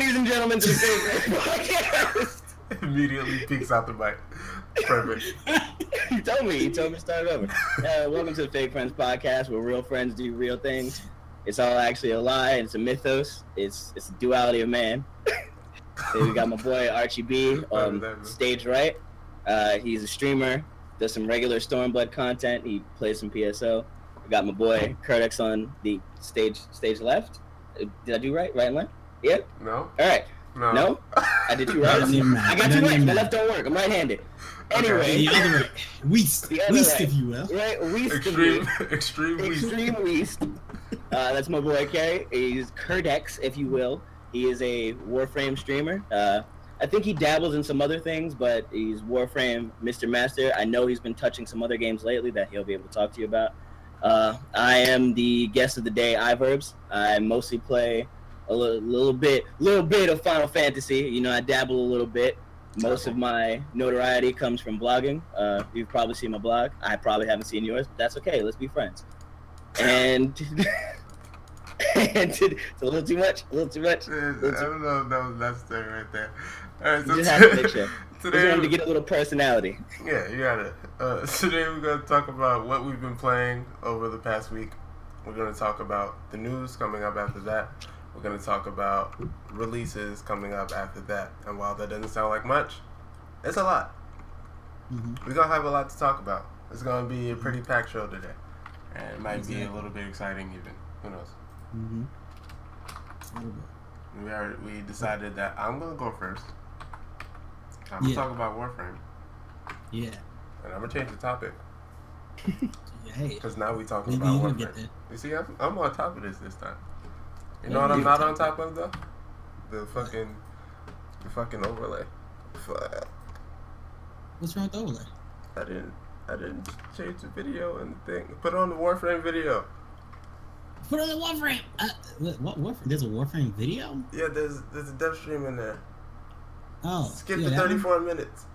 ladies and gentlemen, to the Fake Podcast. Immediately peeks out the mic. Perfect. You told me to start over. Welcome to the Fake Friends Podcast, where real friends do real things. It's all actually a lie. It's a mythos. It's a duality of man. We got my boy Archie B on stage right. He's a streamer, does some regular Stormblood content. He plays some PSO. We got my boy Curtix on the stage left. Did I do right? Right and left? Yeah? No. All right. No? I did you right? I got you right. My left don't work. I'm right-handed. Anyway. The other way. Weast, if you will. Right? Weast. Extreme Weast. That's my boy Kerry. He's Curtix, if you will. He is a Warframe streamer. I think he dabbles in some other things, but he's Warframe Mr. Master. I know he's been touching some other games lately that he'll be able to talk to you about. I am the guest of the day, iVerbz. I mostly play a little bit of Final Fantasy. You know, I dabble a little bit. Most of my notoriety comes from blogging. You've probably seen my blog. I probably haven't seen yours, but that's okay. Let's be friends. And it's a little too much. I don't know if that was necessary right there. All right, so you just have to make sure. Today, just wanted to get a little personality. Yeah, you got it. Today we're going to talk about what we've been playing over the past week. We're going to talk about the news coming up after that. We're going to talk about releases coming up after that. And while that doesn't sound like much, it's a lot. Mm-hmm. We're going to have a lot to talk about. It's going to be a pretty packed show today. And it might be a little bit exciting even. Who knows? Mm-hmm. We decided that I'm going to go first. I'm going to talk about Warframe. Yeah. And I'm going to change the topic. Hey. Because now we're talking about Warframe. You see, I'm on top of this time. You know what I'm not on top of, though? The fucking overlay. What's wrong with the overlay? I didn't change the video and the thing. Put on the Warframe video. Put on the Warframe. What Warframe? There's a Warframe video? Yeah, there's a dev stream in there. Oh. Skip the 34 minutes.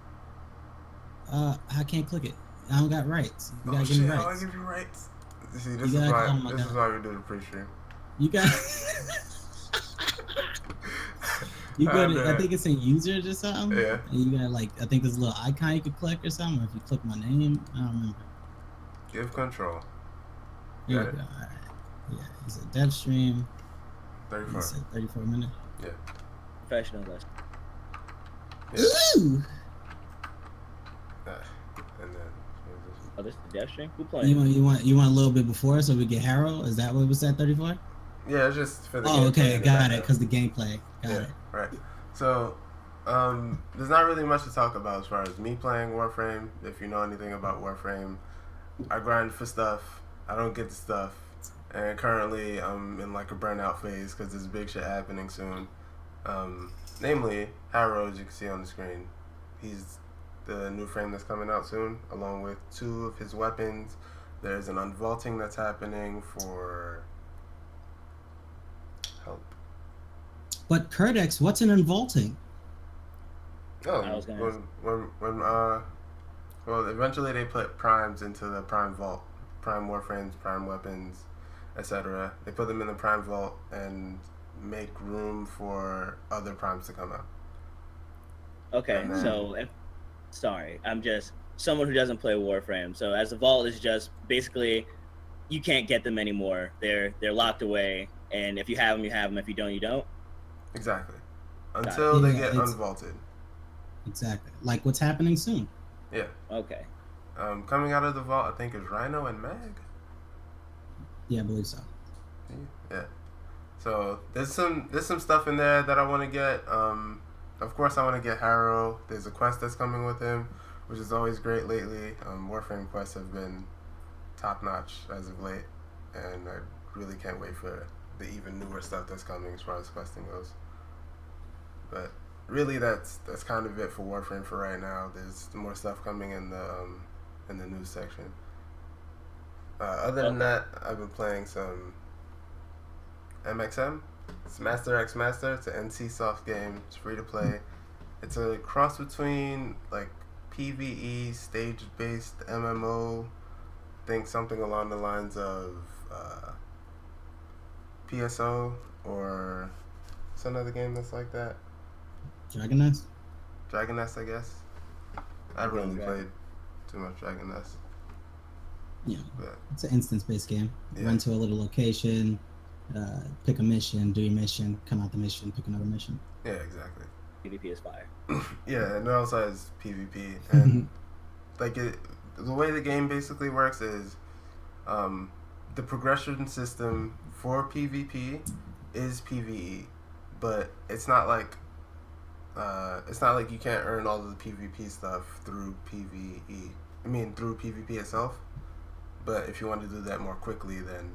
I can't click it. I don't got rights. You gotta give me rights. I'll give you rights. See, this is why we do the pre-stream. You got. You go to, I think it's in users or something. Yeah. And you got I think there's a little icon you could click or something. Or if you click my name, I don't remember. Give control. There you go. All right. Yeah, it's a dev stream. 34. It's 34 minutes. Yeah. Professional lesson. Yeah. Ooh. And then. Oh, this is the dev stream. Who playing? You want a little bit before so we get Harold? Is that what was at 34? Yeah, it's just for the. Oh, okay, got it. Because the gameplay. Got it. Right. So, there's not really much to talk about as far as me playing Warframe. If you know anything about Warframe, I grind for stuff. I don't get the stuff, and currently I'm in like a burnout phase because there's big shit happening soon. Namely, Harrow, as you can see on the screen, he's the new frame that's coming out soon, along with 2 of his weapons. There's an unvaulting that's happening for help. But Curtix, what's an unvaulting? Oh, well, eventually they put primes into the prime vault, prime warframes, prime weapons, etc. They put them in the prime vault and make room for other primes to come out. Okay, then, sorry, I'm just someone who doesn't play Warframe. So as the vault is just basically, you can't get them anymore. They're locked away, and if you have them, you have them. If you don't, you don't. Exactly. Until they get unvaulted. Exactly. Like what's happening soon. Yeah. Okay. Coming out of the vault, I think is Rhino and Mag. Yeah, I believe so. Yeah. So there's some stuff in there that I want to get. Of course, I want to get Harrow. There's a quest that's coming with him, which is always great lately. Warframe quests have been top notch as of late, and I really can't wait for the even newer stuff that's coming as far as questing goes. But really, that's kind of it for Warframe for right now. There's more stuff coming in the news section. Other than that, I've been playing some MXM. It's Master X Master. It's an NCSoft game. It's free to play. It's a cross between like PvE stage-based MMO. Think something along the lines of PSO or What's another game that's like that? Dragon Nest. Dragon Nest, I guess. I haven't really played too much Dragon Nest. Yeah, But it's an instance-based game. Yeah. Run to a little location, pick a mission, do your mission, come out the mission, pick another mission. yeah, exactly. PvP is fire. Yeah, and it also has PvP, and like the way the game basically works is, the progression system for PvP is PvE, but it's not like you can't earn all of the PvP stuff through PvE. I mean through PvP itself. But if you want to do that more quickly, then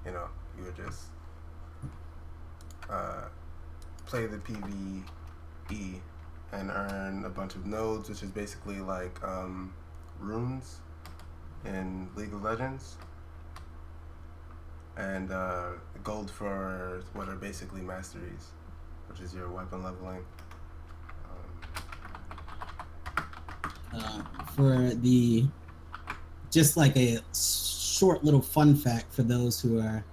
you would just play the PvE and earn a bunch of nodes, which is basically like runes in League of Legends, and gold for what are basically masteries, which is your weapon leveling. For the just like a short little fun fact for those who are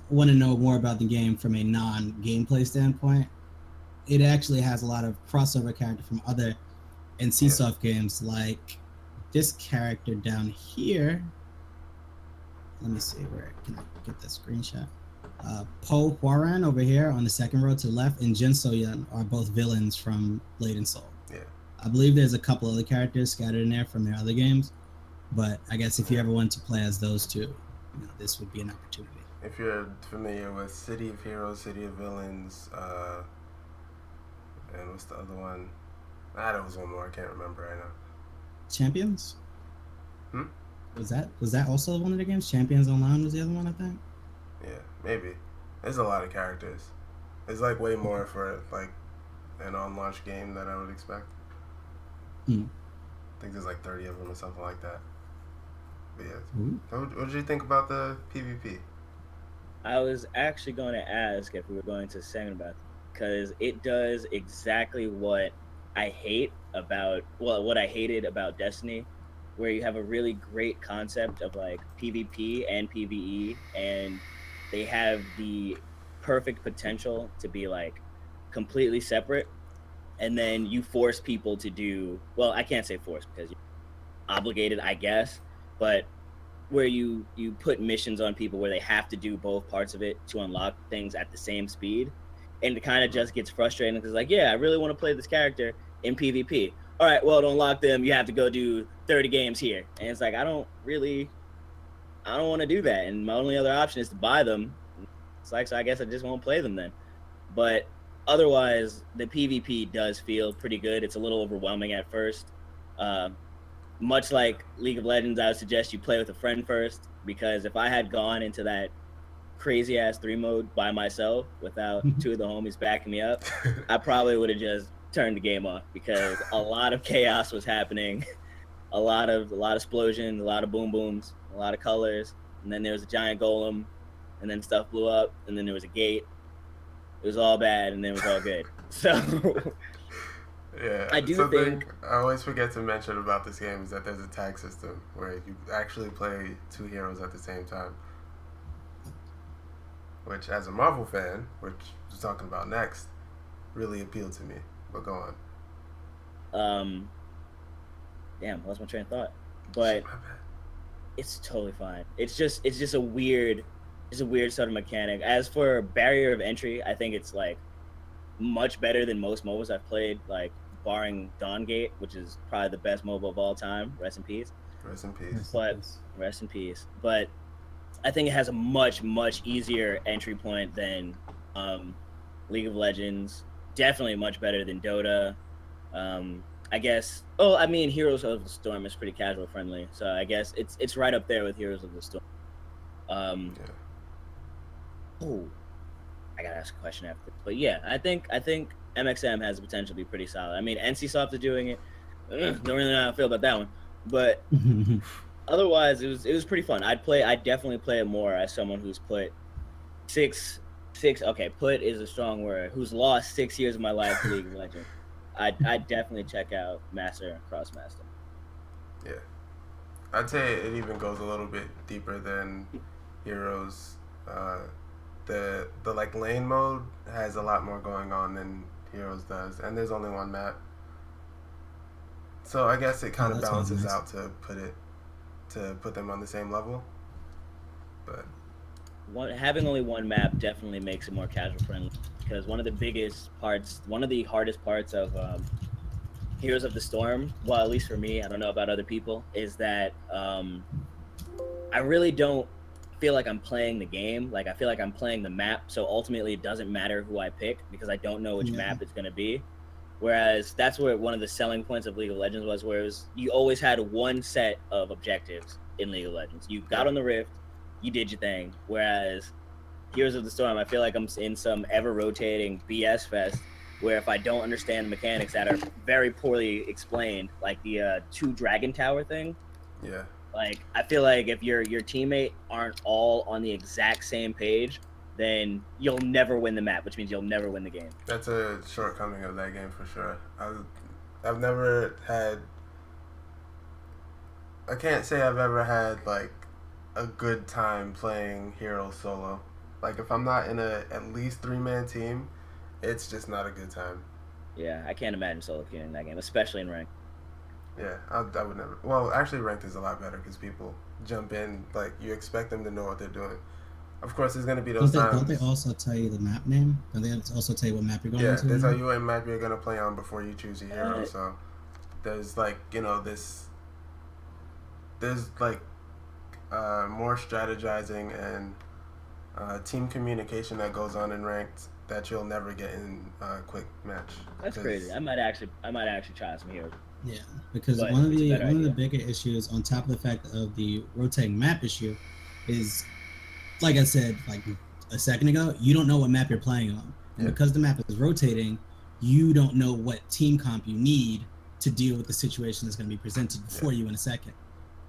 want to know more about the game from a non-gameplay standpoint, it actually has a lot of crossover character from other NCSoft games, like this character down here. Let me see, where can I get that screenshot? Po Huaran over here on the second row to the left, and Jin So-yeon are both villains from Blade and Soul. Yeah. I believe there's a couple other characters scattered in there from their other games, but I guess if you ever want to play as those two, this would be an opportunity. If you're familiar with City of Heroes, City of Villains, and what's the other one? There was one more. I can't remember right now. Champions? Was that also one of the games? Champions Online was the other one, I think. Yeah, maybe. There's a lot of characters. It's like way more for like an on-launch game than I would expect. I think there's like 30 of them or something like that. But yeah. What did you think about the PvP? I was actually going to ask if we were going to segment about it, because it does exactly what I hate about, what I hated about Destiny, where you have a really great concept of like PvP and PvE, and they have the perfect potential to be like completely separate, and then you force people to do, well, I can't say force because you're obligated, I guess, but where you put missions on people where they have to do both parts of it to unlock things at the same speed, and it kind of just gets frustrating because like, yeah, I really want to play this character in PvP. All right, well, to unlock them, you have to go do 30 games here, and it's like I don't want to do that, and my only other option is to buy them. It's like, so I guess I just won't play them then. But otherwise, the PvP does feel pretty good. It's a little overwhelming at first. Much like League of Legends, I would suggest you play with a friend first, because if I had gone into that crazy ass 3 mode by myself without 2 of the homies backing me up, I probably would have just turned the game off, because a lot of chaos was happening, a lot of explosions, a lot of boom booms, a lot of colors, and then there was a giant golem, and then stuff blew up, and then there was a gate. It was all bad, and then it was all good. So yeah, I do think I always forget to mention about this game is that there's a tag system where you actually play 2 heroes at the same time. Which, as a Marvel fan, which we're talking about next, really appealed to me. But go on. Damn, I lost my train of thought. But it's totally fine. It's just a weird sort of mechanic. As for barrier of entry, I think it's like much better than most MOBAs I've played, like barring Dawngate, which is probably the best MOBA of all time. Rest in peace. Rest in peace. But rest in peace. But I think it has a much easier entry point than League of Legends. Definitely much better than Dota. I guess. Oh, I mean, Heroes of the Storm is pretty casual friendly, so I guess it's right up there with Heroes of the Storm. Oh, I gotta ask a question after this. But yeah, I think MXM has the potential to be pretty solid. I mean, NCSoft is doing it. Don't really know how I feel about that one, but otherwise, it was pretty fun. I'd definitely play it more as someone who's put six. Okay, put is a strong word. Who's lost 6 years of my life to League of Legends. I'd definitely check out Master and Crossmaster. Yeah, I'd say it even goes a little bit deeper than Heroes. the like lane mode has a lot more going on than Heroes does, and there's only one map. So I guess it kind of balances nice. out to put them on the same level. But having only one map definitely makes it more casual friendly, because one of the hardest parts of Heroes of the Storm, well, at least for me, I don't know about other people, is that I really don't feel like I'm playing the game. Like, I feel like I'm playing the map, so ultimately it doesn't matter who I pick because I don't know which map it's going to be. Whereas that's where one of the selling points of League of Legends was, where you always had one set of objectives in League of Legends. You got on the Rift, you did your thing. Whereas Heroes of the Storm, I feel like I'm in some ever-rotating BS fest where if I don't understand the mechanics that are very poorly explained, like the 2 Dragon Tower thing, yeah, like I feel like if your teammate aren't all on the exact same page, then you'll never win the map, which means you'll never win the game. that's a shortcoming of that game for sure. I've never had. I can't say I've ever had like a good time playing Hero solo. Like if I'm not in a at least 3-man team, it's just not a good time. Yeah, I can't imagine solo queuing in that game, especially in ranked. Yeah, I would never. Well, actually, ranked is a lot better because people jump in. Like you expect them to know what they're doing. Of course, there's gonna be those times. Don't they also tell you the map name? Don't they also tell you what map you're going into? Yeah, they tell you what map you're gonna play on before you choose your hero. So there's like there's like more strategizing and team communication that goes on in ranked that you'll never get in quick match. That's crazy. I might actually try some heroes. Yeah, because one of the bigger issues, on top of the fact of the rotating map issue, is, like I said like a second ago, you don't know what map you're playing on. And because the map is rotating, you don't know what team comp you need to deal with the situation that's going to be presented for you in a second.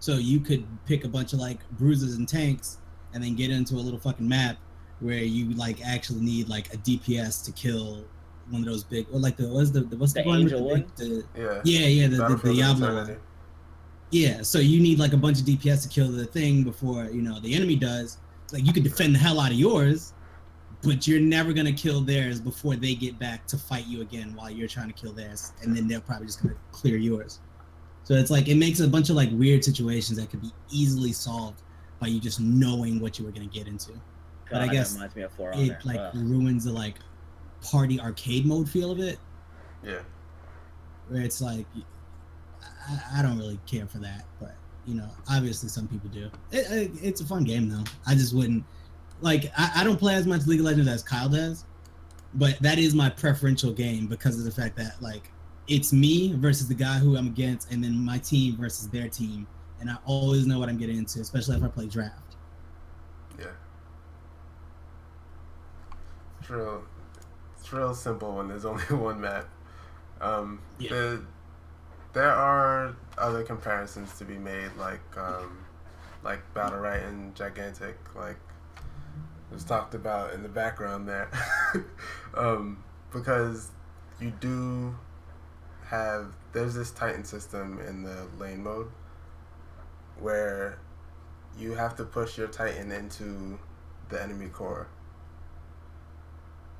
So you could pick a bunch of like bruisers and tanks and then get into a little fucking map where you like actually need like a DPS to kill one of those big, or like the angel one? The Diablo one. Yeah, so you need like a bunch of DPS to kill the thing before the enemy does. Like you can defend the hell out of yours, but you're never gonna kill theirs before they get back to fight you again while you're trying to kill theirs, and then they're probably just gonna clear yours. So it's like it makes a bunch of like weird situations that could be easily solved by you just knowing what you were gonna get into. But I guess it like ruins the like party arcade mode feel of it. Yeah. Where it's like, I don't really care for that, but obviously some people do. It's a fun game though. I just wouldn't like. I don't play as much League of Legends as Kyle does, but that is my preferential game because of the fact that like it's me versus the guy who I'm against, and then my team versus their team, and I always know what I'm getting into, especially if I play draft. Yeah. It's real simple when there's only one map. There are other comparisons to be made, like Battle Right and Gigantic, like was talked about in the background there, because you do have there's this Titan system in the lane mode where you have to push your Titan into the enemy core.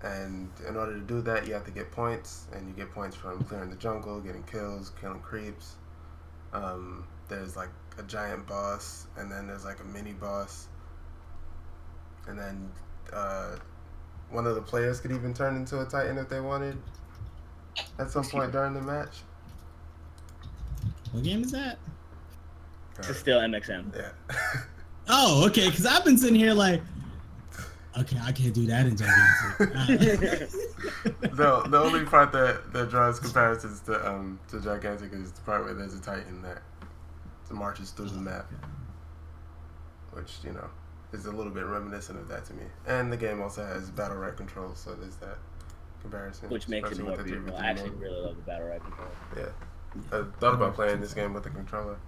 And in order to do that, you have to get points, and you get points from clearing the jungle, getting kills, killing creeps. There's like a giant boss, and then there's like a mini boss, and then one of the players could even turn into a Titan if they wanted at some point during the match. What game is that? It's still MXM. Yeah. Oh, okay, because I've been sitting here like, okay, I can't do that in Gigantic. The only part that draws comparisons to Gigantic is the part where there's a Titan that marches through the map, which is a little bit reminiscent of that to me. And the game also has battle right controls, so there's that comparison. Which makes it more beautiful. I actually really love the battle right control. Yeah, I thought about playing this game with the controller.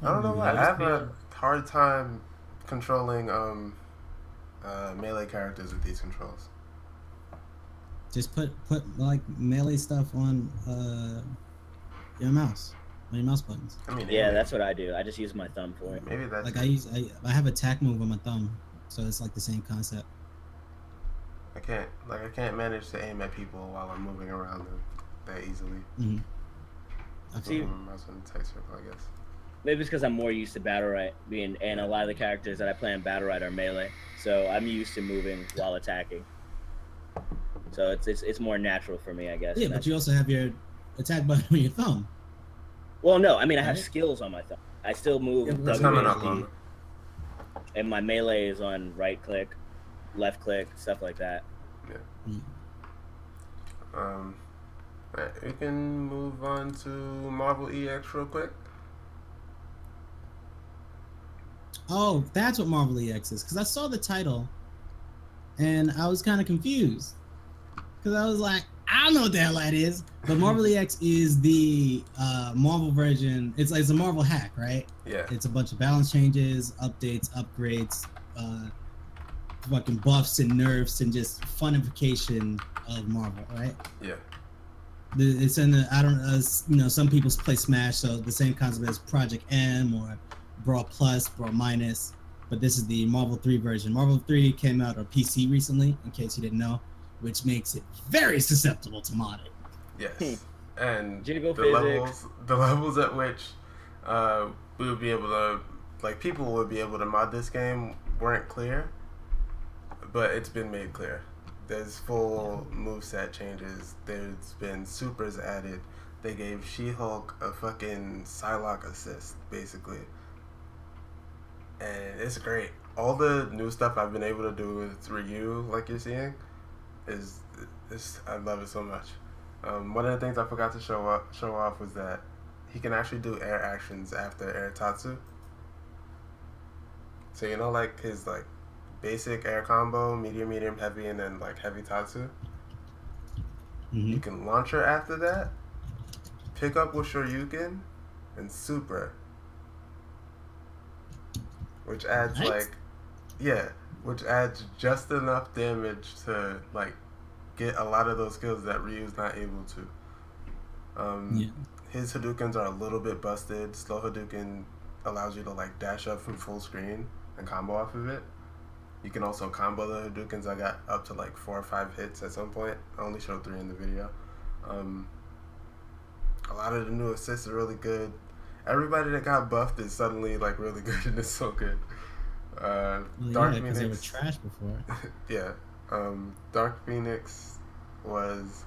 I don't know why. I have a hard time controlling melee characters with these controls. Just put like melee stuff on your mouse, on your mouse buttons. I mean, yeah, that's what I do. I just use my thumb for it. Maybe that's like I have attack move on my thumb. So it's like the same concept. I can't manage to aim at people while I'm moving around them that easily. Mm-hmm. See, Mouse on the tight circle, I guess. maybe it's because I'm more used to battle right and a lot of the characters that I play in battle right are melee, so I'm used to moving while attacking. So it's more natural for me, I guess. Yeah, but you also have your attack button on your thumb. Well, no, I mean I have Right? skills on my thumb. I still move Yeah, It's coming up, WASD, Mama. and my melee is on right click, left click, stuff like that. Mm. Alright, we can move on to Marvel EX real quick. Oh, that's what Marvel EX is. Because I saw the title, and I was kind of confused. Because I was like, I don't know what the hell that is. But Marvel EX is the Marvel version. It's a Marvel hack, right? Yeah. It's a bunch of balance changes, updates, upgrades, fucking buffs and nerfs, and just funification of Marvel, right? Yeah. It's in the, I don't know, some people play Smash, so the same concept as Project M or Brawl Plus, Brawl Minus, but this is the Marvel 3 version. Marvel 3 came out on PC recently, in case you didn't know, which makes it very susceptible to modding. Yes. And Jiggle the physics. levels at which we would be able to, like, people would be able to mod this game weren't clear, but it's been made clear. There's full moveset changes. There's been supers added. They gave She-Hulk a fucking Psylocke assist, basically. And it's great. All the new stuff I've been able to do with Ryu, like you're seeing, is I love it so much. One of the things I forgot to show off was that he can actually do air actions after air tatsu. So you know, like his like basic air combo, medium, heavy, and then like heavy tatsu. Mm-hmm. You can launch her after that, pick up with Shoryuken, and super. Which adds Nice. which adds just enough damage to like get a lot of those skills that Ryu's not able to. His Hadoukens are a little bit busted. Slow Hadouken allows you to like dash up from full screen and combo off of it. You can also combo the Hadoukens. I got up to like 4 or 5 hits at some point. I only showed 3 in the video. A lot of the new assists are really good. Everybody that got buffed is suddenly like really good, and it's so good. Dark yeah, because they were Phoenix, trash before. yeah. Dark Phoenix was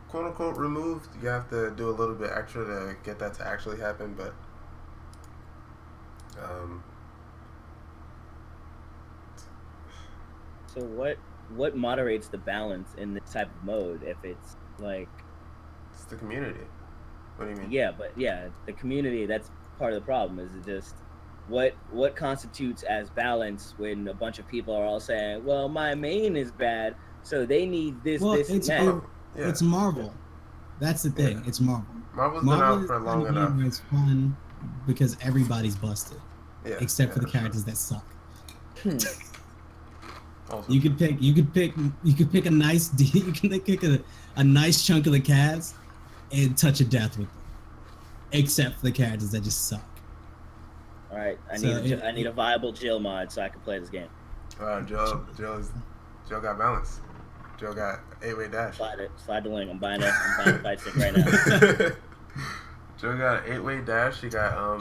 quote unquote removed. You have to do a little bit extra to get that to actually happen, but So what moderates the balance in this type of mode if it's like it's the community. What do you mean? yeah, but yeah, the community, that's part of the problem. Is it just what constitutes as balance when a bunch of people are all saying, well, my main is bad, so they need this, this, and that. It's Marvel. That's the thing. Yeah. It's Marvel. Marvel's been out for long enough. It's fun because everybody's busted, except for the characters that suck. Also, You could pick a nice a nice chunk of the cast and touch a death with them, except for the characters that just suck. All right, I need a viable Jill mod so I can play this game. Joe got balance. Joe got 8-way dash. Slide the link. I'm buying a fight stick right now. Joe got 8-way dash. He got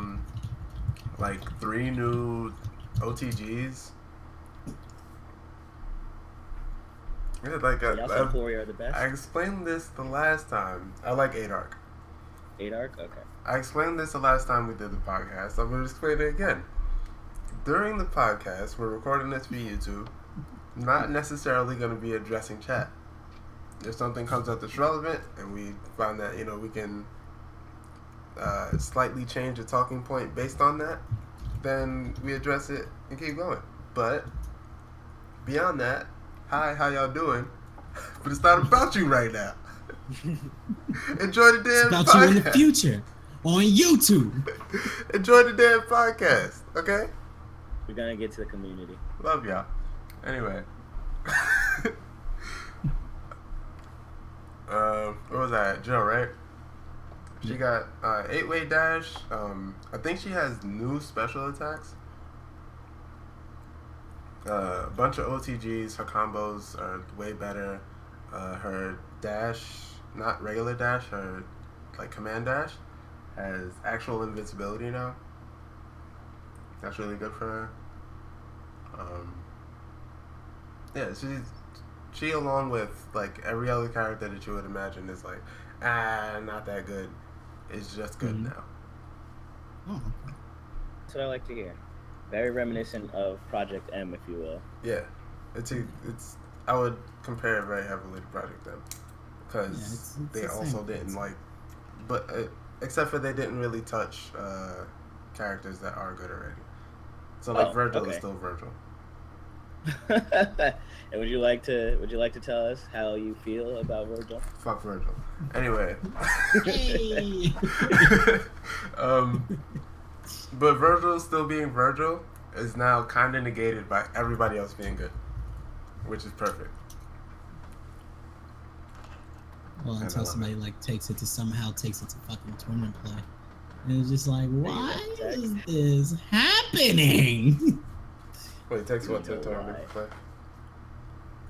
like 3 new OTGs. Yeah, like Y'all are the best. I explained this the last time. I like 8-Arc. 8-Arc? Okay. I explained this the last time we did the podcast. I'm going to explain it again. During the podcast, we're recording this for YouTube. Not necessarily going to be addressing chat. If something comes up that's relevant and we find that, we can slightly change a talking point based on that, then we address it and keep going. But beyond that, hi, how y'all doing? But it's not about you right now. Enjoy the damn podcast. It's about you in the future on YouTube. Enjoy the damn podcast, okay? We're gonna get to the community. Love y'all. Anyway. Where was I at? Jill, right? She got 8-way dash. I think she has new special attacks. A bunch of OTGs. Her combos are way better. Her dash, not regular dash, her like command dash, has actual invincibility now. That's really good for her. Yeah, she along with like every other character that you would imagine is like not that good. It's just good now. Oh, okay. That's what I like to hear. Very reminiscent of Project M, if you will. Yeah, it's I would compare it very heavily to Project M because they also didn't like, but except for they didn't really touch characters that are good already. So like Virgil is still Virgil. And would you like to tell us how you feel about Virgil? Fuck Virgil. Anyway. Hey. But Virgil still being Virgil is now kind of negated by everybody else being good, which is perfect. Well, until somebody like takes it to fucking tournament play, and it's just like, why is this happening? Wait, it takes what to tournament play?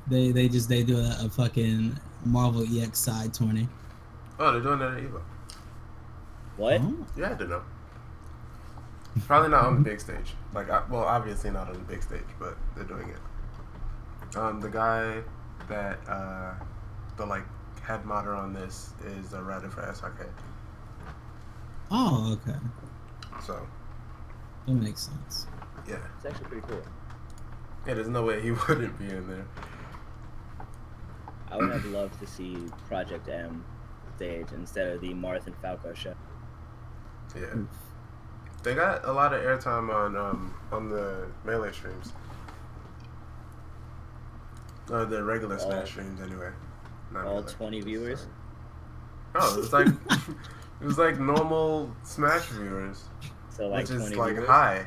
They do a fucking Marvel EX side tourney. Oh, they're doing that at EVO. What? Oh. Yeah, I didn't know. Probably not on the big stage. Like, well, obviously not on the big stage, but they're doing it. The guy that the like head modder on this is a writer for SRK. Oh, okay. So That makes sense. yeah, It's actually pretty cool. yeah. There's no way he wouldn't be in there. I would have loved to see Project M stage instead of the Marth and Falco show. Yeah, they got a lot of airtime on the Melee streams. The regular Smash streams anyway. Not All Melee. 20 viewers. Oh, it was like normal Smash viewers, So like which is 20 like viewers. high.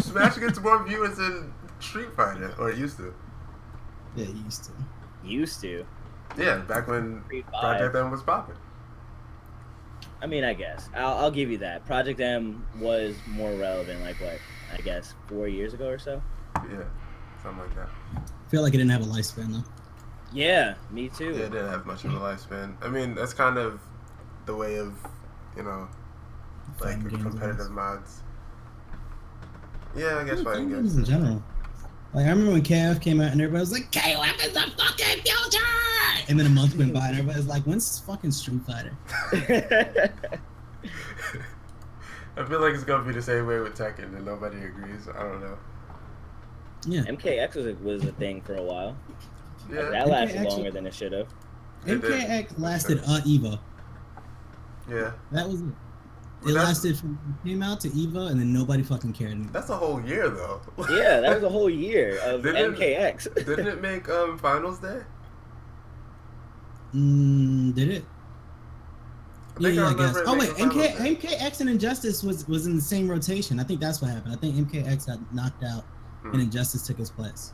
Smash gets more viewers than Street Fighter, or it used to. Yeah, you used to. Used to. Yeah, back when Street Project 5. M was popping. I mean, I guess I'll give you that. Project M was more relevant, like what? I guess 4 years ago or so. Yeah, something like that. I feel like it didn't have a lifespan though. Yeah, me too. Yeah, it didn't have much of a lifespan. I mean, that's kind of the way of, like Fighting games competitive is. mods. Yeah, I guess fighting games games. in general. Like I remember when KF came out and everybody was like, KF is the fucking future! And then a month went by and everybody was like, when's fucking Street Fighter? I feel like it's gonna be the same way with Tekken, and nobody agrees. I don't know. Yeah. MKX was a thing for a while. Yeah, That lasted MKX longer than it should have. It did. MKX lasted EVO. yeah. That was it. Well, It that's- lasted from it came out to EVO and then nobody fucking cared anymore. That's a whole year though. Yeah, that was a whole year of Didn't- MKX. Didn't it make Finals Day? Did it? I think I I remember guess. it Oh wait, making Finals Day. MKX and Injustice was in the same rotation. I think that's what happened. I think MKX got knocked out and Injustice took his place.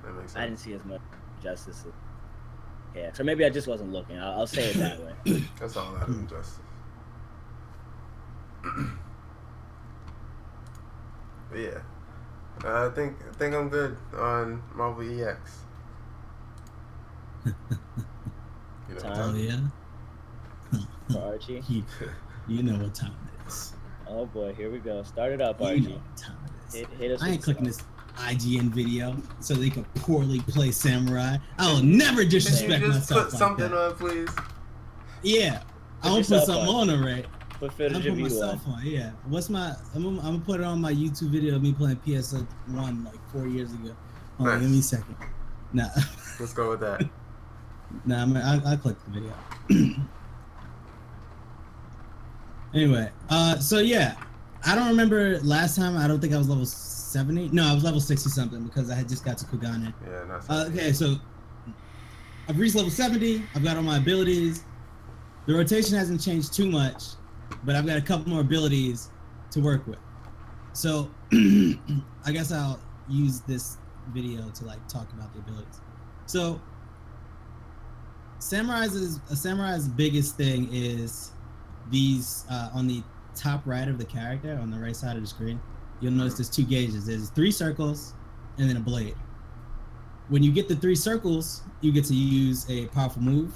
That makes I sense. didn't see as much justice as MKX. Or maybe I just wasn't looking. I'll say it that way. That's all out of Injustice. But yeah, I think I'm good on Marvel EX. You know, Time. Oh yeah. For Archie. You know what time it is. Oh boy, here we go. Start it up, You Archie. know what time it is. Hit us I ain't with clicking some. this IGN video so they can poorly play Samurai. I will never can disrespect you just myself put like something that. on, please? Yeah, Put I'm gonna put yourself something on. on already. Put I'm footage gonna of put you myself on. on. Yeah. What's my? I'm gonna put it on my YouTube video of me playing PS1 like 4 years ago. Hold on, Nice. give me a second. Nah, Let's go with that. I'll click the video. Anyway, so yeah, I don't remember last time. I don't think I was level 70. No, I was level 60 something because I had just got to Kugane. Yeah, not Okay, so I've reached level 70. I've got all my abilities. The rotation hasn't changed too much, but I've got a couple more abilities to work with. So I guess I'll use this video to like talk about the abilities. So Samurai's biggest thing is these on the top right of the character, on the right side of the screen. You'll notice there's two gauges. There's 3 circles and then a blade. When you get the 3 circles, you get to use a powerful move.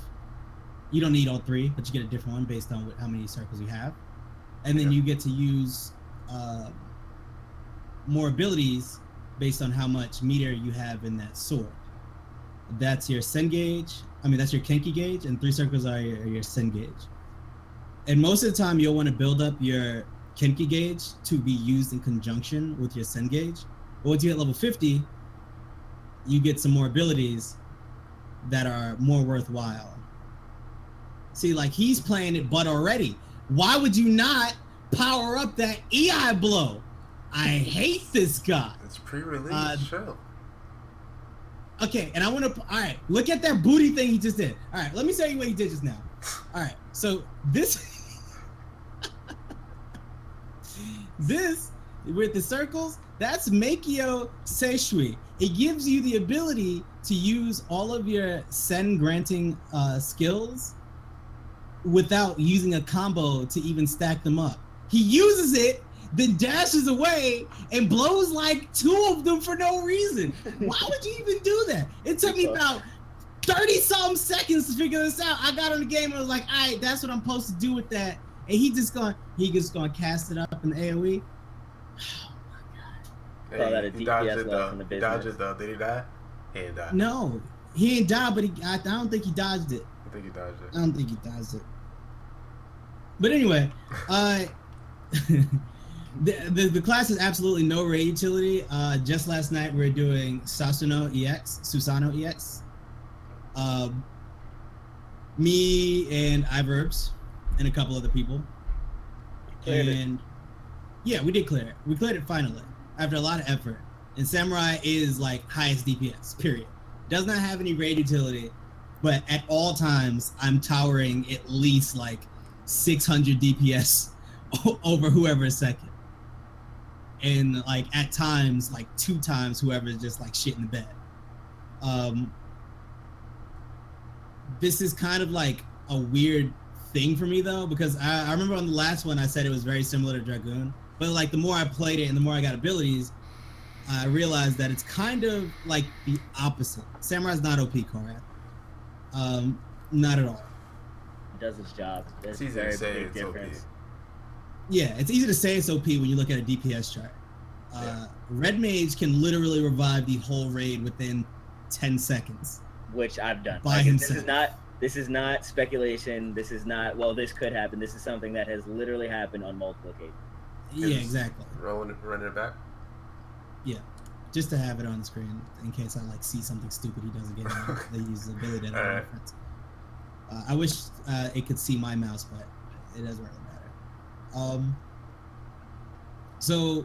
You don't need all 3, but you get a different one based on how many circles you have. And then you get to use more abilities based on how much meter you have in that sword. That's your Sen gauge. That's your Kenki gauge, and 3 circles are your Sen gauge. And most of the time, you'll want to build up your Kenki gauge to be used in conjunction with your Sen gauge. But once you hit level 50, you get some more abilities that are more worthwhile. See, like, he's playing it butt already. Why would you not power up that EI blow? I hate this guy. It's pre-release. Chill. Okay, and I want to. All right, look at that booty thing he just did. All right, let me show you what he did just now. All right, so this, this with the circles, that's Meikyo Seishui. It gives you the ability to use all of your Sen granting skills without using a combo to even stack them up. He uses it, then dashes away and blows like 2 of them for no reason. Why would you even do that? It took me about 30-something seconds to figure this out. I got on the game and was like, all right, that's what I'm supposed to do with that. And he just gonna cast it up in the AoE. Oh my God. Hey, he dodged it though. He dodged it though. Did he die? He didn't die. No, he ain't died, but I don't think he dodged it. I think he dodged it. I don't think he dodged it. But anyway, the class has absolutely no raid utility. Just last night we were doing Susanoo EX. Me and iVerbz and a couple other people. And yeah, we did clear it. We cleared it finally after a lot of effort. And Samurai is like highest DPS, period. Does not have any raid utility, but at all times I'm towering at least like 600 DPS over whoever is second. And like at times, like 2 times, whoever is just like shit in the bed. This is kind of like a weird thing for me though, because I remember on the last one I said it was very similar to Dragoon, but like the more I played it and the more I got abilities, I realized that it's kind of like the opposite. Samurai's not OP, Korath. Not at all. It does its job. It's easy to say it's OP. Yeah, it's easy to say it's OP when you look at a DPS chart. Red Mage can literally revive the whole raid within 10 seconds. Which I've done. By himself. This is not speculation. This is not, well, this could happen. This is something that has literally happened on multiple occasions. Yeah, exactly. Running it back? Yeah. Just to have it on the screen in case I like see something stupid he doesn't get. They use the ability to reference. I wish it could see my mouse, but it doesn't really matter. So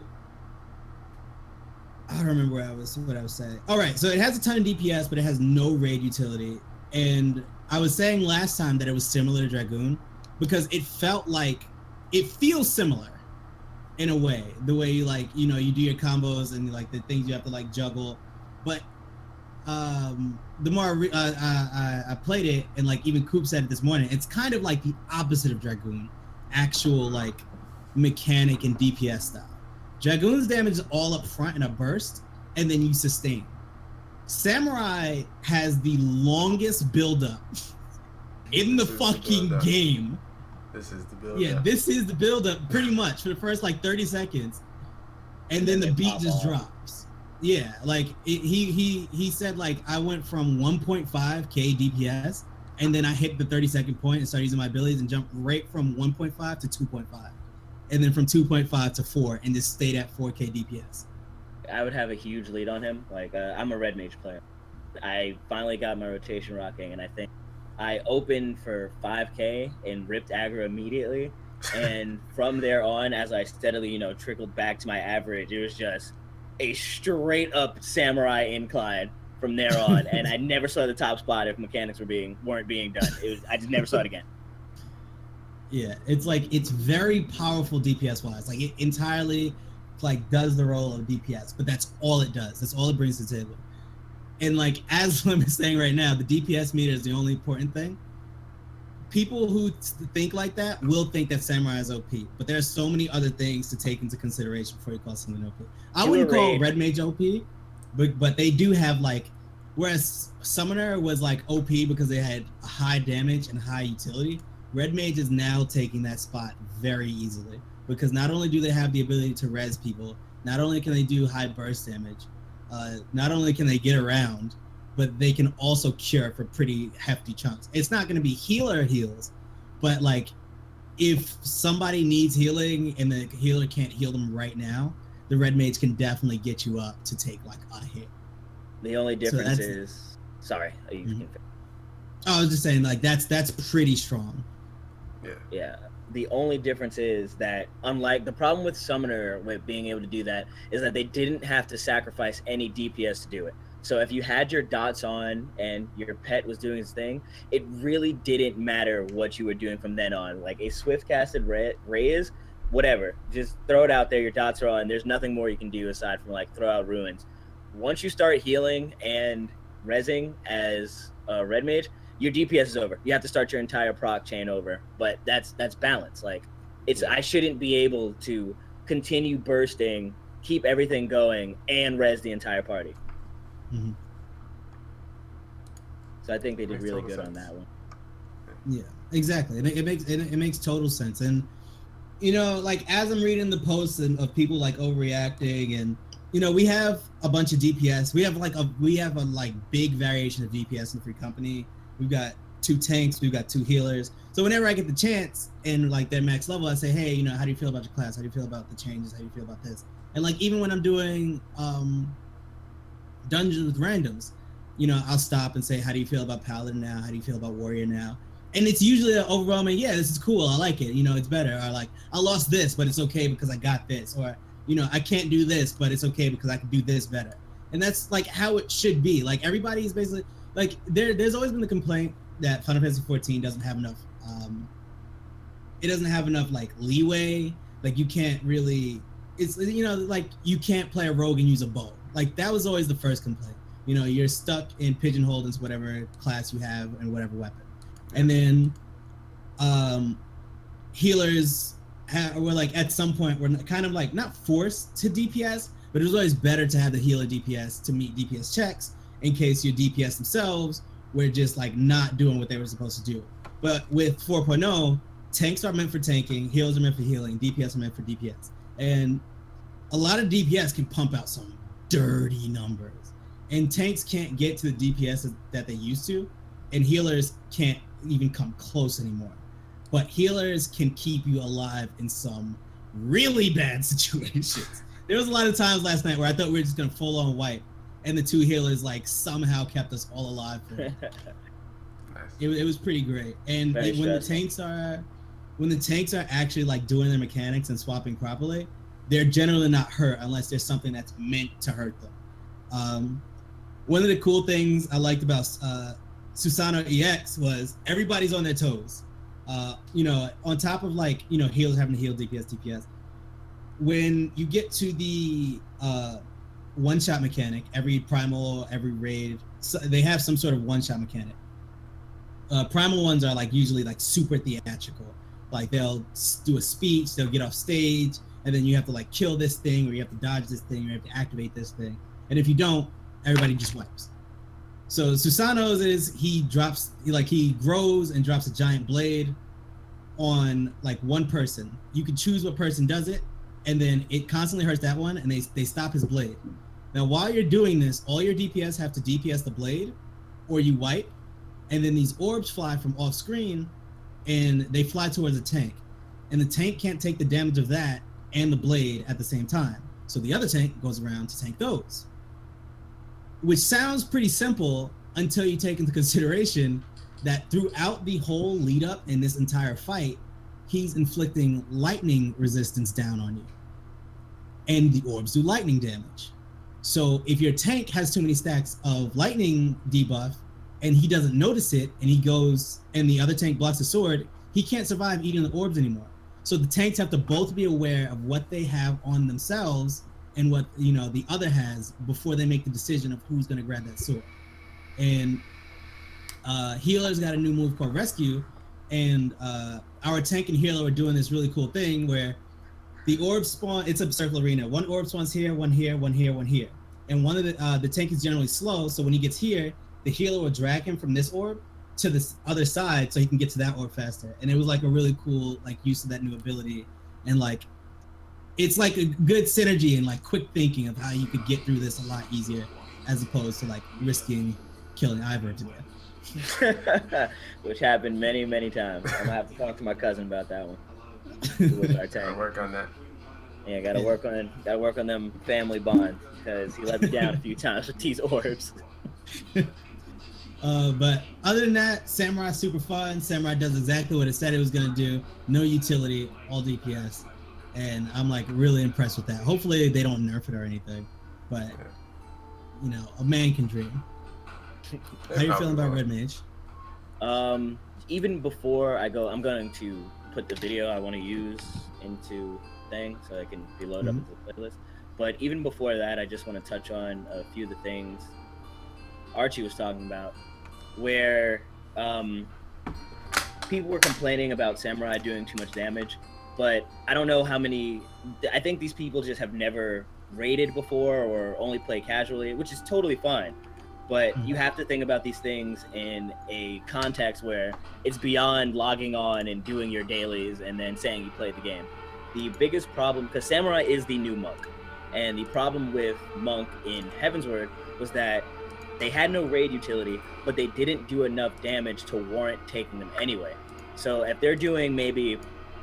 I don't remember what I was saying. All right, so it has a ton of DPS, but it has no raid utility. And I was saying last time that it was similar to Dragoon because it feels similar in a way. The way you like, you do your combos and like the things you have to like juggle. But the more I played it, and like even Coop said it this morning, it's kind of like the opposite of Dragoon. Actual like mechanic and DPS style. Dragoon's damage is all up front in a burst, and then you sustain. Samurai has the longest build-up in the fucking game. This is the build-up. Yeah, this is the build-up pretty much for the first like 30 seconds, and then the beat just drops. Yeah, like he said like I went from 1.5k DPS, and then I hit the 30-second point and started using my abilities and jumped right from 1.5 to 2.5. And then from 2.5 to 4, and just stayed at 4k DPS. I would have a huge lead on him. Like, I'm a red mage player. I finally got my rotation rocking, and I think I opened for 5k and ripped aggro immediately. And from there on, as I steadily, trickled back to my average, it was just a straight up samurai incline from there on. And I never saw the top spot if mechanics weren't being done. I just never saw it again. Yeah, it's very powerful DPS wise. Like it entirely like does the role of DPS, but that's all it does. That's all it brings to the table. And like as Slim is saying right now, the DPS meter is the only important thing. People who think like that will think that Samurai is OP, but there are so many other things to take into consideration before you call something OP. I wouldn't call Red Mage OP. but they do have like, whereas Summoner was like OP because they had high damage and high utility, Red Mage is now taking that spot very easily because not only do they have the ability to res people, not only can they do high burst damage, not only can they get around, but they can also cure for pretty hefty chunks. It's not going to be healer heals, but like if somebody needs healing and the healer can't heal them right now, the Red Mage can definitely get you up to take like a hit. The only difference is, sorry, you can. I was just saying like that's pretty strong. Yeah. The only difference is that, unlike the problem with Summoner with being able to do that, is that they didn't have to sacrifice any DPS to do it. So if you had your dots on and your pet was doing his thing, it really didn't matter what you were doing from then on. Like a swift casted Raze, whatever, just throw it out there. Your dots are on. There's nothing more you can do aside from like throw out ruins. Once you start healing and rezzing as a red mage, your DPS is over. You have to start your entire proc chain over. But that's balance. Like I shouldn't be able to continue bursting, keep everything going, and res the entire party. Mm-hmm. So I think they did really good on that one. Yeah, exactly. It makes total sense. And you know, like as I'm reading the posts of people like overreacting, and you know, we have a bunch of DPS. We have a big variation of DPS in Free Company. We've got 2 tanks. We've got 2 healers. So whenever I get the chance and like their max level, I say, hey, you know, how do you feel about your class? How do you feel about the changes? How do you feel about this? And like even when I'm doing dungeons with randoms, you know, I'll stop and say, how do you feel about Paladin now? How do you feel about Warrior now? And it's usually an overwhelming, yeah, this is cool. I like it. You know, it's better. Or like, I lost this, but it's okay because I got this. Or, you know, I can't do this, but it's okay because I can do this better. And that's like how it should be. Like everybody is basically like there's always been the complaint that Final Fantasy 14 doesn't have enough it doesn't have enough like leeway. Like you can't really, it's, you know, like you can't play a rogue and use a bow. Like that was always the first complaint. You know, you're stuck in pigeonholed into whatever class you have and whatever weapon. And then healers were like at some point were kind of like not forced to DPS, but it was always better to have the healer DPS to meet DPS checks in case your DPS themselves were just like not doing what they were supposed to do. But with 4.0, tanks are meant for tanking, healers are meant for healing, DPS are meant for DPS. And a lot of DPS can pump out some dirty numbers. And tanks can't get to the DPS that they used to, and healers can't even come close anymore. But healers can keep you alive in some really bad situations. There was a lot of times last night where I thought we were just gonna full on wipe, and the 2 healers like somehow kept us all alive for it. It was pretty great. And when the tanks are actually like doing their mechanics and swapping properly, they're generally not hurt unless there's something that's meant to hurt them. One of the cool things I liked about Susano EX was everybody's on their toes. You know, on top of like, you know, healers having to heal DPS. When you get to the one-shot mechanic, every primal, every raid, so they have some sort of one-shot mechanic. Primal ones are like usually like super theatrical. Like they'll do a speech, they'll get off stage, and then you have to like kill this thing, or you have to dodge this thing, or you have to activate this thing. And if you don't, everybody just wipes. So Susano's is he grows and drops a giant blade on like one person. You can choose what person does it, and then it constantly hurts that one, and they stop his blade. Now while you're doing this, all your DPS have to DPS the blade, or you wipe, and then these orbs fly from off screen, and they fly towards a tank. And the tank can't take the damage of that and the blade at the same time. So the other tank goes around to tank those. Which sounds pretty simple until you take into consideration that throughout the whole lead up in this entire fight, he's inflicting lightning resistance down on you. And the orbs do lightning damage. So if your tank has too many stacks of lightning debuff and he doesn't notice it, and he goes and the other tank blocks the sword, he can't survive eating the orbs anymore. So the tanks have to both be aware of what they have on themselves and what, you know, the other has before they make the decision of who's going to grab that sword. And healers got a new move called Rescue, and our tank and healer are doing this really cool thing where the orbs spawn. It's a circle arena. One orb spawns here, one here, one here, one here. and one of the tank is generally slow, so when he gets here, the healer will drag him from this orb to this other side so he can get to that orb faster. And it was like a really cool like use of that new ability, and like it's like a good synergy and like quick thinking of how you could get through this a lot easier as opposed to like risking killing iVerbz to death. Which happened many, many times. I'm gonna have to talk to my cousin about that one. Gotta work on that. Yeah, gotta work on them family bonds because he let me down a few times with these orbs. But other than that, Samurai's super fun. Samurai does exactly what it said it was gonna do. No utility, all DPS, and I'm like really impressed with that. Hopefully they don't nerf it or anything, but you know, a man can dream. How you feeling about Red Mage? Even before I go, I'm going to put the video I want to use into thing so it can be loaded up into the playlist. But even before that, I just want to touch on a few of the things Archie was talking about, where people were complaining about Samurai doing too much damage, but I don't know how many. I think these people just have never raided before or only play casually, which is totally fine. But you have to think about these things in a context where it's beyond logging on and doing your dailies and then saying you played the game. The biggest problem, because Samurai is the new Monk, and the problem with Monk in Heavensward was that they had no raid utility, but they didn't do enough damage to warrant taking them anyway. So if they're doing maybe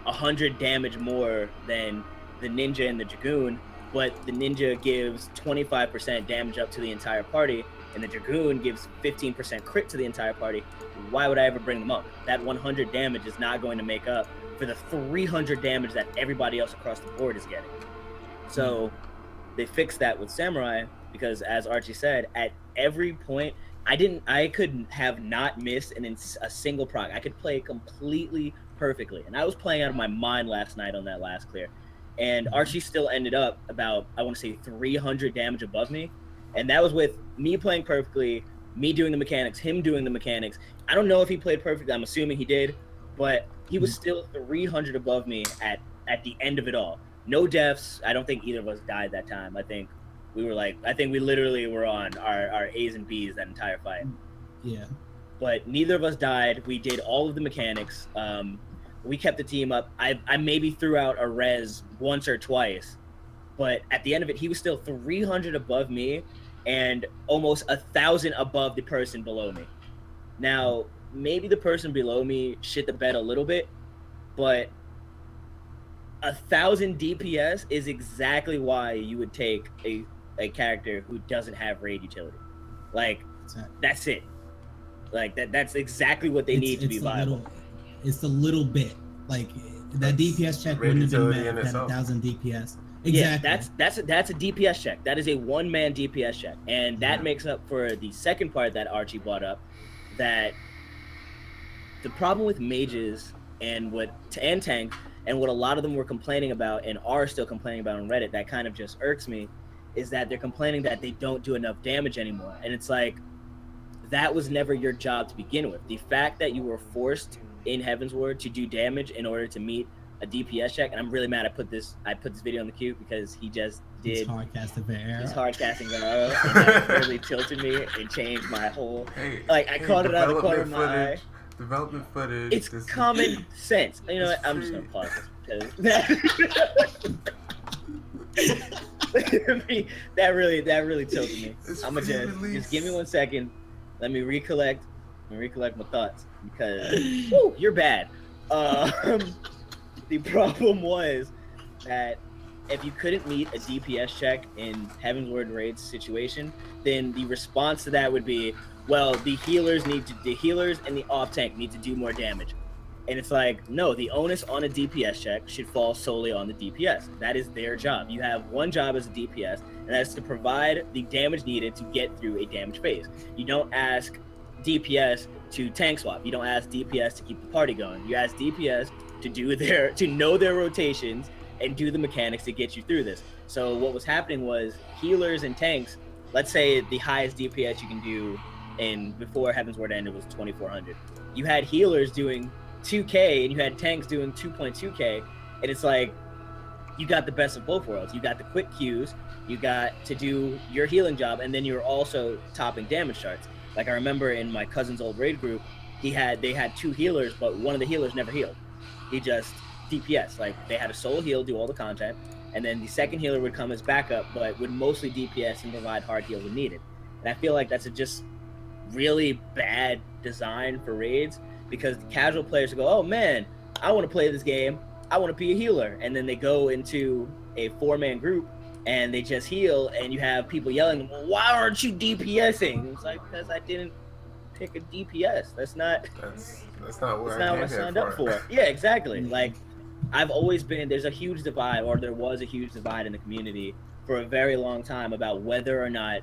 100 damage more than the Ninja and the Dragoon, but the Ninja gives 25% damage up to the entire party, and the Dragoon gives 15% crit to the entire party, why would I ever bring the Monk? That 100 damage is not going to make up for the 300 damage that everybody else across the board is getting. So they fixed that with Samurai because, as Archie said, at every point, I could have not missed a single proc. I could play completely perfectly. And I was playing out of my mind last night on that last clear. And Archie still ended up about, I want to say, 300 damage above me. And that was with me playing perfectly, me doing the mechanics, him doing the mechanics. I don't know if he played perfectly. I'm assuming he did. But he was still 300 above me at the end of it all. No deaths. I don't think either of us died that time. I think we literally were on our A's and B's that entire fight. Yeah. But neither of us died. We did all of the mechanics. We kept the team up. I maybe threw out a res once or twice. But at the end of it, he was still 300 above me and almost 1,000 above the person below me. Now, maybe the person below me shit the bed a little bit, but 1,000 DPS is exactly why you would take a character who doesn't have raid utility. Like, that's it. Like, that's exactly what they need to be viable. It's the little bit. Like, that DPS check wouldn't have been met at 1,000 DPS. Exactly. Yeah, that's a DPS check. That is a one-man DPS check. And that makes up for the second part that Archie brought up, that the problem with mages and tank and what a lot of them were complaining about and are still complaining about on Reddit, that kind of just irks me, is that they're complaining that they don't do enough damage anymore. And it's like, that was never your job to begin with. The fact that you were forced in Heavensward to do damage in order to meet a DPS check, and I'm really mad I put this video on the queue because he just did his hard casting Arrow, and that really tilted me and changed my whole I caught it out of the corner of my eye. Development footage. It's common sense. You know what? I'm just gonna pause this because that really tilted me. I'm gonna just give me 1 second. Let me recollect my thoughts because you're bad. The problem was that if you couldn't meet a DPS check in Heavensward Raid's situation, then the response to that would be, well, the healers and the off tank need to do more damage. And it's like, no, the onus on a DPS check should fall solely on the DPS. That is their job. You have one job as a DPS, and that's to provide the damage needed to get through a damage phase. You don't ask DPS to tank swap. You don't ask DPS to keep the party going. You ask DPS to know their rotations and do the mechanics to get you through this. So what was happening was healers and tanks, let's say the highest DPS you can do before Heavensward ended was 2,400. You had healers doing 2K and you had tanks doing 2.2K, and it's like you got the best of both worlds. You got the quick Qs, you got to do your healing job, and then you're also topping damage charts. Like I remember in my cousin's old raid group, they had 2 healers, but one of the healers never healed. He just DPS. Like they had a solo heal, do all the content, and then the second healer would come as backup, but would mostly DPS and provide hard heals when needed. And I feel like that's a just really bad design for raids, because the casual players go, oh man, I want to play this game, I want to be a healer, and then they go into a 4-man group and they just heal, and you have people yelling, well, why aren't you DPSing? It's like, because I didn't pick a DPS. That's not what I signed up for. Yeah, exactly. Like I've always been, there's a huge divide, or there was a huge divide in the community for a very long time about whether or not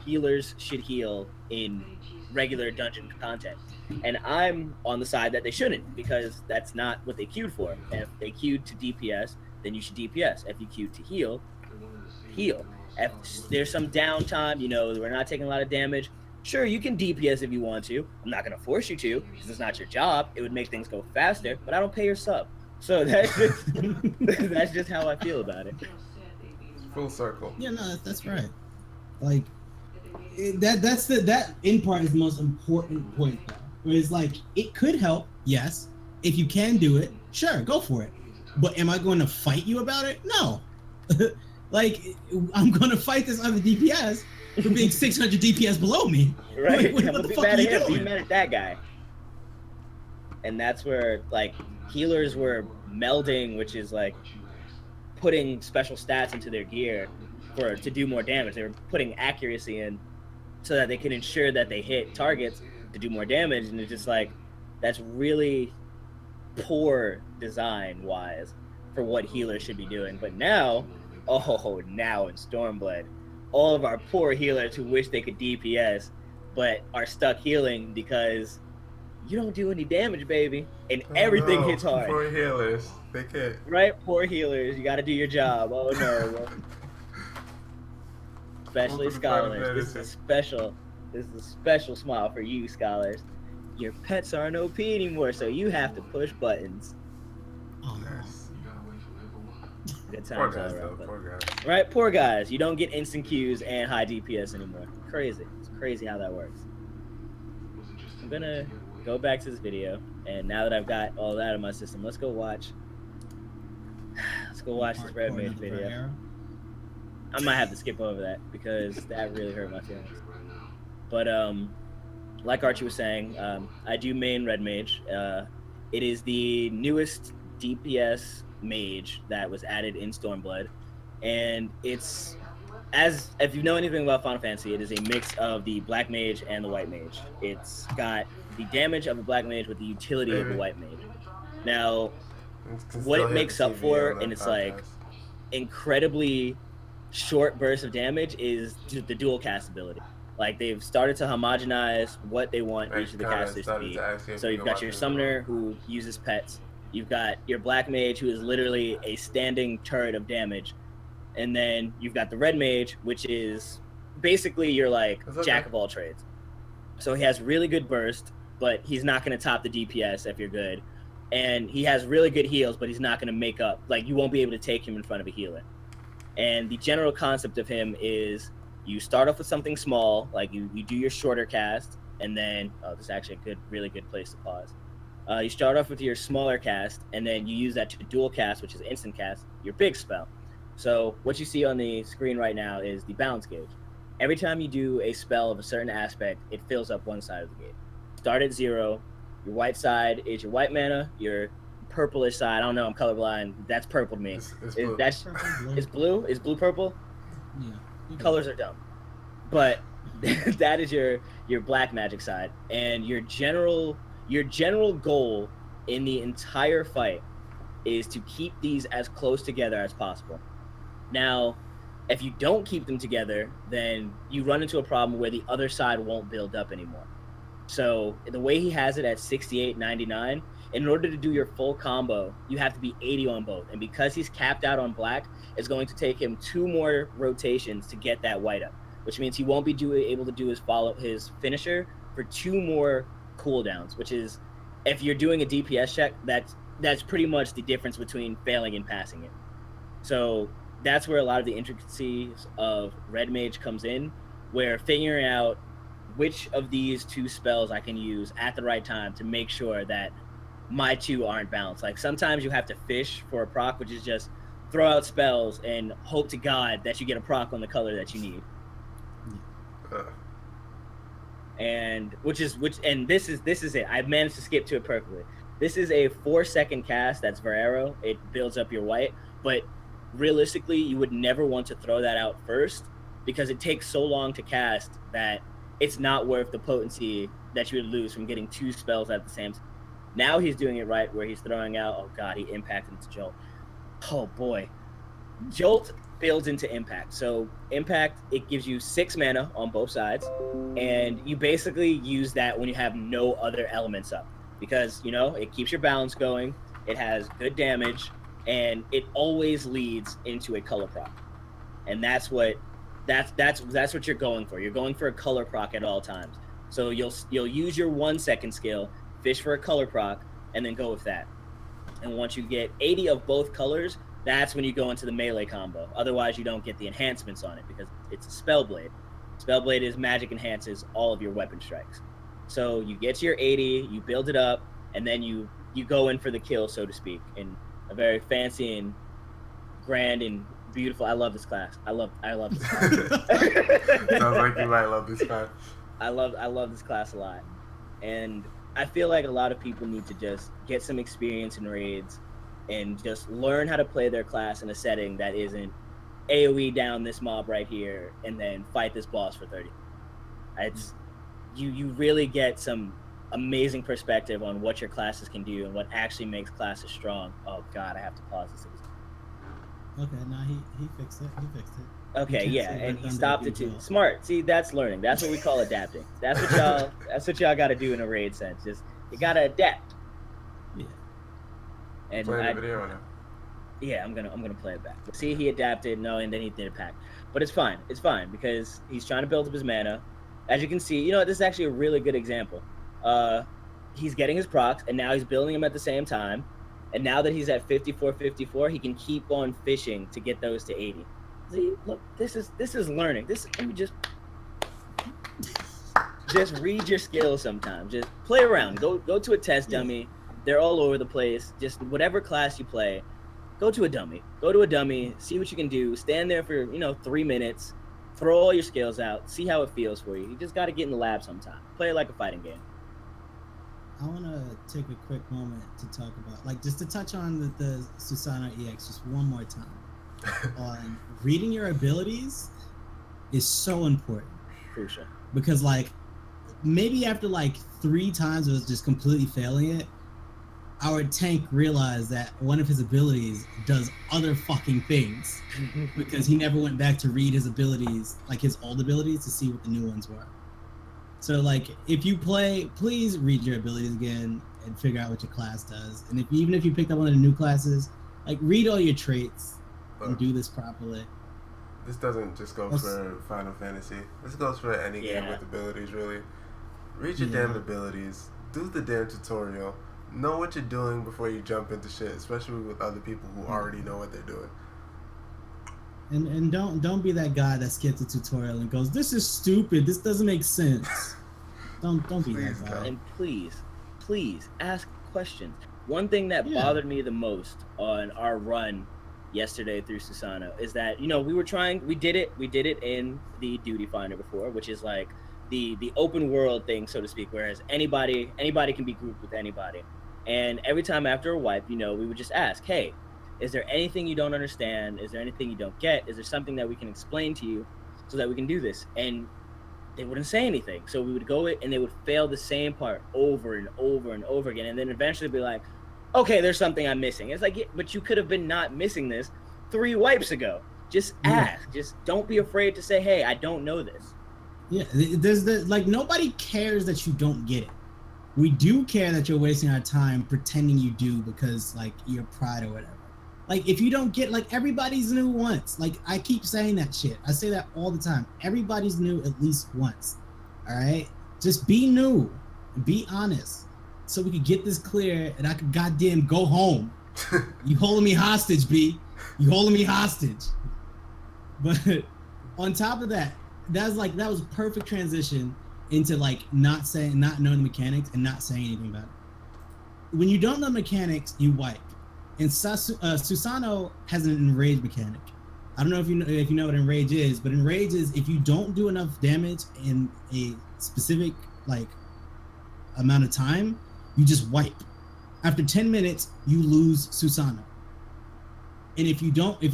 healers should heal in regular dungeon content. And I'm on the side that they shouldn't, because that's not what they queued for. And if they queued to DPS, then you should DPS. If you queued to heal, heal. If there's some downtime, you know, we're not taking a lot of damage, sure, you can DPS if you want to. I'm not going to force you to, because it's not your job. It would make things go faster, but I don't pay your sub. So that's just, that's just how I feel about it. Full circle. Yeah, no, that's right. Like, that in part is the most important point, though. Where it's like, it could help, yes. If you can do it, sure, go for it. But am I going to fight you about it? No. Like, I'm going to fight this other DPS for being 600 DPS below me. Right. Like, what the fuck are you doing? Be mad at that guy. And that's where, like, healers were melding, which is like putting special stats into their gear to do more damage. They were putting accuracy in so that they can ensure that they hit targets to do more damage. And it's just like, that's really poor design wise for what healers should be doing. But now in Stormblood, all of our poor healers who wish they could DPS but are stuck healing because you don't do any damage, baby, and everything hits hard. Poor healers, they can't. Right, poor healers, you got to do your job. Oh no. Especially scholars. This is a special smile for you, scholars. Your pets aren't OP anymore, so you have to push buttons. Oh, Nice. Good Poor times guys, all though. around, Poor guys. right? Poor guys. You don't get instant queues and high DPS anymore. Crazy. It's crazy how that works. I'm gonna go back to this video, and now that I've got all that in my system, let's go watch this Red Mage video. I might have to skip over that because that really hurt my feelings. But like Archie was saying, I do main Red Mage. It is the newest DPS mage that was added in Stormblood, and it's, as if you know anything about Final Fantasy, it is a mix of the Black Mage and the White Mage. It's got the damage of a Black Mage with the utility of a White Mage. Now, what it makes up for, and it's like incredibly short bursts of damage, is the dual cast ability. Like, they've started to homogenize what they want each of the casters to be. So you've got your summoner who uses pets. You've got your Black Mage, who is literally a standing turret of damage. And then you've got the Red Mage, which is basically your, like, jack of all trades. So he has really good burst, but he's not going to top the DPS if you're good. And he has really good heals, but he's not going to make up. Like, you won't be able to take him in front of a healer. And the general concept of him is you start off with something small, like you do your shorter cast, and then, oh, this is actually a really good place to pause. You start off with your smaller cast, and then you use that to dual cast, which is instant cast, your big spell. So what you see on the screen right now is the balance gauge. Every time you do a spell of a certain aspect, it fills up one side of the gauge. Start at 0. Your white side is your white mana. Your purplish side, I don't know, I'm colorblind. That's purple to me. It's blue. It's blue? Is blue purple? Yeah. Colors are dumb. But that is your black magic side. And your general goal in the entire fight is to keep these as close together as possible. Now, if you don't keep them together, then you run into a problem where the other side won't build up anymore. So the way he has it at 68, 99, in order to do your full combo, you have to be 80 on both. And because he's capped out on black, it's going to take him 2 more rotations to get that white up, which means he won't be able to do his finisher for 2 more cooldowns, which is, if you're doing a DPS check, that's pretty much the difference between failing and passing it. So that's where a lot of the intricacies of Red Mage comes in, where figuring out which of these two spells I can use at the right time to make sure that my two aren't balanced. Like sometimes you have to fish for a proc, which is just throw out spells and hope to God that you get a proc on the color that you need. And this is it. I've managed to skip to it perfectly. This is a 4-second cast that's Verero. It builds up your white, but realistically, you would never want to throw that out first because it takes so long to cast that it's not worth the potency that you would lose from getting two spells at the same time. Now he's doing it right where he's throwing out, oh God, he impacted into Jolt. Oh boy. Jolt builds into Impact. So Impact, it gives you 6 mana on both sides, and you basically use that when you have no other elements up because, you know, it keeps your balance going, it has good damage, and it always leads into a color proc. And that's what you're going for. You're going for a color proc at all times. So you'll use your 1-second skill, fish for a color proc, and then go with that. And once you get 80 of both colors, that's when you go into the melee combo. Otherwise, you don't get the enhancements on it because it's a Spellblade. Spellblade is magic enhances all of your weapon strikes. So you get to your 80, you build it up, and then you go in for the kill, so to speak, in a very fancy and grand and beautiful. I love this class. I love this class. Sounds like you might love this class. I love this class a lot. And I feel like a lot of people need to just get some experience in raids and just learn how to play their class in a setting that isn't AoE down this mob right here and then fight this boss for 30. It's you really get some amazing perspective on what your classes can do and what actually makes classes strong. Oh God, I have to pause this. Okay, no, he fixed it. He fixed it. Okay, yeah, and he stopped it too. Smart. See, that's learning. That's what we call adapting. That's what y'all got to do in a raid sense. Just you got to adapt. Yeah. And play the video now. Yeah, I'm gonna play it back. See, he adapted, no, and then he did a pack. But it's fine. It's fine because he's trying to build up his mana. As you can see, you know, this is actually a really good example. He's getting his procs, and now he's building them at the same time. And now that he's at 54, he can keep on fishing to get those to 80. See, look, this is learning. Let me just read your skills sometimes. Just play around. Go to a test dummy. They're all over the place. Just whatever class you play, go to a dummy. See what you can do. Stand there for 3 minutes. Throw all your skills out. See how it feels for you. You just got to get in the lab sometime. Play it like a fighting game. I want to take a quick moment to talk about, just to touch on the Susano EX just one more time. On reading your abilities is so important. Crucial. Because, maybe after, 3 times of just completely failing it, our tank realized that one of his abilities does other fucking things because he never went back to read his abilities, his old abilities, to see what the new ones were. So, if you play, please read your abilities again and figure out what your class does. And even if you picked up one of the new classes, read all your traits and do this properly. This doesn't just go for Final Fantasy. This goes for any game with abilities, really. Read your damn abilities. Do the damn tutorial. Know what you're doing before you jump into shit, especially with other people who already know what they're doing. And don't be that guy that skips the tutorial and goes, "This is stupid. This doesn't make sense." Don't be that guy. And please ask questions. One thing that bothered me the most on our run yesterday through Susano is that we did it in the Duty Finder before, which is the open world thing, so to speak, whereas anybody can be grouped with anybody. And every time after a wipe, we would just ask, hey, is there anything you don't understand? Is there anything you don't get? Is there something that we can explain to you so that we can do this? And they wouldn't say anything. So we would go and they would fail the same part over and over and over again. And then eventually be like, okay, there's something I'm missing. It's like, but you could have been not missing this 3 wipes ago. Just ask. Just don't be afraid to say, hey, I don't know this. Yeah, there's nobody cares that you don't get it. We do care that you're wasting our time pretending you do because you're pride or whatever. If you don't get, everybody's new once. I keep saying that shit. I say that all the time. Everybody's new at least once. All right? Just be new. Be honest. So we could get this clear and I could goddamn go home. You holding me hostage, B. You holding me hostage. But on top of that, that was a perfect transition into like not knowing the mechanics and not saying anything about it. When you don't know mechanics, you wipe. And Susano has an enrage mechanic. I don't know if you know what enrage is, but enrage is if you don't do enough damage in a specific like amount of time, you just wipe. After 10 minutes, you lose Susano. And if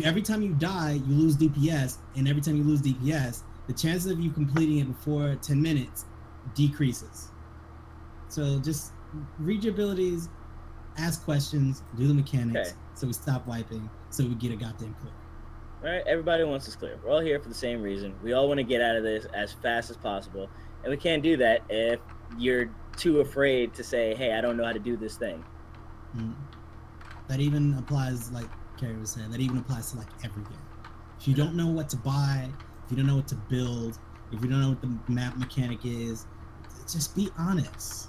every time you die, you lose DPS, and every time you lose DPS, the chances of you completing it before 10 minutes decreases. So just read your abilities, ask questions, do the mechanics, so we stop wiping, so we get a goddamn clear. All right, everybody wants us clear. We're all here for the same reason. We all want to get out of this as fast as possible, and we can't do that if you're too afraid to say, hey, I don't know how to do this thing. That even applies, like Carrie was saying, that even applies to like every game. If you don't know what to buy, if you don't know what to build, if you don't know what the map mechanic is, just be honest.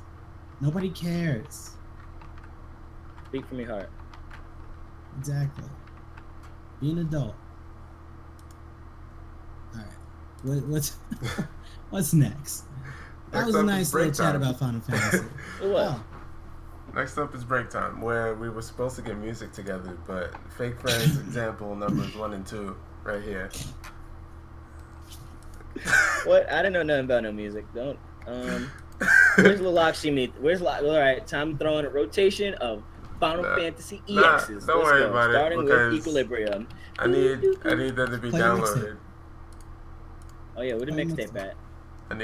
Nobody cares. Speak from your heart. Exactly. Be an adult. All right. What's next? That was a nice little chat about Final Fantasy. What? Next up is break time, where we were supposed to get music together, but Fake Friends example numbers 1 and 2 right here. What? I didn't know nothing about no music. Don't. Where's Lalaxi meet? All right, time throwing a rotation of Final Fantasy EXs. Don't worry about it. Starting with Equilibrium. I need them to be downloaded. Oh yeah, where the mixtape at? I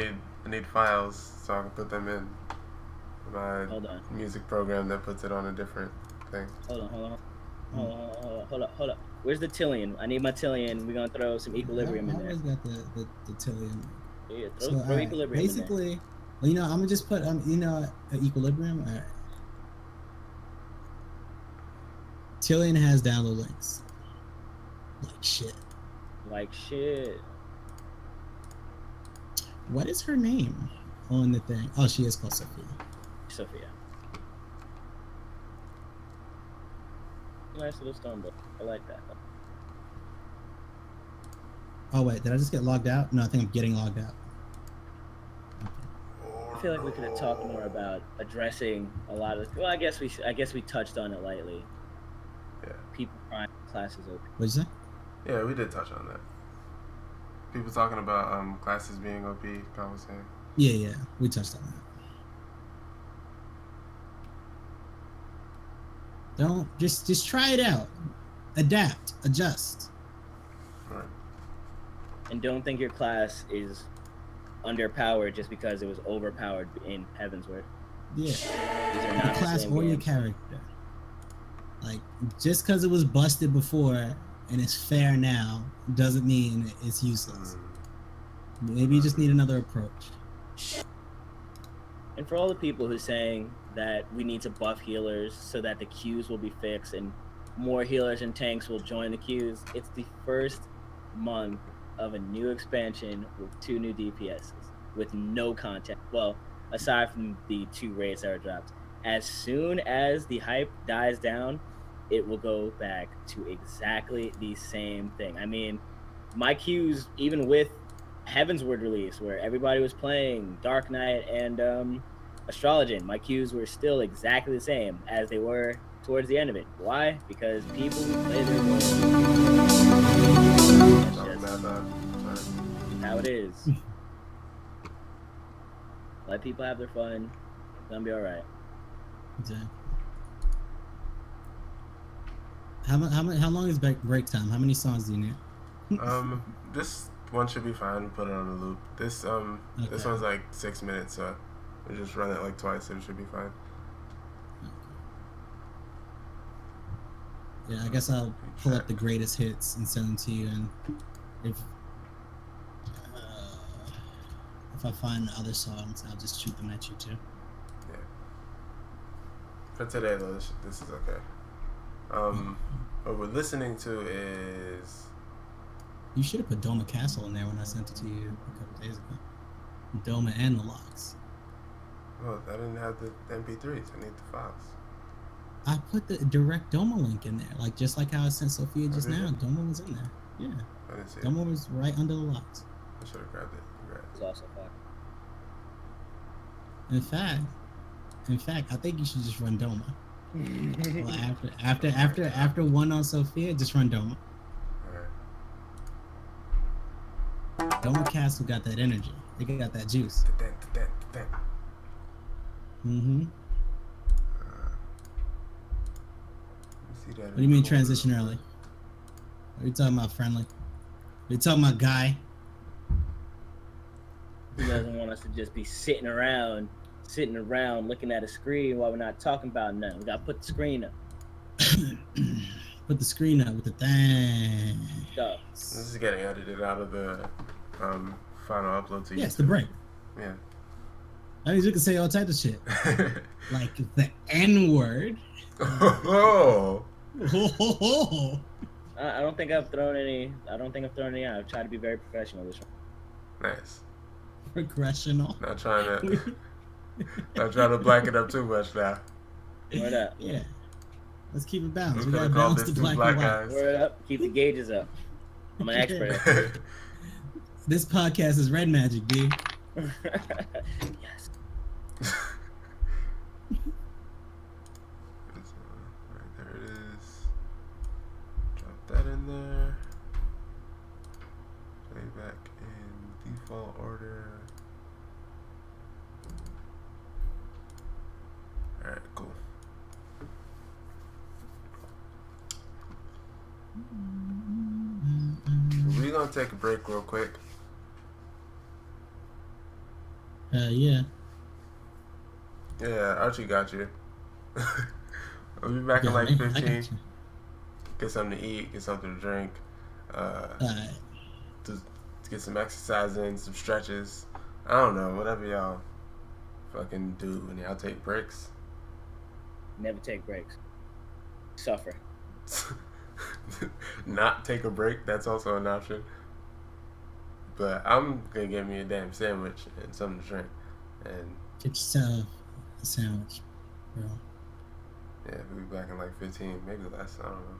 need files so I can put them in my music program that puts it on a different thing. Hold up. Where's the Tillion? I need my Tillion. We're gonna throw some Equilibrium in there. I always got the Tillion. Yeah, throw Equilibrium basically, in there. Well, I'm gonna just put Equilibrium. All right. Tillion has download links. Like shit. What is her name on the thing? Oh, she is called Sophia. Nice little Stormbolt. I like that. Oh wait, did I just get logged out? No, I think I'm getting logged out. I feel like we could have talked more about addressing a lot of. Well, I guess we touched on it lightly. Yeah. People trying classes open. What'd you say? Yeah, we did touch on that. People talking about classes being OP. I was saying. Yeah, we touched on that. Don't just try it out, adapt, adjust. Right. And don't think your class is underpowered just because it was overpowered in Heavensward. Yeah. These are not your class or your character. Like just because it was busted before and it's fair now doesn't mean it's useless. Maybe you just need another approach. And for all the people who are saying that we need to buff healers so that the queues will be fixed and more healers and tanks will join the queues, it's the first month of a new expansion with 2 new DPSs with no content. Well, aside from the 2 raids that are dropped. As soon as the hype dies down, it will go back to exactly the same thing. I mean, my queues, even with Heavensward release, where everybody was playing Dark Knight and Astrologian, my queues were still exactly the same as they were towards the end of it. Why? Because people play their role. That's just how it is. Let people have their fun. It's gonna be all right. Exactly. How long is break time? How many songs do you need? This one should be fine. We put it on a loop. This one's like 6 minutes, so we just run it like twice. It should be fine. Yeah, I guess I'll pull up the greatest hits and send them to you, and if I find other songs, I'll just shoot them at you too. Yeah. For today, though, this is okay. What we're listening to is. You should have put Doma Castle in there when I sent it to you a couple days ago. Doma and the locks. Oh, I didn't have the MP3s. I need the files. I put the direct Doma link in there, like just like how I sent Sophia just now. Doma was in there. Yeah, I didn't see Doma was right under the locks. I should have grabbed it. Congrats. It's also fun. In fact, I think you should just run Doma. Well, after one on Sophia, just run Doma. Alright. Doma Castle got that energy. They got that juice. Mm-hmm. What do you mean transition early? What are you talking about, friendly? What are you talking about, guy? He doesn't want us to just be sitting around looking at a screen while we're not talking about nothing. We gotta put the screen up. Put the screen up with the thing. Go. This is getting edited out of the final upload to you. Yeah, it's the break. Yeah. That means we can say all types of shit. Like the N-word. Oh. I don't think I've thrown any out. I've tried to be very professional this one. Nice. Progressional. Not trying to black it up too much now. Word up. Yeah. Let's keep it balanced. We We're gotta gonna call balance this the two black and white. guys. Word up. Keep the gauges up. I'm an expert. This podcast is red magic, B. Yes. Right, there it is. Drop that in there. Play back in default order. Alright, cool. We're gonna take a break real quick. Yeah. Yeah, Archie got you. We'll be back in like I got 15. you. Get something to eat, get something to drink. Alright. To get some exercise in, some stretches. I don't know, whatever y'all fucking do when y'all take breaks. Never take breaks. Suffer. Not take a break, that's also an option. But I'm gonna get me a damn sandwich and something to drink. And Get yourself a sandwich, bro. yeah, we'll be back in like 15, maybe less, I don't know.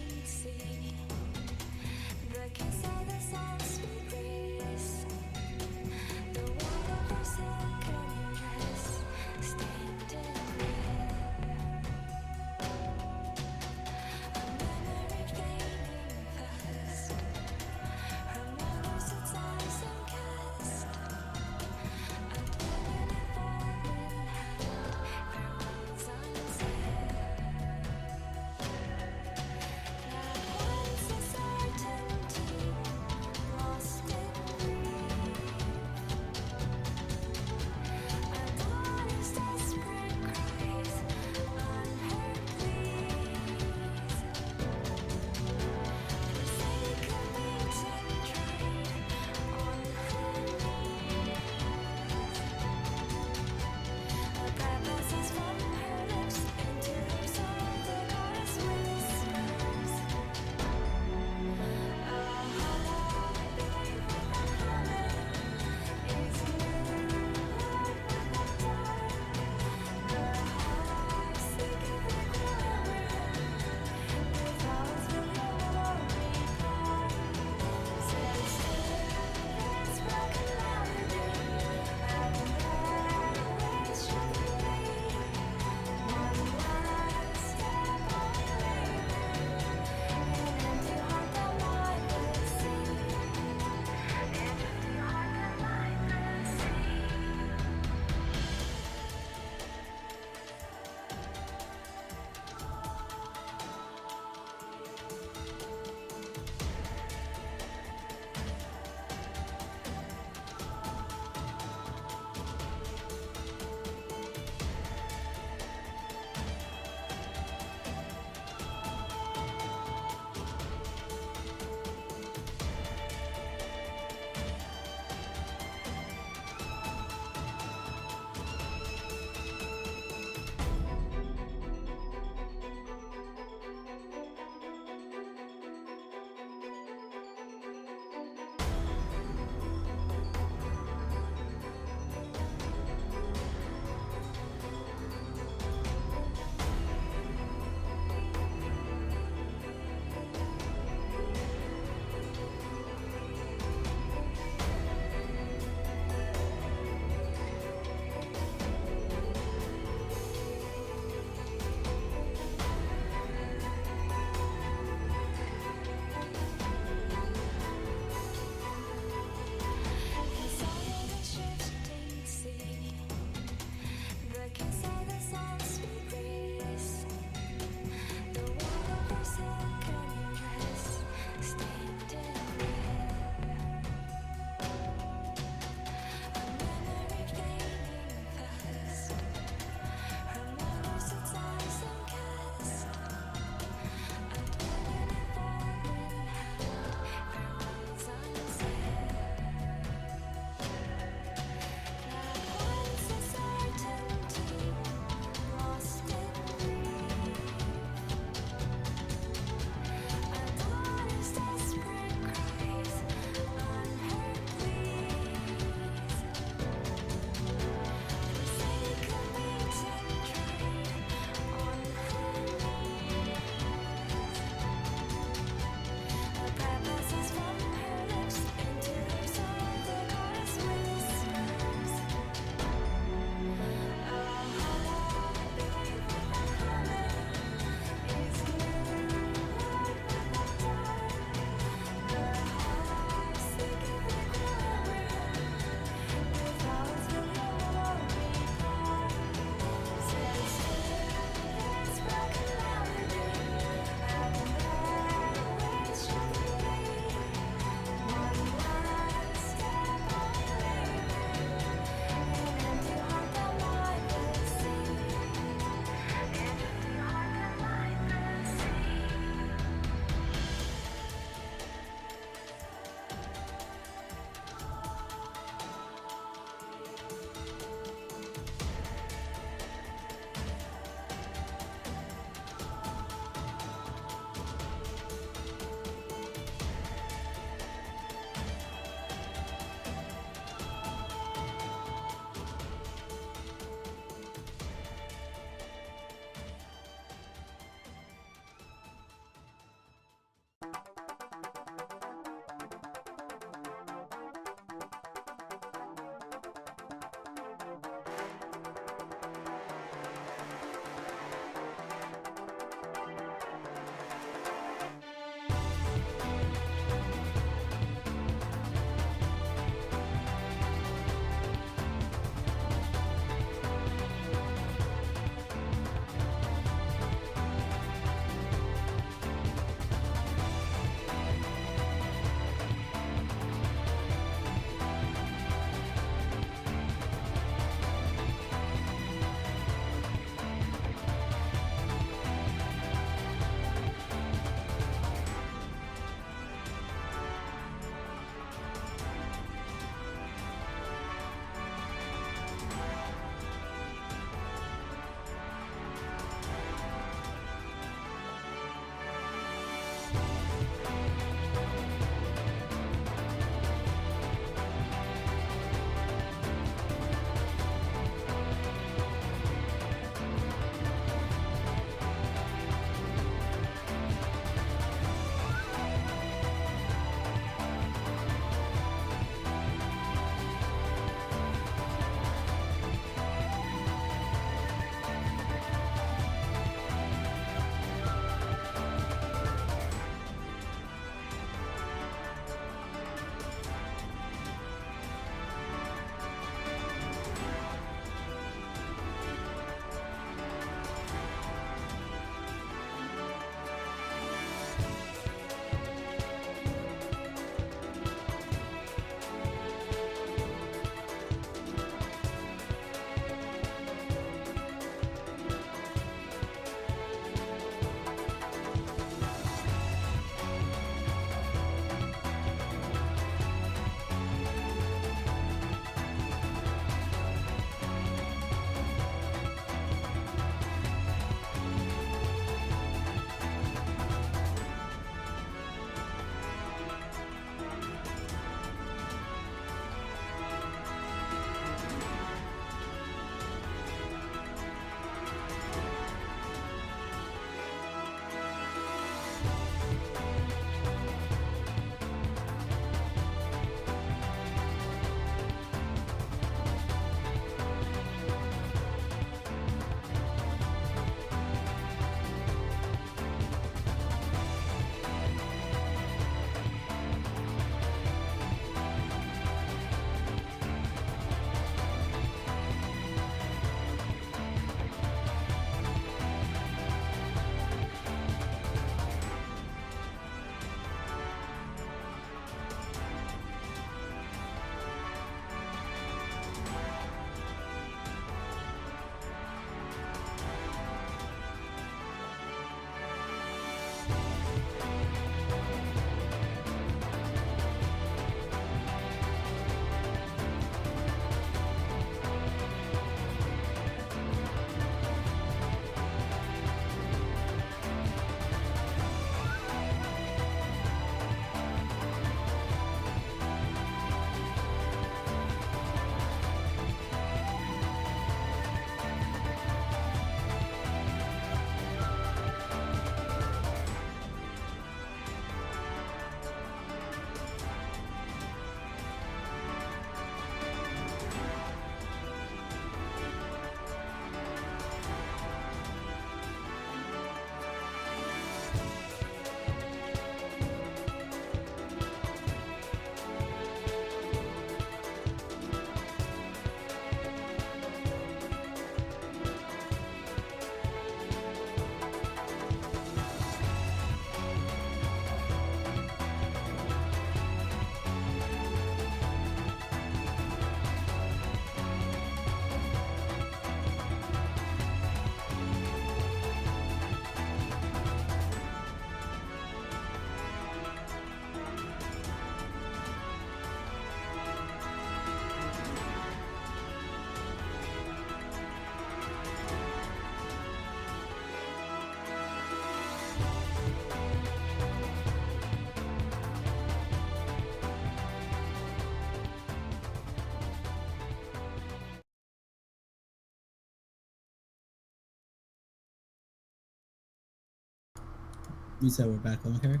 You said we're back on here.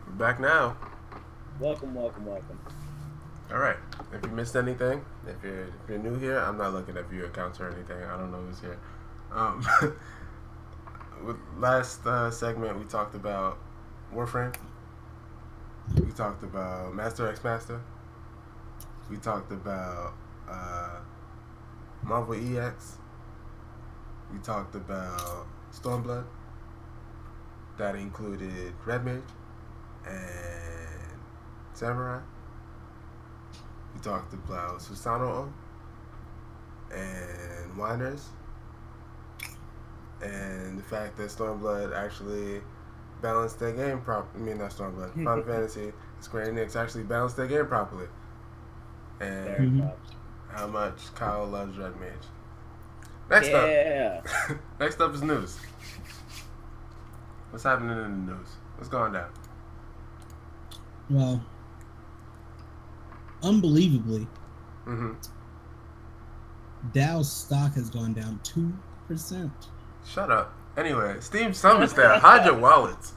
We're back now. Welcome. All right. If you missed anything, if you're new here, I'm not looking at view accounts or anything. I don't know who's here. With last segment, we talked about Warframe. We talked about Master X Master. We talked about Marvel EX. We talked about Stormblood. That included Red Mage and Samurai. We talked about Susanoo and Winers. And the fact that Stormblood actually balanced their game properly. Not Stormblood. Final Fantasy, Square Enix actually balanced their game properly. And how much Kyle loves Red Mage. Next up is news. What's happening in the news? What's going down? Well, unbelievably, Dow's stock has gone down 2%. Shut up. Anyway, Steam Summer's there. Hide your wallets.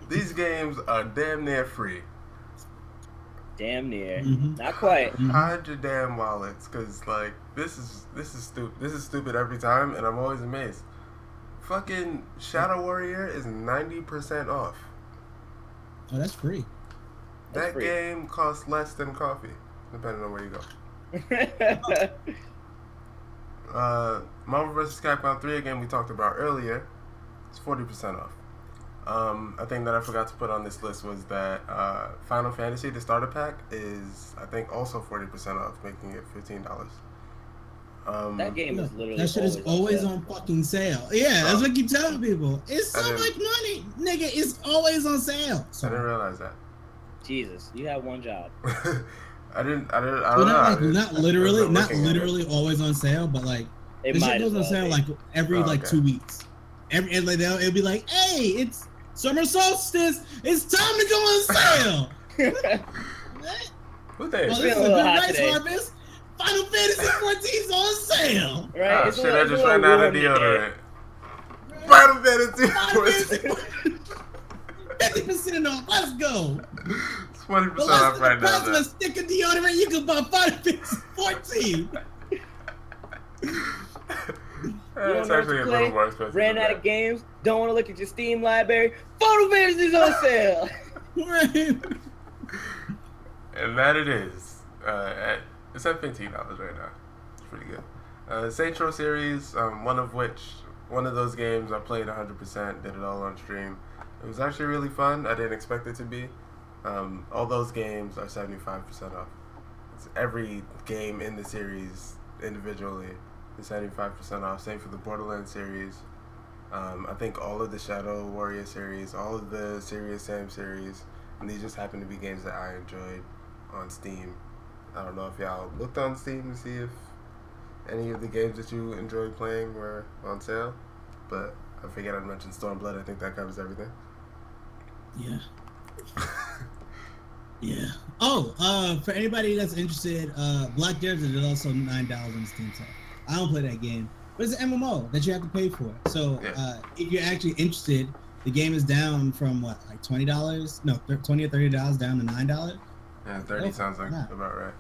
These games are damn near free. Damn near. Not quite. Hide your damn wallets, cause like this is stupid. This is stupid every time, and I'm always amazed. Fucking Shadow Warrior is 90% off. Oh, that's free. That game costs less than coffee, depending on where you go. Marvel vs. Capcom 3, again, we talked about earlier. It's 40% off. A thing that I forgot to put on this list was that Final Fantasy, the starter pack, is, I think, also 40% off, making it $15. That game is literally that shit is always on fucking sale. Yeah, that's what I keep telling people. It's so much money, nigga. It's always on sale. I didn't realize that. Jesus, you have one job. I don't know. Not literally always on sale, but like this shit goes on sale like every 2 weeks. It'll be like, hey, it's summer solstice. It's time to go on sale. What day? Well, this is a good rice harvest. Final Fantasy 14's on sale. Right? Oh shit! I just ran out of deodorant. Final Fantasy 14. 50% off. Let's go. It's 20% off right now. The price of a stick of deodorant, you can buy Final Fantasy 14. It's actually a little more expensive. Ran out of games. Don't want to look at your Steam library. Final Fantasy's on sale. Right. And that it is. It's at $15 right now. It's pretty good. Saints Row series, one of those games I played 100%, did it all on stream. It was actually really fun. I didn't expect it to be. All those games are 75% off. It's every game in the series individually is 75% off. Same for the Borderlands series. I think all of the Shadow Warrior series, all of the Serious Sam series, and these just happen to be games that I enjoyed on Steam. I don't know if y'all looked on Steam to see if any of the games that you enjoyed playing were on sale, but I figured I'd mention Stormblood. I think that covers everything. Yeah. Yeah. Oh, for anybody that's interested, Black Desert is also $9 on the Steam sale. I don't play that game, but it's an MMO that you have to pay for. So if you're actually interested, the game is down from what, like $20? No, $20 or $30 down to $9. Yeah, 30 sounds like about right.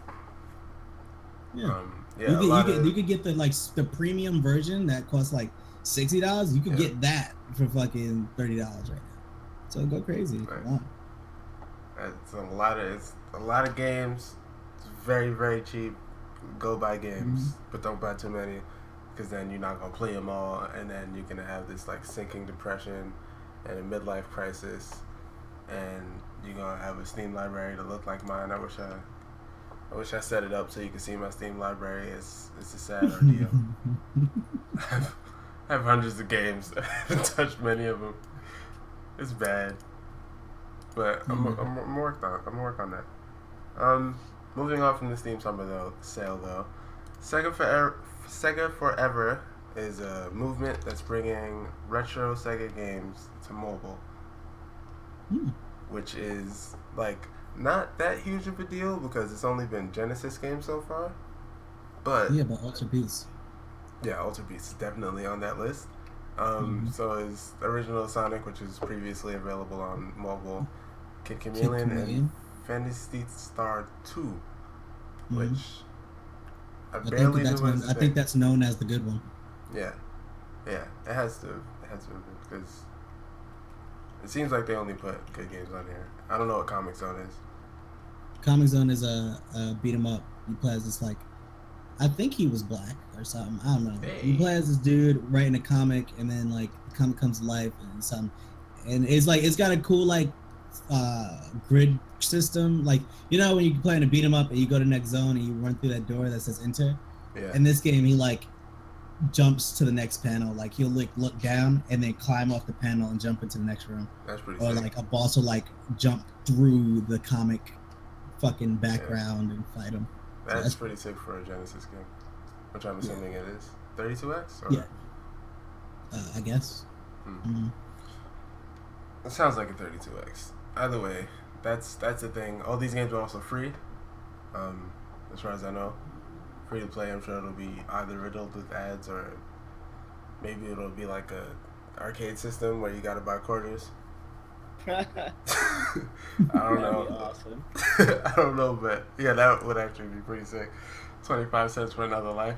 Yeah. You could get the premium version that costs like $60. You could get that for fucking $30 right now. So go crazy if you want. It's a lot of games. It's very, very cheap. Go buy games, but don't buy too many, because then you're not gonna play them all, and then you're gonna have this like sinking depression and a midlife crisis, and you're gonna have a Steam library to look like mine. I wish I set it up so you could see my Steam library. It's a sad ordeal. I have hundreds of games. I haven't touched many of them. It's bad, but I'm work on that. Moving on from the Steam Summer sale though, Sega Forever is a movement that's bringing retro Sega games to mobile, which is like not that huge of a deal because it's only been Genesis games so far. But Ultra Beast. Yeah, Ultra Beast is definitely on that list. So is original Sonic, which is previously available on mobile, Kid Kid Chameleon, and Chameleon. Phantasy Star 2, Mhm. which I I think barely that's knew one. was a I thing. think that's known as the good one. Yeah, yeah, it has to have been because it seems like they only put good games on here. I don't know what Comic Zone is. Comic Zone is a beat 'em up. You play as this like, I think he was black or something. I don't know. Hey. You play as this dude writing a comic, and then like the comic comes to life and something, and it's like it's got a cool like grid system. Like you know when you play in a beat 'em up and you go to the next zone and you run through that door that says enter. Yeah, In this game, he like jumps to the next panel. Like he'll like look down and then climb off the panel and jump into the next room. that's pretty Or sick. like a boss will like jump through the comic fucking background and fight him. That's that's- pretty sick for a Genesis game, which I'm assuming it is. 32X? Or? Yeah. I guess. It sounds like a 32X. Either way, that's the thing. All these games are also free, as far as I know. Free to play. I'm sure it'll be either riddled with ads or maybe it'll be like a arcade system where you gotta buy quarters. I don't know. That'd be awesome. I don't know, but yeah, that would actually be pretty sick. 25 cents for another life.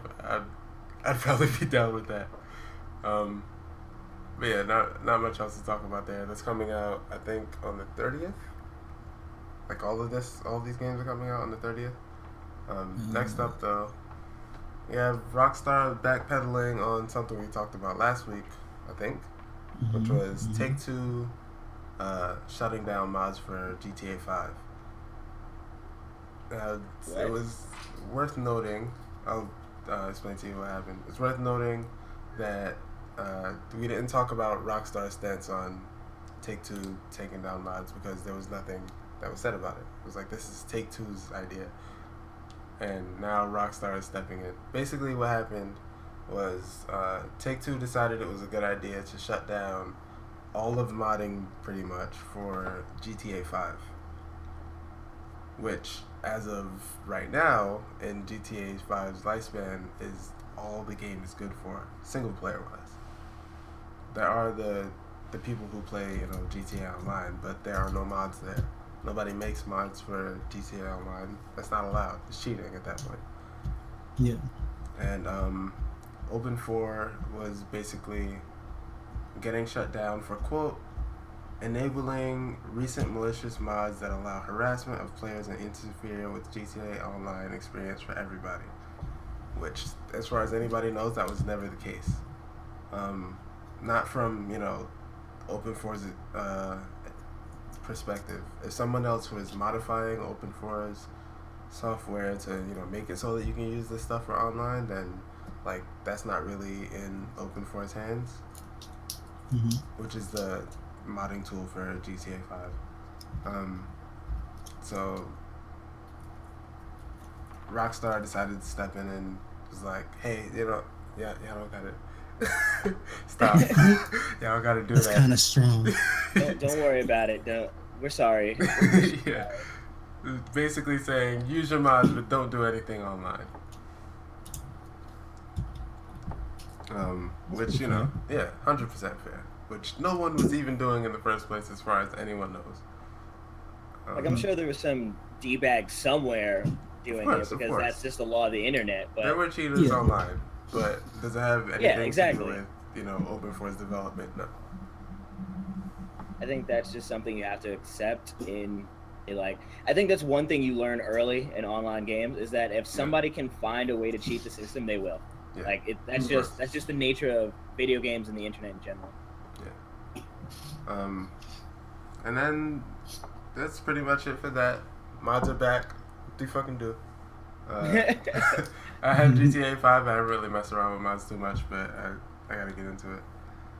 I'd probably be down with that. But yeah, not much else to talk about there. That's coming out, I think, on the 30th. Like all these games are coming out on the 30th. Next up, though, we have Rockstar backpedaling on something we talked about last week, I think, which was Take-Two shutting down mods for GTA 5. It was worth noting. I'll explain to you what happened. It's worth noting that we didn't talk about Rockstar's stance on Take-Two taking down mods because there was nothing that was said about it. It was like, this is Take-Two's idea. And now Rockstar is stepping in. Basically what happened was Take-Two decided it was a good idea to shut down all of modding pretty much for GTA 5. Which, as of right now, in GTA 5's lifespan, is all the game is good for, single player wise. There are the people who play, GTA Online, but there are no mods there. Nobody makes mods for GTA Online. That's not allowed. It's cheating at that point. Yeah. And Open 4 was basically getting shut down for, quote, enabling recent malicious mods that allow harassment of players and interfere with GTA Online experience for everybody. Which, as far as anybody knows, that was never the case. Not from, Open 4's perspective. If someone else was modifying Open 4's software to, make it so that you can use this stuff for online, then, that's not really in Open 4's hands. Which is the modding tool for GTA 5. So Rockstar decided to step in and was like, hey, y'all don't got it. Stop. Y'all gotta do That's that. kind of strong. Don't worry about it. We're sorry. Yeah. Basically saying, use your mods, but don't do anything online. Which, yeah, 100% fair. Which no one was even doing in the first place as far as anyone knows. I'm sure there was some D-bag somewhere doing it because that's just the law of the internet. But there were cheaters online, but does it have anything to do with, Open 4's development? No. I think that's just something you have to accept I think that's one thing you learn early in online games is that if somebody can find a way to cheat the system, they will. Yeah. That's just the nature of video games and the internet in general. Yeah. And then that's pretty much it for that. Mods are back. What do you fucking do? I have GTA 5. I don't really mess around with mods too much, but I gotta get into it.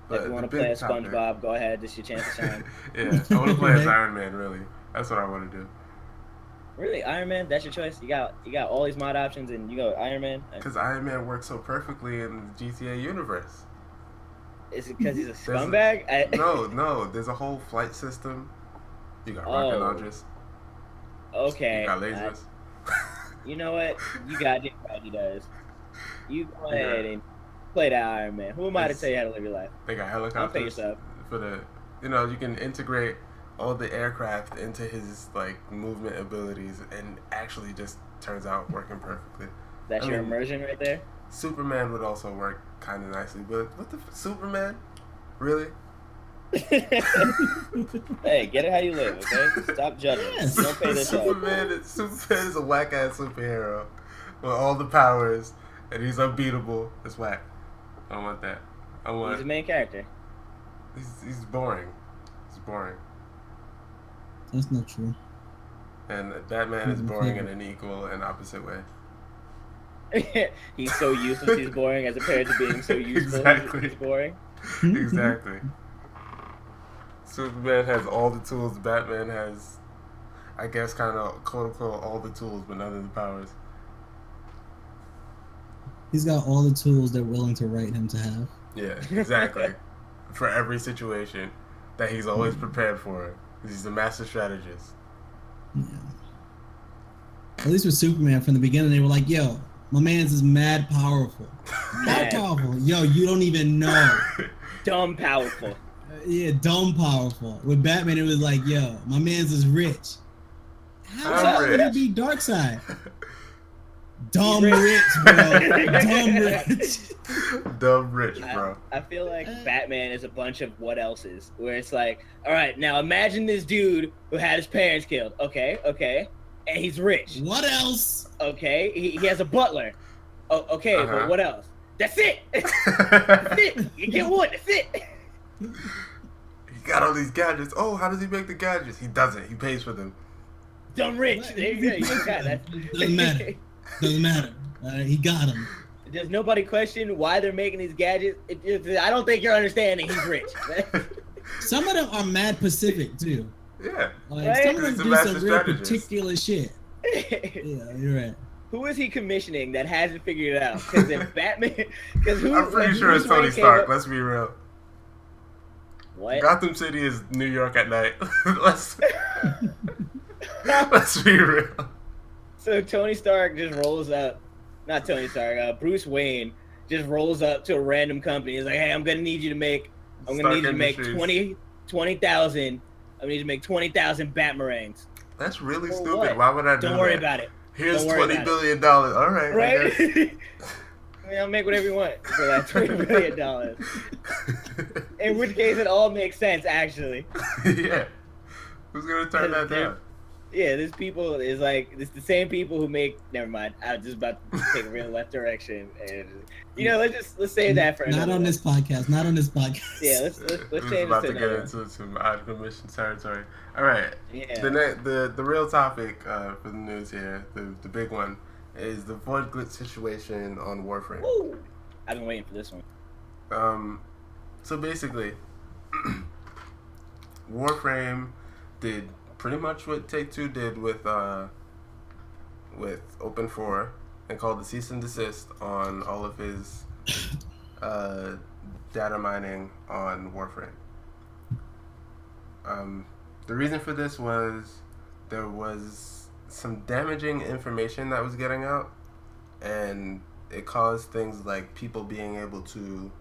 But if you want to play as SpongeBob, go ahead. This is your chance to shine. Yeah, I want to play as Iron Man. Really, that's what I want to do. Really, Iron Man? That's your choice? You got all these mod options, and you go Iron Man? Because Iron Man works so perfectly in the GTA universe. Is it because he's a scumbag? No. There's a whole flight system. You got rocket launchers. Okay. You got lasers. You know what? You got it right. He does. You go ahead and Play that Iron Man. Who am I to It's- tell you how to live your life? They got Don't pay helicopters yourself. for the, you know, you can integrate all the aircraft into his like movement abilities, and actually just turns out working perfectly. That's I your mean, immersion right there. Superman would also work kind of nicely, but what the Superman? Really? Hey, get it how you live, okay? Stop judging. Yes. Don't pay this up. Superman is a whack ass superhero with all the powers, and he's unbeatable. It's whack. I don't want that. I want. He's the main character. He's boring. He's boring. That's not true. And Batman is boring in an equal and opposite way. He's so useless, he's boring, as compared to being so useful, Exactly. he's boring. Exactly. Superman has all the tools. Batman has, I guess, kind of quote unquote all the tools, but none of the powers. He's got all the tools they're willing to write him to have. Yeah, exactly. For every situation that he's always prepared for. He's a master strategist. Yeah. At least with Superman, from the beginning, they were like, "Yo, my man's is mad powerful. Mad Mad. powerful. Yo, you don't even know." Dumb powerful. Yeah, dumb powerful. With Batman, it was like, "Yo, my man's is rich. How I'm the hell would rich. he be Darkseid? Dumb He's rich, bro. Dumb rich." Dumb rich, bro. I feel like Batman is a bunch of what else's, where it's like, all right, now imagine this dude who had his parents killed. Okay, and he's rich. What else? Okay, he has a butler. Oh, okay, Uh-huh. but what else? That's it. That's it. You get one. That's it. He got all these gadgets. Oh, how does he make the gadgets? He doesn't. He pays for them. Dumb rich. There you go. You got that. Doesn't matter. Doesn't matter. He got him. Does nobody question why they're making these gadgets? I don't think you're understanding. He's rich. Some of them are mad Pacific too. Yeah. Like Right? some of He's a them do master some real strategist. particular shit. Yeah, you're right. Who is he commissioning that hasn't figured it out? Because if Batman, because who? I'm pretty like, sure it's Bruce Wayne Tony came Stark. up- Let's be real. What? Gotham City is New York at night. let's be real. So Tony Stark just rolls up, not Tony Stark, Bruce Wayne just rolls up to a random company. He's like, "Hey, I'm gonna need you to make 20,000. I need you to make 20,000 Batarangs. That's really For stupid. what? Why would I do Don't worry that? about it. Here's Don't worry $20 about billion. All right. I Right? guess. I mean, I'll make whatever you want for that $20 billion. In which case, it all makes sense, actually. Yeah. Who's gonna turn that down? Yeah, this people is like it's the same people who make. Never mind. I was just about to take a real left direction, and let's save that for Not another on one. this podcast. Not on this podcast. Yeah, let's This change is this about to to get another one. into some odd commission territory. All right. Yeah. The real topic for the news here, the big one, is the Void Glitch situation on Warframe. Woo! I've been waiting for this one. So basically, Warframe did pretty much what Take-Two did with Open 4 and called the cease and desist on all of his data mining on Warframe. The reason for this was there was some damaging information that was getting out, and it caused things like people being able to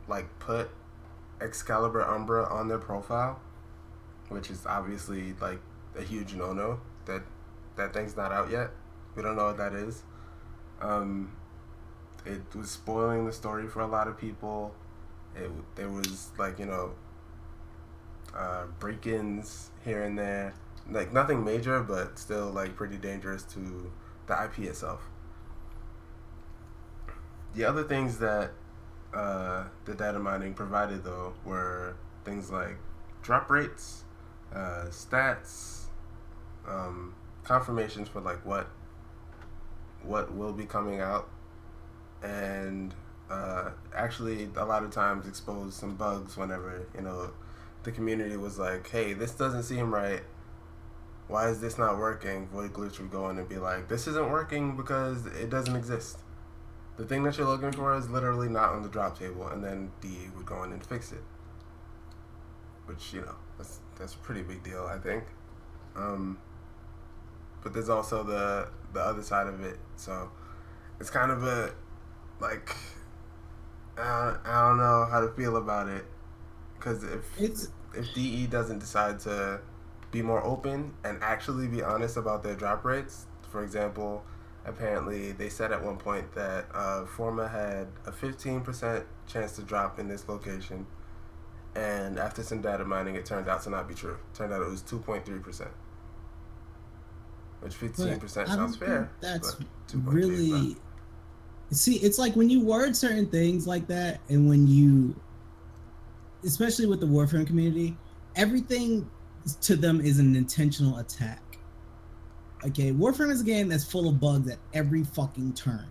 like put Excalibur Umbra on their profile, which is obviously like a huge no-no. That thing's not out yet. We don't know what that is. It was spoiling the story for a lot of people. There was like break-ins here and there, like nothing major, but still like pretty dangerous to the IP itself. The other things that the data mining provided though were things like drop rates, stats, confirmations for like what will be coming out, and actually a lot of times exposed some bugs whenever the community was like, hey, this doesn't seem right, why is this not working? Void Glitch would go in and be like, this isn't working because it doesn't exist. The thing that you're looking for is literally not on the drop table, and then DE would go in and fix it. Which, that's a pretty big deal, I think. But there's also the other side of it. So it's kind of like, I don't know how to feel about it, because if DE doesn't decide to be more open and actually be honest about their drop rates, for example, apparently they said at one point that Forma had a 15% chance to drop in this location, and after some data mining, it turned out to not be true. Turned out it was 2.3%, which 15% sounds fair. That's but 2.3 really. See, it's like when you word certain things like that, and when you, especially with the Warframe community, everything to them is an intentional attack. Okay, Warframe is a game that's full of bugs at every fucking turn.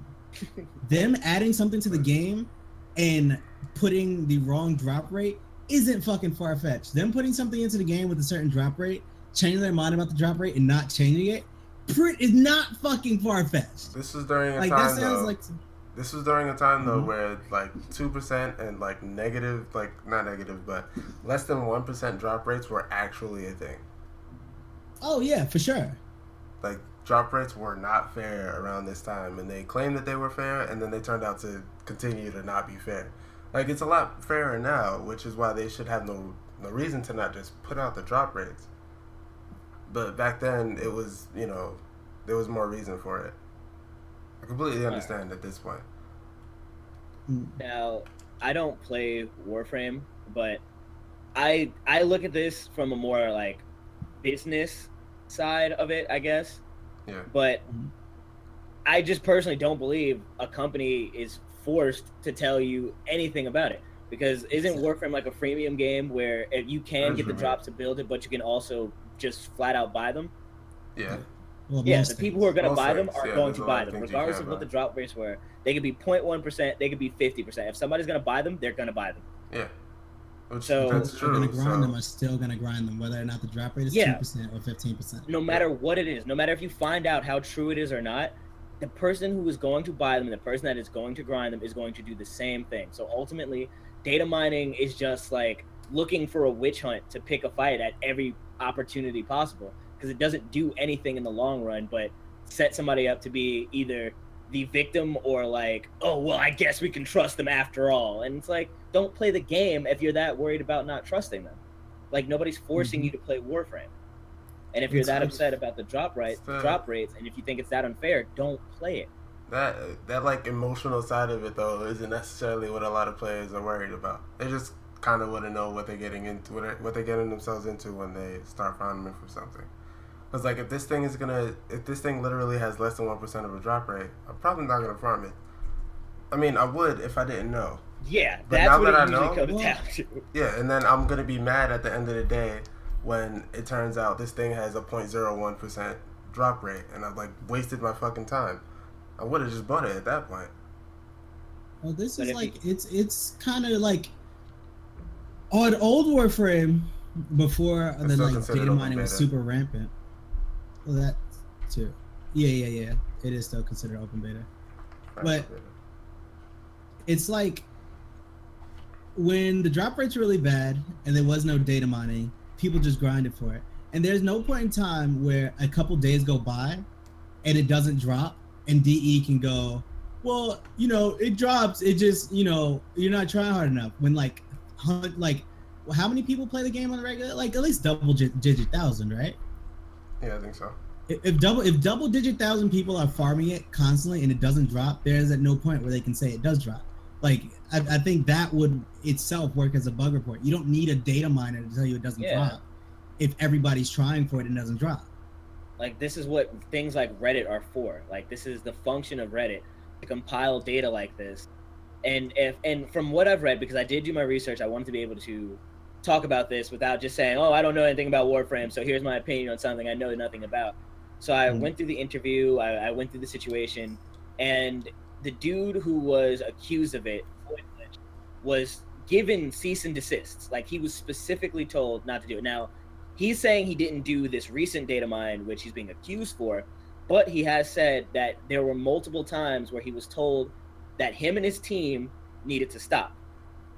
Them adding something to the game and putting the wrong drop rate isn't fucking far-fetched. Them putting something into the game with a certain drop rate, changing their mind about the drop rate and not changing it, is not fucking far-fetched. This was during a time though. This was during a time though where like 2% and like negative, like not negative, but less than 1% drop rates were actually a thing. Oh yeah, for sure. Like drop rates were not fair around this time, and they claimed that they were fair, and then they turned out to continue to not be fair. Like it's a lot fairer now, which is why they should have no reason to not just put out the drop rates. But back then, it was, there was more reason for it. I completely understand at this point. Now, I don't play Warframe, but I look at this from a more like business side of it, I guess. Yeah. But I just personally don't believe a company is forced to tell you anything about it, because isn't Warframe like a freemium game where if you can get the drops to build it, but you can also just flat out buy them? Yeah. Well, yeah, the people who are going to buy them are going to buy them, things regardless of what the drop rates were. They could be 0.1%, they could be 50%. If somebody's going to buy them, they're going to buy them. Yeah. So that's true. Going to grind them are still going to grind them, whether or not the drop rate is 2% or 15%. No matter what it is, no matter if you find out how true it is or not, the person who is going to buy them and the person that is going to grind them is going to do the same thing. So ultimately, data mining is just like looking for a witch hunt to pick a fight at every opportunity possible, because it doesn't do anything in the long run but set somebody up to be either the victim or like, oh, well, I guess we can trust them after all. And it's like, don't play the game if you're that worried about not trusting them. Like, nobody's forcing you to play Warframe. And if you're that upset about the drop rates, and if you think it's that unfair, don't play it. That like emotional side of it though isn't necessarily what a lot of players are worried about. They just kind of want to know what they're getting into, what they're getting themselves into when they start farming for something. Because like if this thing literally has less than 1% of a drop rate, I'm probably not gonna farm it. I mean, I would if I didn't know. Yeah, but that's now what that it usually comes down to. Yeah, and then I'm gonna be mad at the end of the day when it turns out this thing has a 0.01% drop rate, and I've like wasted my fucking time. I would have just bought it at that point. Well, this is like it's kind of like on old Warframe before the like data mining was super rampant. Well, that too. Yeah. It is still considered open beta, but it's like when the drop rate's really bad and there was no data mining, people just grinded for it. And there's no point in time where a couple days go by and it doesn't drop and DE can go, well, it drops. It just, you're not trying hard enough. When like how many people play the game on the regular? Like at least double-digit thousand, right? Yeah, I think so. If double-digit thousand people are farming it constantly and it doesn't drop, there is at no point where they can say it does drop. Like I think that would itself work as a bug report. You don't need a data miner to tell you it doesn't drop if everybody's trying for it and it doesn't drop. Like this is what things like Reddit are for. Like this is the function of Reddit, to compile data like this. And from what I've read, because I did do my research, I wanted to be able to talk about this without just saying, oh, I don't know anything about Warframe, so here's my opinion on something I know nothing about. So I went through the interview, I went through the situation, and the dude who was accused of it was given cease and desists. Like he was specifically told not to do it. Now, he's saying he didn't do this recent data mine, which he's being accused for, but he has said that there were multiple times where he was told that him and his team needed to stop.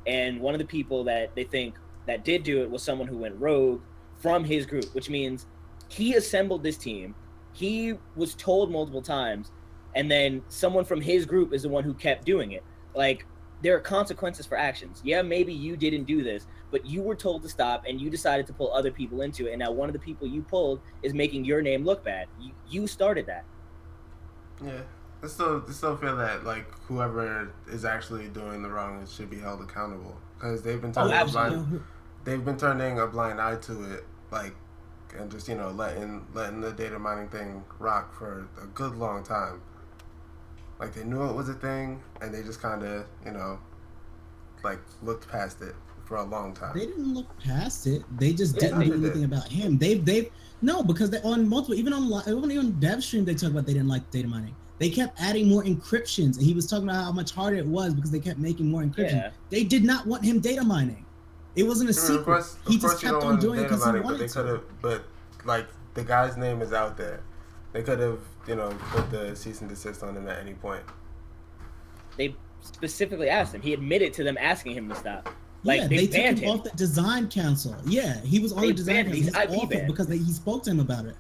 And one of the people that they think that did do it was someone who went rogue from his group, which means he assembled this team. He was told multiple times, and then someone from his group is the one who kept doing it. Like, there are consequences for actions. Yeah, maybe you didn't do this, but you were told to stop, and you decided to pull other people into it, and now one of the people you pulled is making your name look bad. You started that. Yeah. I still feel that, like, whoever is actually doing the wrong should be held accountable, because they've been turning a blind eye to it, like, and just, you know, letting the data mining thing rock for a good long time. Like, they knew it was a thing, and they just kind of, you know, like, looked past it for a long time. They didn't look past it. They just didn't do anything about him. They've no, because they on multiple, even on dev stream, they talked about they didn't like data mining. They kept adding more encryptions, and he was talking about how much harder it was because they kept making more encryption. Yeah. They did not want him data mining. It wasn't a secret. He just kept on doing it because he wanted to. But like, the guy's name is out there. They could have, you know, put the cease and desist on him at any point. They specifically asked him. He admitted to them asking him to stop. Like, yeah, they took him off the design council. Yeah, he was on the design council. He's IP banned because he spoke to him about it.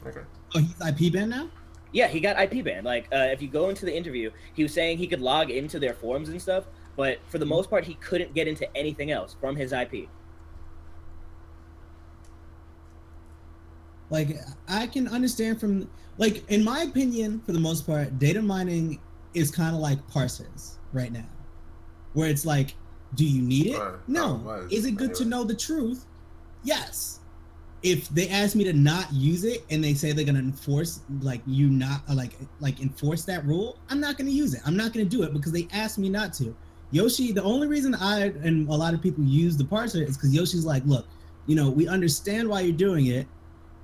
Okay. Oh, he's IP banned now? Yeah, he got IP banned. Like, if you go into the interview, he was saying he could log into their forums and stuff, but for the most part, he couldn't get into anything else from his IP. Like, I can understand from, like, in my opinion, for the most part, data mining is kind of like parsers right now, where it's like, do you need it? No. Is it good to know the truth? Yes. If they ask me to not use it and they say they're gonna enforce, like, you not like enforce that rule, I'm not gonna use it. I'm not gonna do it because they asked me not to. Yoshi, the only reason I and a lot of people use the parser is because Yoshi's like, look, you know, we understand why you're doing it,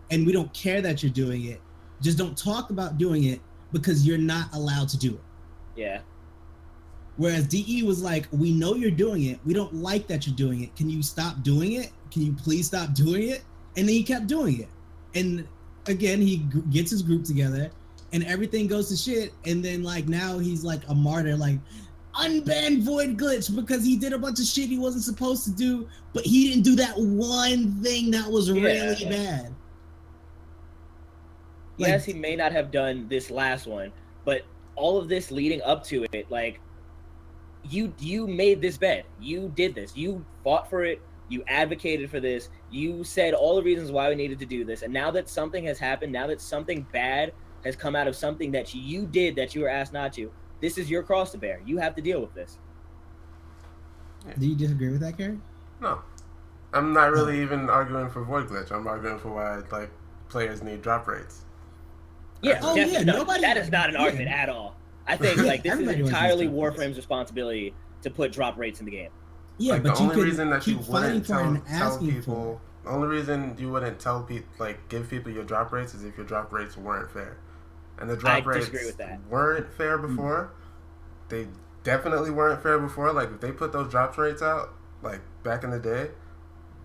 and we don't care that you're doing it. Just don't talk about doing it because you're not allowed to do it. Yeah. Whereas DE was like, we know you're doing it. We don't like that you're doing it. Can you stop doing it? Can you please stop doing it? And then he kept doing it. And again, he gets his group together and everything goes to shit. And then, like, now he's like a martyr, like, unban Void Glitch because he did a bunch of shit he wasn't supposed to do, but he didn't do that one thing that was really bad. Like, yes, he may not have done this last one, but all of this leading up to it, like, you made this bed. You did this. You fought for it. You advocated for this. You said all the reasons why we needed to do this. And now that something has happened, now that something bad has come out of something that you did that you were asked not to, this is your cross to bear. You have to deal with this. Do you disagree with that, Kerry? No. I'm not really even arguing for Void Glitch. I'm arguing for why, like, players need drop rates. Yeah, that is not an argument at all. I think, like, this is entirely Warframe's responsibility to put drop rates in the game. Yeah, like, but the you only reason that you keep wouldn't fighting for tell asking people, the only reason you wouldn't tell people, like, give people your drop rates is if your drop rates weren't fair. And the drop rates weren't fair before. They definitely weren't fair before. Like, if they put those drop rates out, like, back in the day,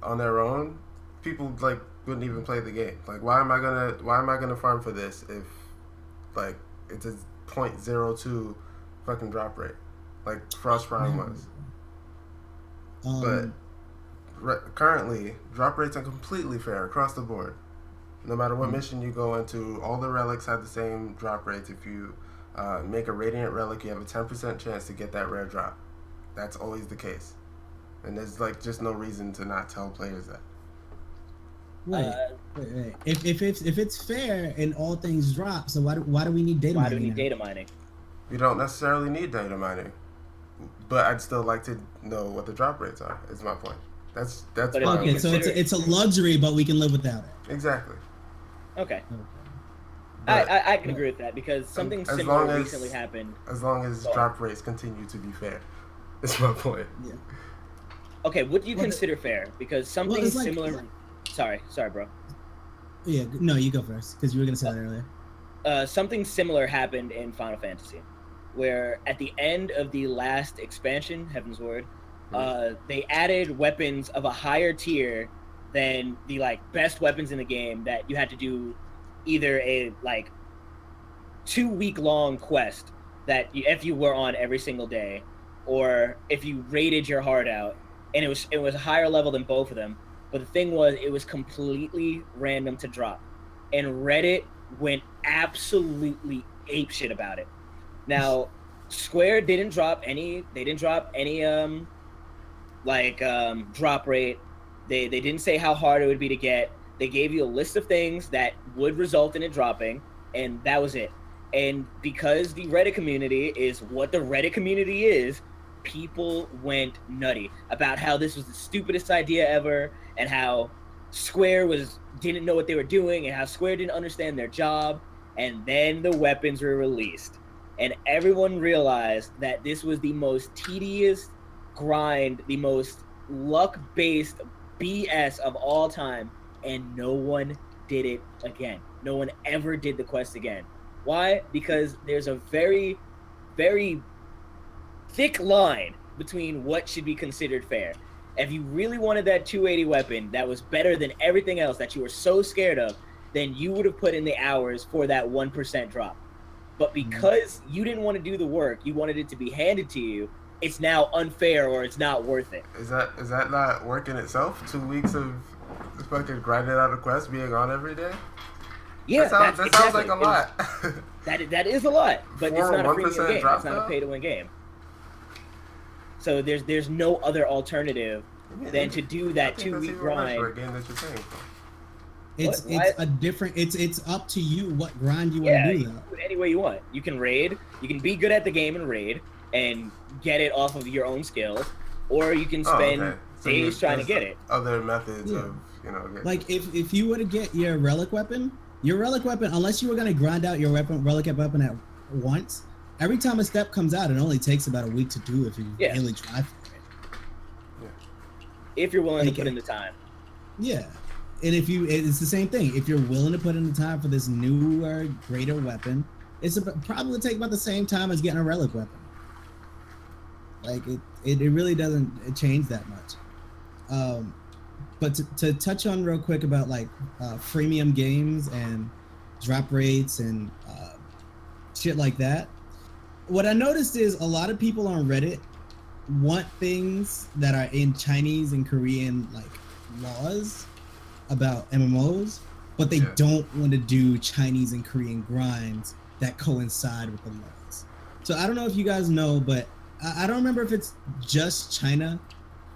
on their own, people, like, wouldn't even play the game. Like, why am I gonna farm for this if, like, it's a 0.02 fucking drop rate, like Frost Prime was. But currently, drop rates are completely fair across the board. No matter what mission you go into, all the relics have the same drop rates. If you make a Radiant Relic, you have a 10% chance to get that rare drop. That's always the case. And there's, like, just no reason to not tell players that. Wait. If it's fair and all things drop, so why do we need data mining? Why do we need data mining? We don't necessarily need data mining, but I'd still like to know what the drop rates are. Is my point. That's okay. So it's a luxury, but we can live without it. Exactly. Okay. I can agree with that because something similar recently happened. As long as drop rates continue to be fair, is my point. Yeah. Okay, what do you consider fair? Because something similar. Sorry, bro. Yeah, no, you go first because you were gonna say that earlier. Something similar happened in Final Fantasy, where at the end of the last expansion, Heaven's Word, they added weapons of a higher tier than the, like, best weapons in the game that you had to do either a, like, 2-week-long quest that if you were on every single day, or if you rated your heart out, and it was a higher level than both of them. But the thing was, it was completely random to drop, and Reddit went absolutely ape shit about it. Now, Square didn't drop any. They didn't drop any drop rate. They didn't say how hard it would be to get. They gave you a list of things that would result in it dropping, and that was it. And because the Reddit community is what the Reddit community is, people went nutty about how this was the stupidest idea ever, and how Square didn't know what they were doing, and how Square didn't understand their job. And then the weapons were released, and everyone realized that this was the most tedious grind, the most luck-based BS of all time, and no one did it again. No one ever did the quest again. Why? Because there's a very, very thick line between what should be considered fair. If you really wanted that 280 weapon that was better than everything else that you were so scared of, then you would have put in the hours for that 1% drop. But because you didn't want to do the work, you wanted it to be handed to you, it's now unfair, or it's not worth it. Is that not work in itself? 2 weeks of fucking grinding out a quest, being on every day? Yeah, that sounds like a lot. That is a lot, but it's not a freemium game. Drop, it's not a pay-to-win game. So there's no other alternative than to do that 2-week grind. For a game that you're paying for. It's a different. It's up to you what grind you want to do. You can do it any way you want. You can raid. You can be good at the game and raid and get it off of your own skills, or you can spend days trying to get it. Other methods of like if you were to get your relic weapon, unless you were gonna grind out your relic weapon at once, every time a step comes out, it only takes about a week to do if you really try for it. Yeah. If you're willing to put in the time. Yeah. And it's the same thing. If you're willing to put in the time for this newer, greater weapon, it's probably take about the same time as getting a relic weapon. Like it really doesn't change that much. But to touch on real quick about like freemium games and drop rates and shit like that, what I noticed is a lot of people on Reddit want things that are in Chinese and Korean like laws about MMOs, but they don't want to do Chinese and Korean grinds that coincide with the laws. So I don't know if you guys know, but I don't remember if it's just China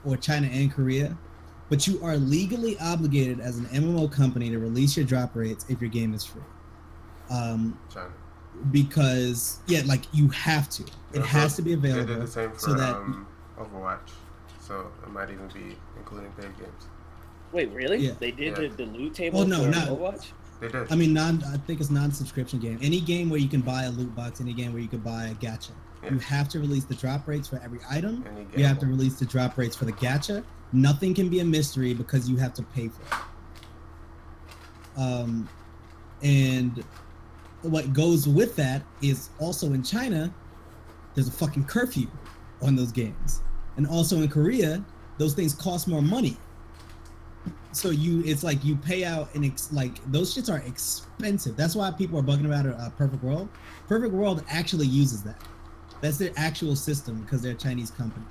or China and Korea, but you are legally obligated as an MMO company to release your drop rates if your game is free. China. Because like you have to. It has to be available. They did the same for Overwatch, so it might even be including paid games. Wait, really? Yeah. They did the loot table for Overwatch? They did. I mean, I think it's non-subscription game. Any game where you can buy a loot box, any game where you can buy a gacha. Yeah. You have to release the drop rates for every item. You have to release the drop rates for the gacha. Nothing can be a mystery because you have to pay for it. And what goes with that is also in China, there's a fucking curfew on those games. And also in Korea, those things cost more money. So it's like you pay out those shits are expensive. That's why people are bugging about it. Perfect World. Perfect World actually uses that. That's their actual system because they're a Chinese company,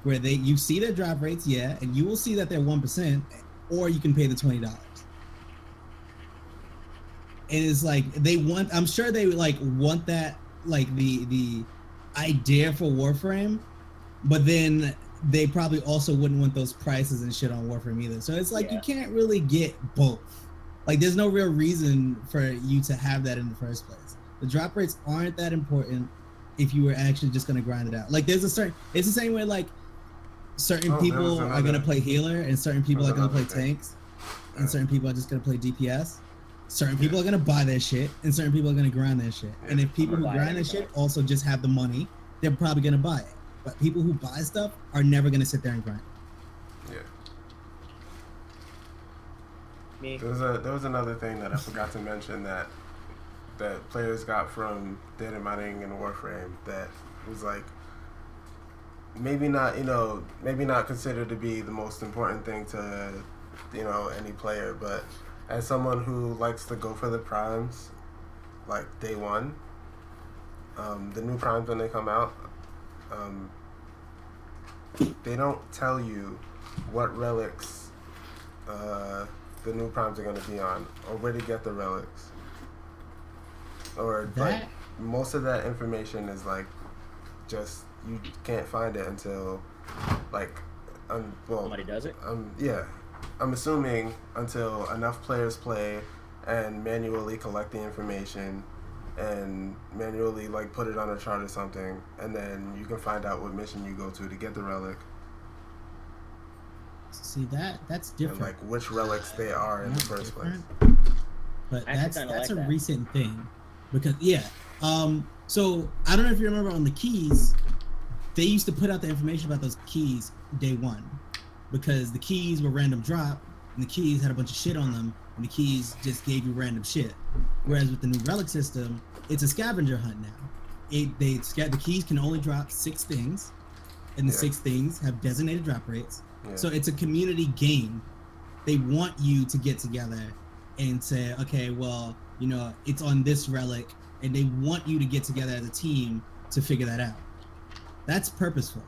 where you see their drop rates, and you will see that they're 1%, or you can pay the $20. And it's like I'm sure they want that the idea for Warframe, but then they probably also wouldn't want those prices and shit on Warframe either. So it's like you can't really get both. Like there's no real reason for you to have that in the first place. The drop rates aren't that important if you were actually just gonna grind it out. Like it's the same way like certain people are gonna play healer and certain people are gonna play tanks and certain people are just gonna play DPS. Certain people are gonna buy their shit and certain people are gonna grind their shit. And if people who grind their shit also just have the money, they're probably gonna buy it. But people who buy stuff are never gonna sit there and grind. Yeah. Me. There was another thing that I forgot to mention that players got from data mining in Warframe that was like maybe not considered to be the most important thing to any player, but as someone who likes to go for the primes like day one, the new primes when they come out, they don't tell you what relics the new primes are going to be on or where to get the relics. Or most of that information is like just you can't find it until like somebody does it. Yeah, I'm assuming until enough players play and manually collect the information and manually like put it on a chart or something, and then you can find out what mission you go to get the relic. See, that's different. And like which relics they are in the first place. But that's a recent thing, because so I don't know if you remember on the keys, they used to put out the information about those keys day one, because the keys were random drop and the keys had a bunch of shit on them, and the keys just gave you random shit. Whereas with the new relic system, it's a scavenger hunt now. The keys can only drop 6 things, and the 6 things have designated drop rates. Yeah. So it's a community game. They want you to get together and say, okay, well, you know, it's on this relic, and they want you to get together as a team to figure that out. That's purposeful.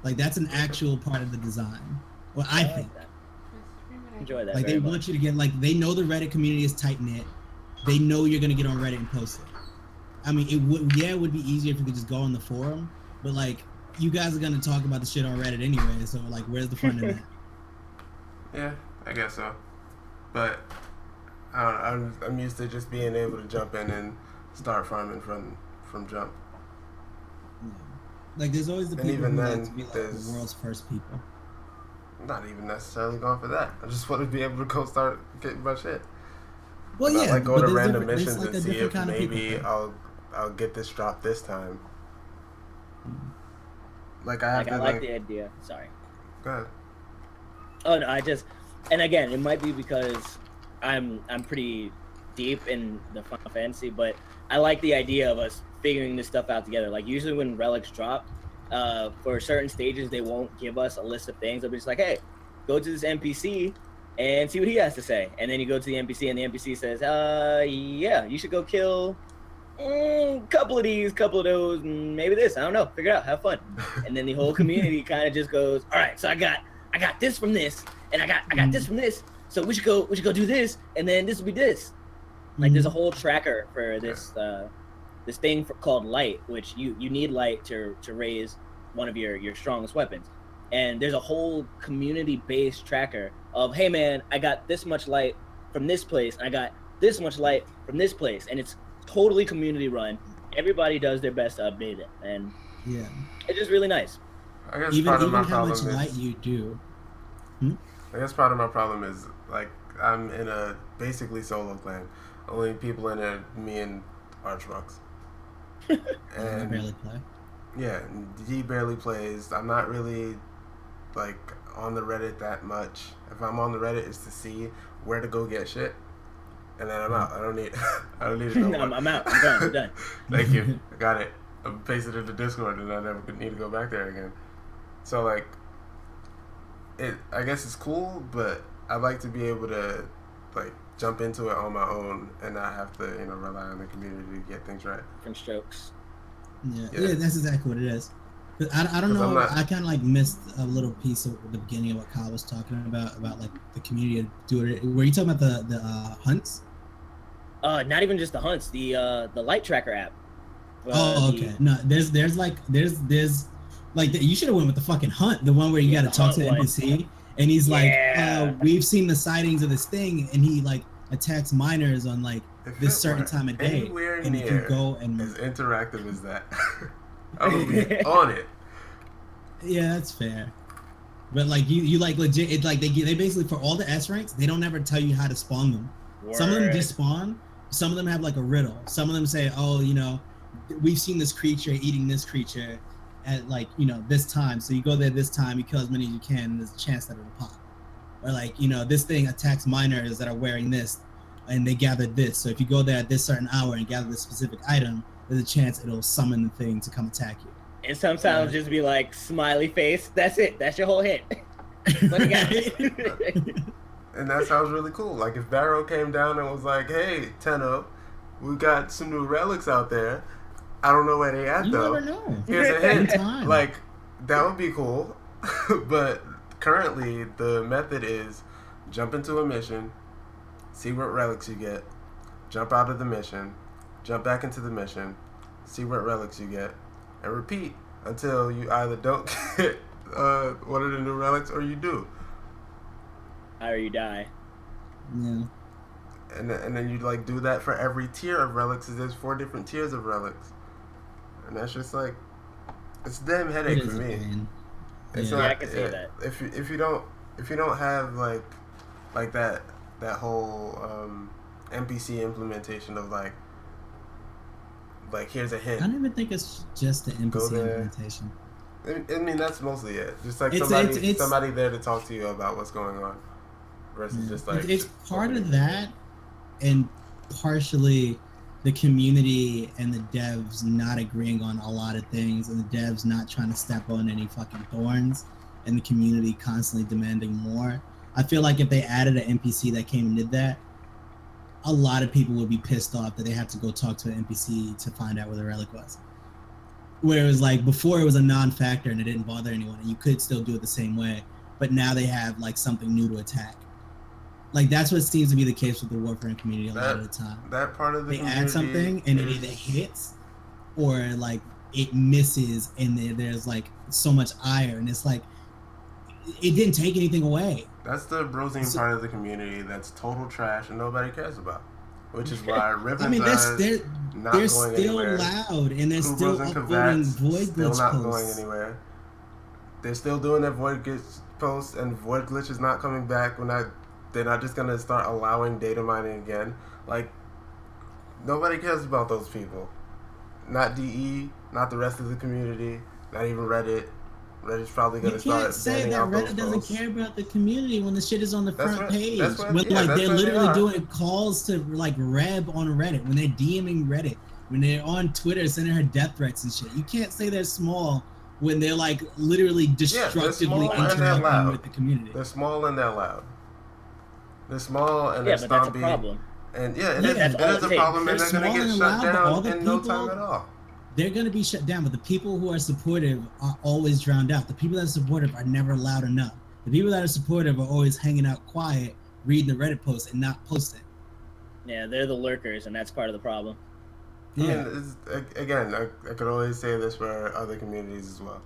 Like, that's an actual part of the design. Well, I think. That. Enjoy that. Like, they want you to get, like, they know the Reddit community is tight-knit. They know you're going to get on Reddit and post it. I mean, it would be easier if you could just go on the forum, but, like, you guys are going to talk about the shit on Reddit anyway, so, like, where's the fun in that? Yeah, I guess so. But I don't know, I'm used to just being able to jump in and start farming from jump. Yeah. Like, there's always the people who like to be like the world's first people. Not even necessarily going for that. I just want to be able to go start getting my shit. Well, yeah, like go to random missions like and see if maybe I'll get this drop this time. Like I like the idea. Sorry. Go ahead. Oh no, and again, it might be because I'm pretty deep in the Final Fantasy, but I like the idea of us figuring this stuff out together. Like usually when relics drop, for certain stages they won't give us a list of things. They'll be just like, hey, go to this NPC and see what he has to say. And then you go to the NPC and the NPC says, yeah, you should go kill couple of these, couple of those, and maybe this. I don't know. Figure it out. Have fun. And then the whole community kind of just goes, all right, so I got this from this, and I got this from this. So we should go do this, and then this will be this. Like there's a whole tracker for this this thing called light, which you need light to raise one of your strongest weapons. And there's a whole community-based tracker of, hey man, I got this much light from this place, and I got this much light from this place, and it's totally community run. Everybody does their best to update it, and yeah, it's just really nice. I guess even part of my how problem much is, light you do. I guess part of my problem is like I'm in a basically solo clan. Only people in it, me and Archbox. And I barely play. Yeah, he barely plays. I'm not really like on the Reddit that much. If I'm on the Reddit, it's to see where to go get shit, and then I'm out. I don't need to know. I'm out. I'm done. I'm done. Thank you. I got it. I'm pasted into Discord, and I never need to go back there again. So like, I guess it's cool, but I like to be able to like jump into it on my own and not have to rely on the community to get things right. From strokes. Yeah, that's exactly what it is. But I don't know. I kind of like missed a little piece of the beginning of what Kyle was talking about like the community doing it. Were you talking about the hunts? Not even just the hunts. The light tracker app. Okay. No, there's like you should have went with the fucking hunt, the one where you got to talk to the NPC, and he's like, we've seen the sightings of this thing, and he like attacks miners on like this certain time of day, and if you go and as interactive as that, I would be on it. Yeah, that's fair. But like you like legit, it's like they basically for all the S ranks, they don't ever tell you how to spawn them. Word. Some of them just spawn. Some of them have like a riddle. Some of them say, we've seen this creature eating this creature at like this time. So you go there this time, you kill as many as you can, and there's a chance that it'll pop. Or like this thing attacks miners that are wearing this, and they gather this. So if you go there at this certain hour and gather this specific item, there's a chance it'll summon the thing to come attack you. And sometimes just be like smiley face. That's it. That's your whole hit. And that sounds really cool. Like if Barrow came down and was like, "Hey, Tenno, we got some new relics out there. I don't know where they at though. You never know. Here's a hint." Like that would be cool. But currently, the method is jump into a mission, see what relics you get, jump out of the mission, jump back into the mission, see what relics you get, and repeat until you either don't get one of the new relics or you do. Or you die. Yeah. And then you like do that for every tier of relics. There's 4 different tiers of relics, and that's just like, it's a damn headache for me. It's Yeah, not, I can see that. If you don't have like that whole NPC implementation of like here's a hint. I don't even think it's just the NPC implementation. I mean, that's mostly it. Just like It's somebody there to talk to you about what's going on, versus just like it's part of that, and partially the community and the devs not agreeing on a lot of things, and the devs not trying to step on any fucking thorns, and the community constantly demanding more. I feel like if they added an NPC that came and did that, a lot of people would be pissed off that they had to go talk to an NPC to find out where the relic was. Where it was like, before it was a non-factor and it didn't bother anyone, and you could still do it the same way, but now they have like something new to attack. Like, that's what seems to be the case with the Warframe community a lot of the time. That part of the community, add something and it either hits or like it misses, and there's like so much ire, and it's like it didn't take anything away. That's the browsing part of the community that's total trash and nobody cares about. Which is why Ribbons they're still anywhere. Loud, and they're Kubros still upvoting Void Glitch posts. Still not going anywhere. They're still doing their Void Glitch posts, and Void Glitch is not coming back. They're not just gonna start allowing data mining again. Like, nobody cares about those people. Not DE, not the rest of the community, not even Reddit. Reddit's probably gonna start. You can't say that Reddit doesn't care about the community when the shit is on the front page. When they're literally doing calls to like Reb on Reddit, when they're DMing Reddit, when they're on Twitter sending her death threats and shit. You can't say they're small when they're like literally destructively interacting with the community. They're small and they're loud. They're small and they're stompy. That's a problem. And it is a problem, and they're gonna get shut down in no time at all. They're going to be shut down, but the people who are supportive are always drowned out. The people that are supportive are never loud enough. The people that are supportive are always hanging out quiet, reading the Reddit posts and not posting. Yeah, they're the lurkers, and that's part of the problem. Yeah. Again, I could always say this for other communities as well.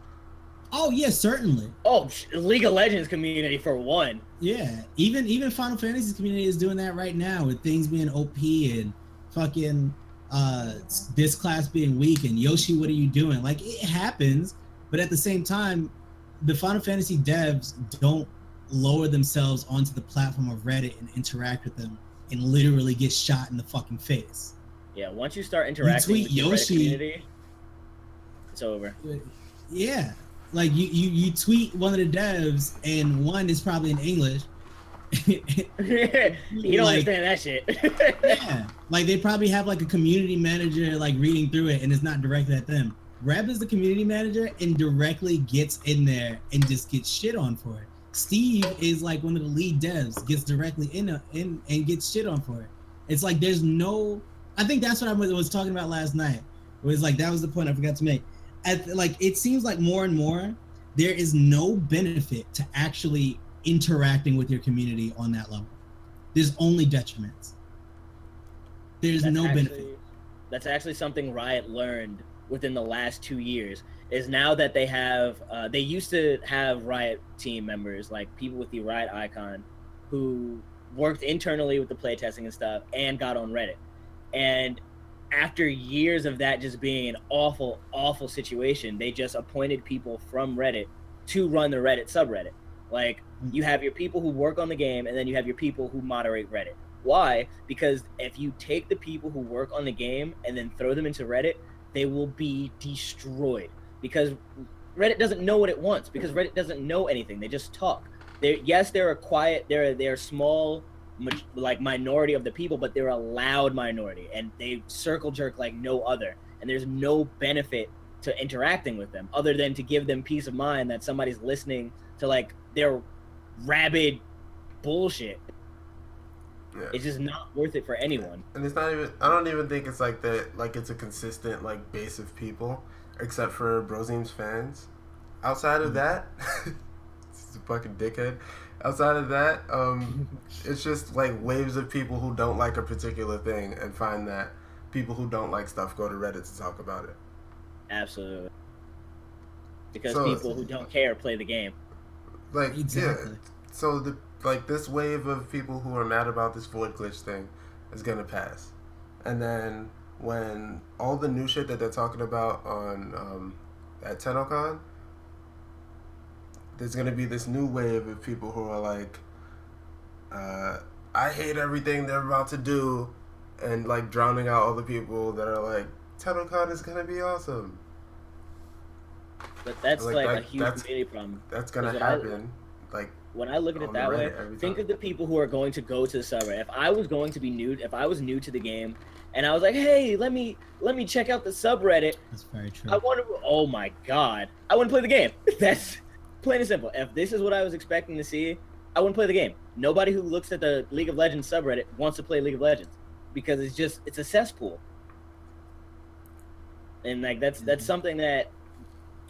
Oh, yeah, certainly. Oh, League of Legends community for one. Yeah, even Final Fantasy's community is doing that right now with things being OP and fucking... this class being weak and Yoshi, what are you doing? Like, it happens, but at the same time, the Final Fantasy devs don't lower themselves onto the platform of Reddit and interact with them and literally get shot in the fucking face. Yeah, once you start interacting with the Yoshi, Reddit community, it's over. Yeah, like you tweet one of the devs and one is probably in English. You don't understand that shit. Yeah, like they probably have like a community manager like reading through it, and it's not directed at them. Reb is the community manager and directly gets in there and just gets shit on for it. Steve is like one of the lead devs, gets directly in and gets shit on for it. It's like there's no. I think that's what I was talking about last night. It was like that was the point I forgot to make. Like it seems like more and more there is no benefit to actually interacting with your community on that level. There's only detriments. There's no benefit. That's actually something Riot learned within the last 2 years, is now that they have they used to have Riot team members, like people with the Riot icon, who worked internally with the playtesting and stuff and got on Reddit. And after years of that just being an awful, awful situation, they just appointed people from Reddit to run the Reddit subreddit. Like, you have your people who work on the game, and then you have your people who moderate Reddit. Why? Because if you take the people who work on the game and then throw them into Reddit, they will be destroyed. Because Reddit doesn't know what it wants, because Reddit doesn't know anything. They just talk. They're a quiet, they're a small, like, minority of the people, but they're a loud minority, and they circle jerk like no other. And there's no benefit to interacting with them other than to give them peace of mind that somebody's listening to like their rabid bullshit. Yeah. It's just not worth it for anyone. And it's not even, I don't even think it's like that, like it's a consistent like base of people, except for Brozim's fans. Outside of that, it's a fucking dickhead. Outside of that, it's just like waves of people who don't like a particular thing and find that people who don't like stuff go to Reddit to talk about it. Absolutely. Because So- people who don't care play the game. Like, Exactly. yeah. So this wave of people who are mad about this void glitch thing is gonna pass, and then when all the new shit that they're talking about on at TennoCon, there's gonna be this new wave of people who are like, I hate everything they're about to do, and like drowning out all the people that are like, TennoCon is gonna be awesome. But that's Like, like that- a huge that's- community problem. That's gonna Because what I- happen. Like, When I look at it on that way, Reddit every think time. of the people who are going to go to the subreddit. If I was going to be new, if I was new to the game, and I was like, hey, let me check out the subreddit, That's very true. I wonder. Oh my god, I wouldn't play the game. That's plain and simple. If this is what I was expecting to see, I wouldn't play the game. Nobody who looks at the League of Legends subreddit wants to play League of Legends because it's a cesspool. And like that's something that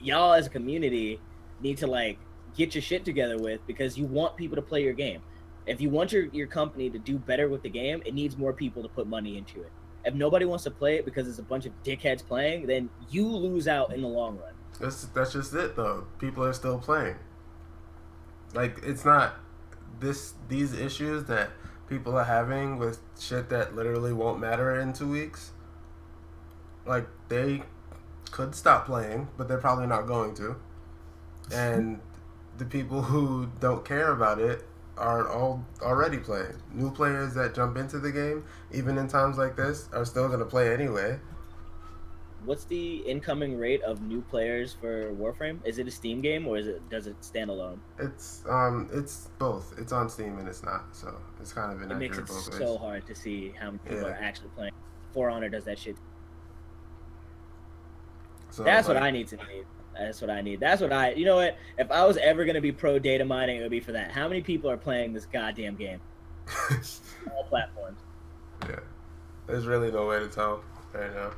y'all as a community need to like get your shit together with, because you want people to play your game. If you want your company to do better with the game, it needs more people to put money into it. If nobody wants to play it because there's a bunch of dickheads playing, then you lose out in the long run. that's just it though. People are still playing. Like, it's not these issues that people are having with shit that literally won't matter in 2 weeks. Like, they could stop playing, but they're probably not going to. And the people who don't care about it are all already playing. New players that jump into the game, even in times like this, are still going to play anyway. What's the incoming rate of new players for Warframe? Is it a Steam game or does it stand alone? It's both. It's on Steam and it's not, so it's kind of It makes inaccurate it both ways. so hard to see how many people Yeah. are actually playing. For Honor does that shit. So, That's what like, I need to need. That's what I need. That's what I. You know what? If I was ever gonna be pro data mining, it would be for that. How many people are playing this goddamn game? All platforms. Yeah, there's really no way to tell right now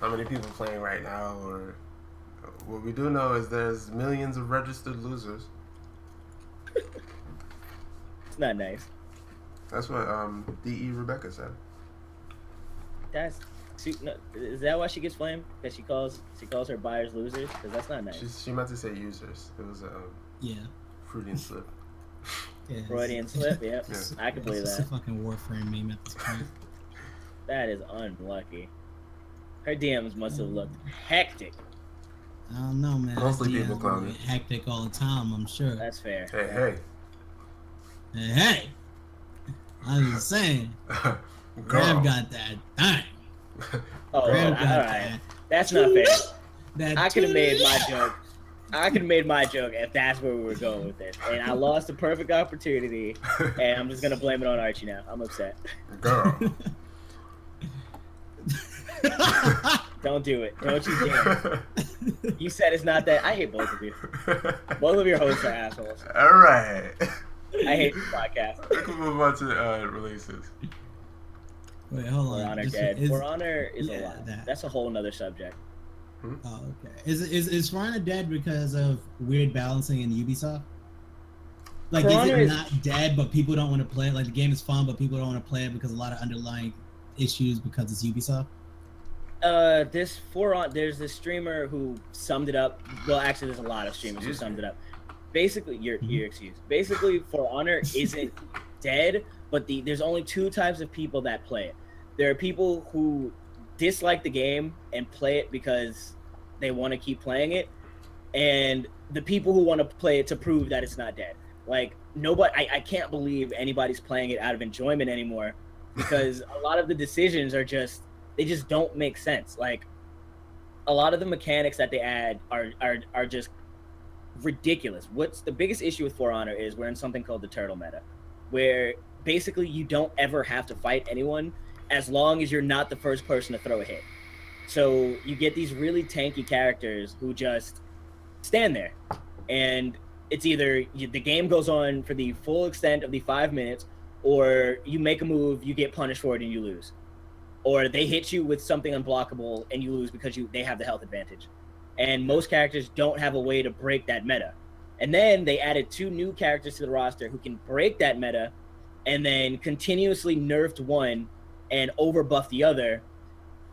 how many people playing right now, or what we do know is there's millions of registered losers. It's not nice. That's what DE Rebecca said. That's. No, is that why she gets flamed? Because she calls her buyers losers? Because that's not nice. She meant to say users. It was a Yeah. Freudian slip. Yeah. Freudian slip. Yep, Yeah. I can believe It's that. a fucking Warframe meme at this point. That is unlucky. Her DMs must have looked hectic. I don't know, man. Mostly I people DM clowning. hectic all the time, I'm sure. That's fair. Hey, Hey, I'm just saying. hey. Grab got that thing. Oh, all Grab got right. That's not fair. that I could have made my titty. joke. I could have made my joke if that's where we were going with it. And I lost a perfect opportunity, and I'm just gonna blame it on Archie now. I'm upset. Girl. Don't do it. Don't you dare. You said it's not that. I hate both of you. Both of your hosts are assholes. All right. I hate this podcast. We can move on to releases. Wait, hold For on. Honor Is- dead. is- For Honor is yeah, a lot. that. That's a whole nother subject. Oh, okay. Is For Honor dead because of weird balancing in Ubisoft? Like, For is Honor it is- not dead, but people don't want to play it? Like, the game is fun, but people don't want to play it because of a lot of underlying issues because it's Ubisoft? There's this streamer who summed it up. Well, actually, there's a lot of streamers who Excuse summed me. it up. Basically, you're Mhm. excused. Basically, For Honor isn't dead, but there's only two types of people that play it. There are people who dislike the game and play it because they want to keep playing it, and the people who want to play it to prove that it's not dead. Like, nobody, I can't believe anybody's playing it out of enjoyment anymore, because a lot of the decisions are just, they just don't make sense. Like, a lot of the mechanics that they add are just ridiculous. What's the biggest issue with For Honor is we're in something called the turtle meta, where basically you don't ever have to fight anyone as long as you're not the first person to throw a hit. So you get these really tanky characters who just stand there, and it's either the game goes on for the full extent of the 5 minutes, or you make a move, you get punished for it, and you lose. Or they hit you with something unblockable and you lose because they have the health advantage. And most characters don't have a way to break that meta. And then they added 2 new characters to the roster who can break that meta, and then continuously nerfed one and overbuff the other.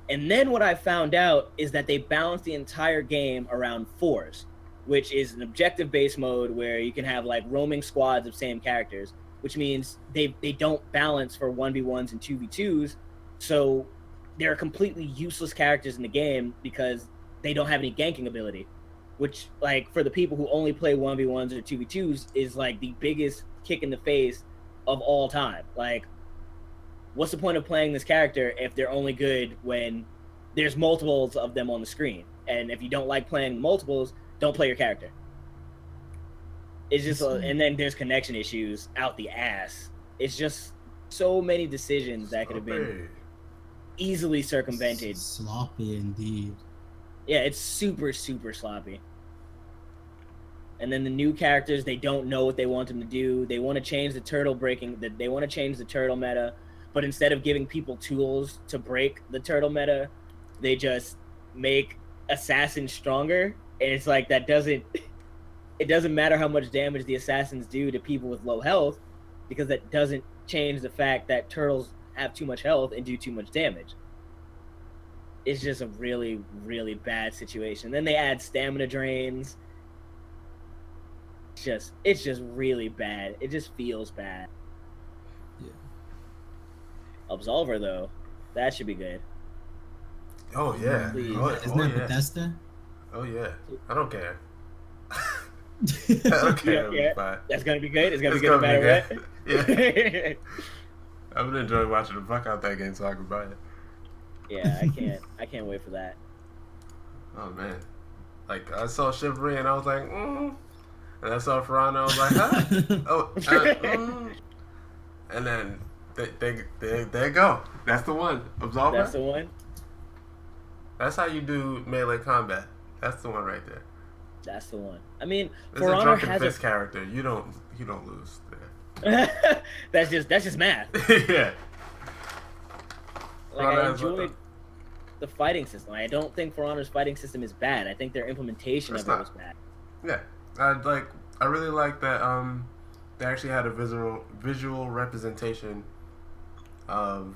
And then what I found out is that they balance the entire game around fours, which is an objective-based mode where you can have like roaming squads of same characters, which means they don't balance for 1v1s and 2v2s. So they're completely useless characters in the game because they don't have any ganking ability, which, like, for the people who only play 1v1s or 2v2s is like the biggest kick in the face of all time. Like, what's the point of playing this character if they're only good when there's multiples of them on the screen? And if you don't like playing multiples, don't play your character. It's just, and then there's connection issues out the ass. It's just so many decisions that could have been easily circumvented. Sloppy indeed. Yeah, it's super, super sloppy. And then the new characters, they don't know what they want them to do. They want to change the turtle breaking. They want to change the turtle meta, but instead of giving people tools to break the turtle meta, they just make assassins stronger. And it's like that doesn't. It doesn't matter how much damage the assassins do to people with low health, because that doesn't change the fact that turtles have too much health and do too much damage. It's just a really, really bad situation. Then they add stamina drains. It's just really bad. It just feels bad. Yeah. Absolver, though, that should be good. Oh yeah. Isn't that Bethesda? Oh yeah. I don't care. I don't care. Yeah. That's gonna be good. It's gonna be good no matter what. Yeah. I'm gonna enjoy watching the fuck out that game so I can buy it. Yeah, I can't wait for that. Oh man. Like, I saw Chivalry and I was like, and I saw Ferrano, I was like, huh? And then there you go. That's the one. Absolver. That's the one. That's how you do melee combat. That's the one right there. That's the one. I mean, It's For a Honor drunken has fist a character. You don't lose there. that's just math. Yeah. Like, I enjoyed the fighting system. I don't think For Honor's fighting system is bad. I think their implementation of it was bad. Yeah. I really like that they actually had a visual representation of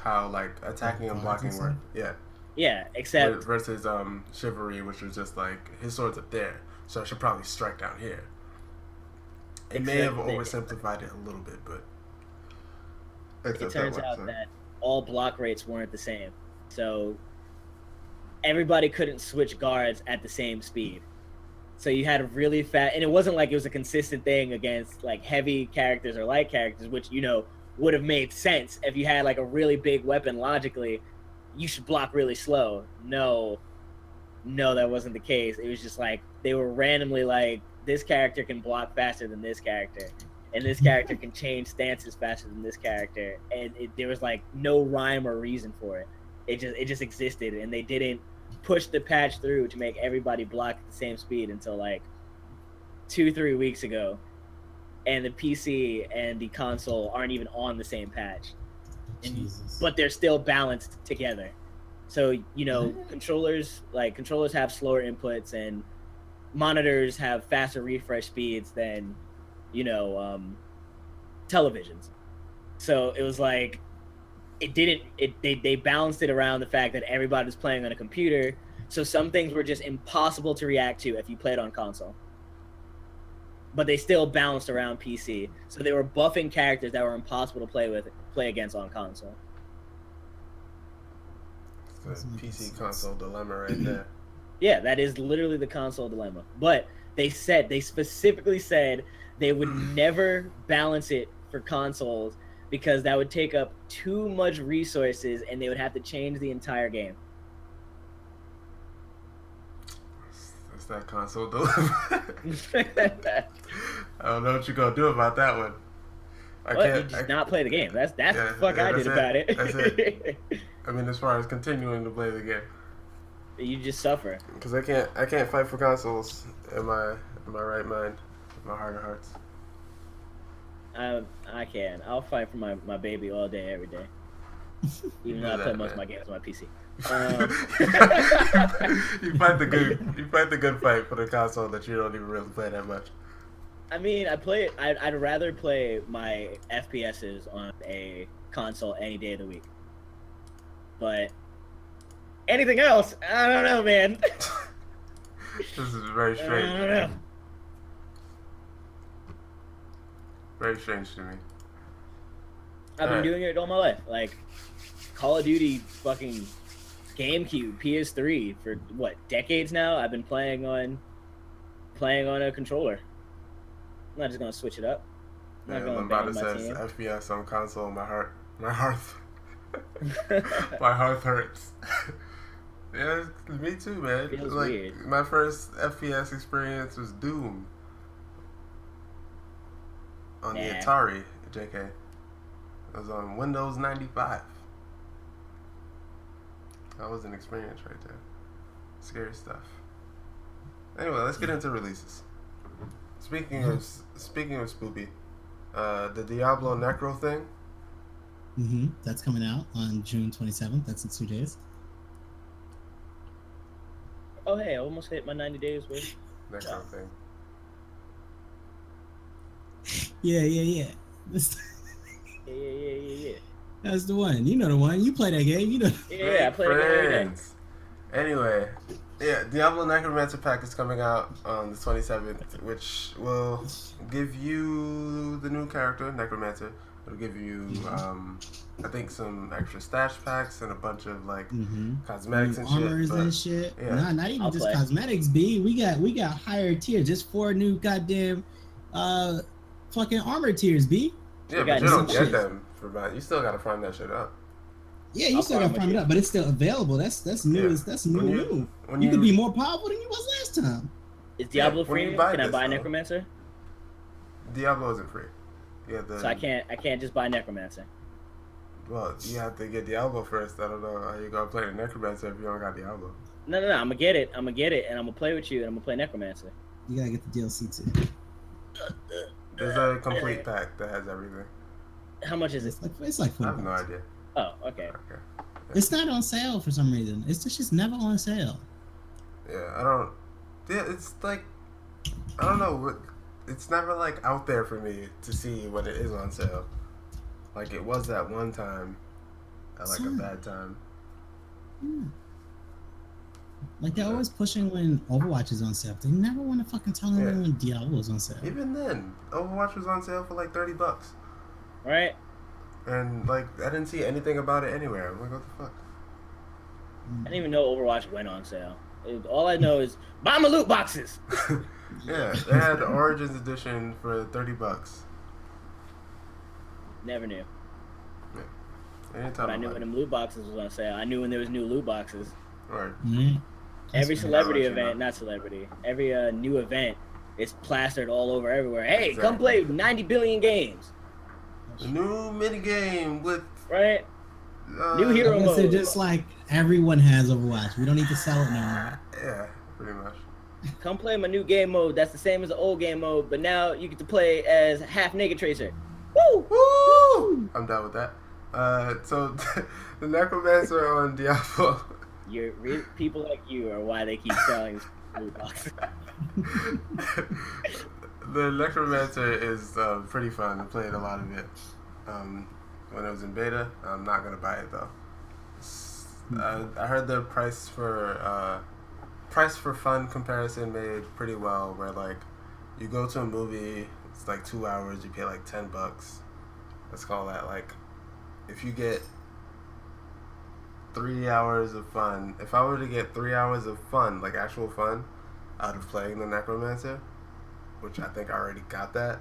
how, like, attacking and blocking work. Yeah. Yeah, except versus Chivalry, which was just like, his sword's up there, so I should probably strike down here. It may have oversimplified it a little bit, but it turns out that all block rates weren't the same, so everybody couldn't switch guards at the same speed. So you had a really fast, and it wasn't like it was a consistent thing against like heavy characters or light characters, which, you know, would have made sense if you had like a really big weapon. Logically, you should block really slow. No, that wasn't the case. It was just like they were randomly like, this character can block faster than this character, and this character can change stances faster than this character, and there was like no rhyme or reason for it. It just existed, and they didn't push the patch through to make everybody block at the same speed until like 2-3 weeks ago, and the PC and the console aren't even on the same patch. But they're still balanced together. So, you know, controllers have slower inputs, and monitors have faster refresh speeds than, you know, televisions. So it was like they balanced it around the fact that everybody was playing on a computer, so some things were just impossible to react to if you played on console. But they still balanced around PC. So they were buffing characters that were impossible to play against on console. It's the PC console dilemma right there. Yeah, that is literally the console dilemma. But they specifically said they would never balance it for consoles because that would take up too much resources and they would have to change the entire game. That's that console dilemma. I don't know what you're gonna do about that one. You just not play the game. That's the fuck I did about it. That's it. I mean, as far as continuing to play the game, you just suffer. Because I can't fight for consoles in my right mind, in my heart of hearts. I can. I'll fight for my baby all day, every day. Even though I play most of my games on my PC. You fight the good fight for the console that you don't even really play that much. I mean, I'd rather play my FPSs on a console any day of the week. But anything else, I don't know, man. This is very I don't strange. know. Very strange to me. I've been Alright. doing it all my life. Like Call of Duty, fucking GameCube, PS3 for what, decades now. I've been playing on a controller. I'm not just gonna switch it up. I'm not Yeah, gonna bang Lombardo on my says team. FPS on console. My heart my heart hurts. Yeah, me too, man. Feels like weird. my first FPS experience was Doom on the Nah. Atari. JK. It was on Windows 95. That was an experience right there. Scary stuff. Anyway, let's get into releases. Speaking of spoopy, the Diablo Necro thing. That's coming out on June 27th. That's in 2 days. Oh hey, I almost hit my 90 days worth. Necro thing. Yeah. That's, Yeah. that's the one. You know the one. You play that game. You know. Yeah, I play it every day. friends. Anyway, yeah, Diablo Necromancer Pack is coming out on the 27th, which will give you the new character, Necromancer. It'll give you, I think, some extra stash packs and a bunch of like cosmetics and shit. Armors and shit. Yeah. Nah, not even I'll just play. cosmetics, B. We got higher tier, just 4 new goddamn fucking armor tiers, B. Yeah, We but got you don't some get shit. them for buying. You still gotta farm that shit up. Yeah, you I'll still farm got to with farm it you. up, but it's still available. That's new. Yeah. That's new. When You could be more powerful than you was last time. Is Diablo when you free? buy Can I this, buy though. Necromancer? Diablo isn't free. Yeah, So I can't just buy Necromancer. Well, you have to get Diablo first. I don't know how you gonna play the Necromancer if you don't got Diablo. No. I'm gonna get it, and I'm gonna play with you, and I'm gonna play Necromancer. You gotta get the DLC too. There's a complete pack that has everything. How much is it? It's like I 40 have no bucks. idea. Oh, okay. Okay. It's not on sale for some reason. It's just never on sale. Yeah, I don't. Yeah, it's like I don't know. It's never like out there for me to see when it is on sale. Like it was that one time, at like a bad time. Yeah. Like they're always pushing when Overwatch is on sale. They never want to fucking tell anyone when Diablo's on sale. Even then, Overwatch was on sale for like $30, Right? and like I didn't see anything about it anywhere. I'm like, what the fuck? I didn't even know Overwatch went on sale. All I know is buy my loot boxes. Yeah, they had the Origins edition for $30. Never knew. They didn't But tell I knew when them loot boxes was on sale. I knew when there was new loot boxes. Right. Every That's celebrity I'll let you event, know. not celebrity, every new event is plastered all over everywhere. Hey, come Exactly. play 90 billion games. The new minigame with Right? uh, New hero I guess they're mode. just like everyone has Overwatch. We don't need to sell it no more. Yeah, pretty much. Come play my new game mode. That's the same as the old game mode, but now you get to play as half naked Tracer. Woo! Woo! I'm down with that. So the Necromancer on Diablo. People like you are why they keep selling loot boxes. The Necromancer is pretty fun. I played a lot of it when it was in beta. I'm not gonna buy it though. I heard the price for fun comparison made pretty well. Where like you go to a movie, it's like 2 hours. You pay like $10. Let's call that like if you get 3 hours of fun. If I were to get 3 hours of fun, like actual fun, out of playing the Necromancer, which I think I already got that,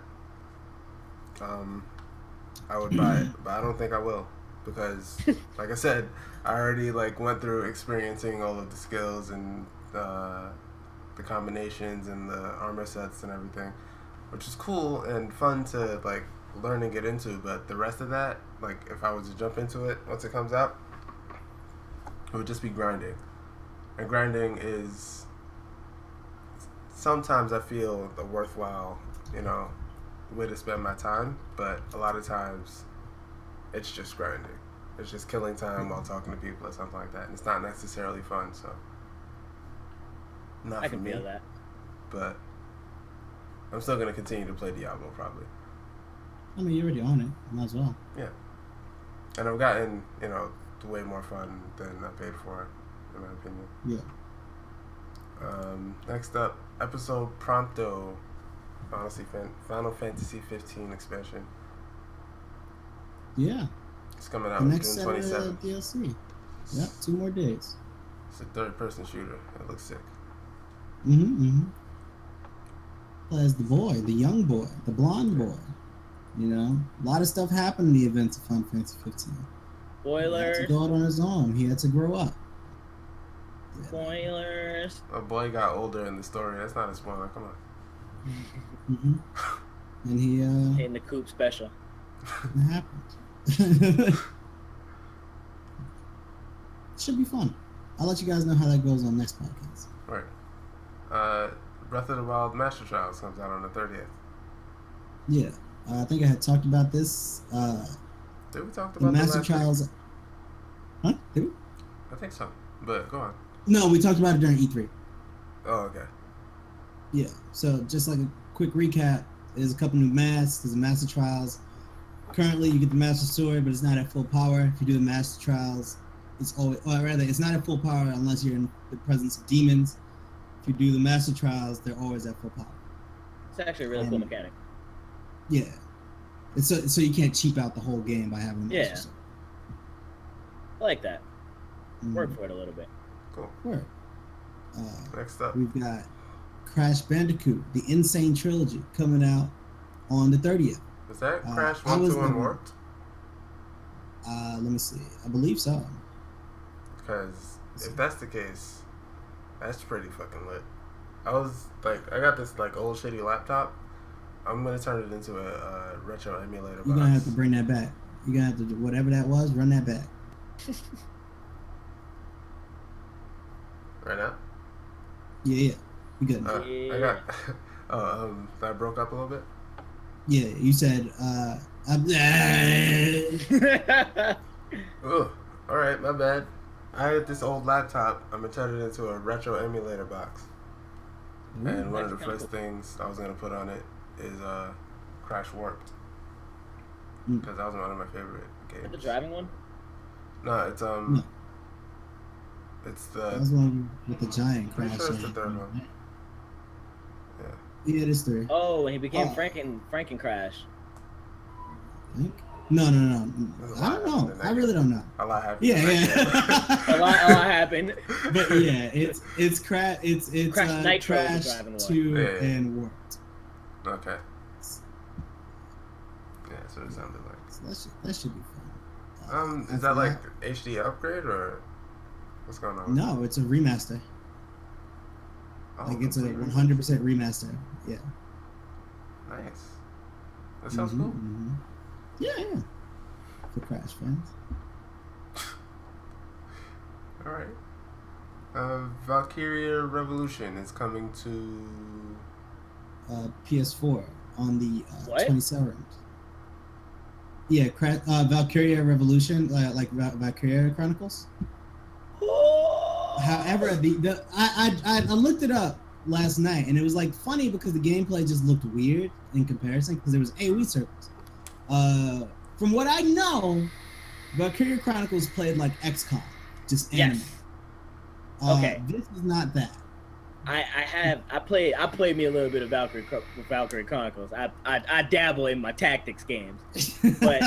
I would buy it, but I don't think I will because, like I said, I already like went through experiencing all of the skills and the combinations and the armor sets and everything, which is cool and fun to like learn and get into. But the rest of that, like if I was to jump into it once it comes out, it would just be grinding, and grinding is sometimes I feel a worthwhile, way to spend my time, but a lot of times it's just grinding. It's just killing time while talking to people or something like that, and it's not necessarily fun. So, not I for can me. feel that. But I'm still gonna continue to play Diablo probably. I mean, you already own it. Might as well. Yeah. And I've gotten, way more fun than I paid for, in my opinion. Yeah. Next up, episode Pronto, Final Fantasy 15 expansion. Yeah. It's coming out The June next set of 27th. DLC. Yep, 2 more days. It's a third-person shooter. It looks sick. As the boy, the young boy, the blonde boy. A lot of stuff happened in the events of Final Fantasy 15. Spoilers. He had to go out on his own. He had to grow up. Spoilers. A boy got older in the story. That's not a spoiler. Come on. And he in the Coop special. It happened. Should be fun. I'll let you guys know how that goes on next podcast. Right. Breath of the Wild Master Trials comes out on the 30th. Yeah. I think I had talked about this. Did we talk The about Master last Trials. week? Huh? Did we? I think so. But go on. No, we talked about it during E3. Oh, okay. Yeah. So just like a quick recap, there's a couple new masks. There's the Master Trials. Currently, you get the Master Sword, but it's not at full power. If you do the Master Trials, it's always, or rather, it's not at full power unless you're in the presence of demons. If you do the Master Trials, they're always at full power. It's actually a really cool mechanic. Yeah. It's so you can't cheap out the whole game by having the Master Sword. I like that. Work for it a little bit. Cool. Work. Next up, we've got Crash Bandicoot, the Insane Trilogy, coming out on the 30th. Is that Crash 1, 2, and Warped? Let me see. I believe so. Because if that's the case, that's pretty fucking lit. I got this old shitty laptop. I'm gonna turn it into a retro emulator. You're gonna have to bring that back. You're gonna have to do whatever that was. Run that back. Right now? Yeah. You good? I got. That broke up a little bit. Yeah, you said. Ugh. All right, my bad. I had this old laptop. I'm gonna turn it into a retro emulator box. And one of the first things I was gonna put on it is Crash Warped, because that was one of my favorite games. The driving one? No, it's it's the. That was one with the giant crash. Pretty sure it's the third one. Yeah, it is 3. Oh, when he became Franken Crash. I think. No. I don't know. I really don't know. A lot happened. Yeah. a lot happened. But yeah, it's Crash. It's Crash Nitro Crash 2 and Warped. Okay. Yeah, so it sounded like. So that should be fun. Is that like HD upgrade or what's going on? No, it's a remaster. It's a 100% remaster. Yeah. Nice. That sounds cool. Mm-hmm. Yeah. For Crash fans. All right. Valkyria Revolution is coming to PS4 on the 27th. Yeah, Valkyria Revolution, like Valkyria Chronicles. However, I looked it up last night, and it was funny because the gameplay just looked weird in comparison because there was AoE circles. From what I know, Valkyria Chronicles played like XCOM, just anime. Okay. This is not that. I played me a little bit of Valkyrie Chronicles. I dabble in my tactics games, but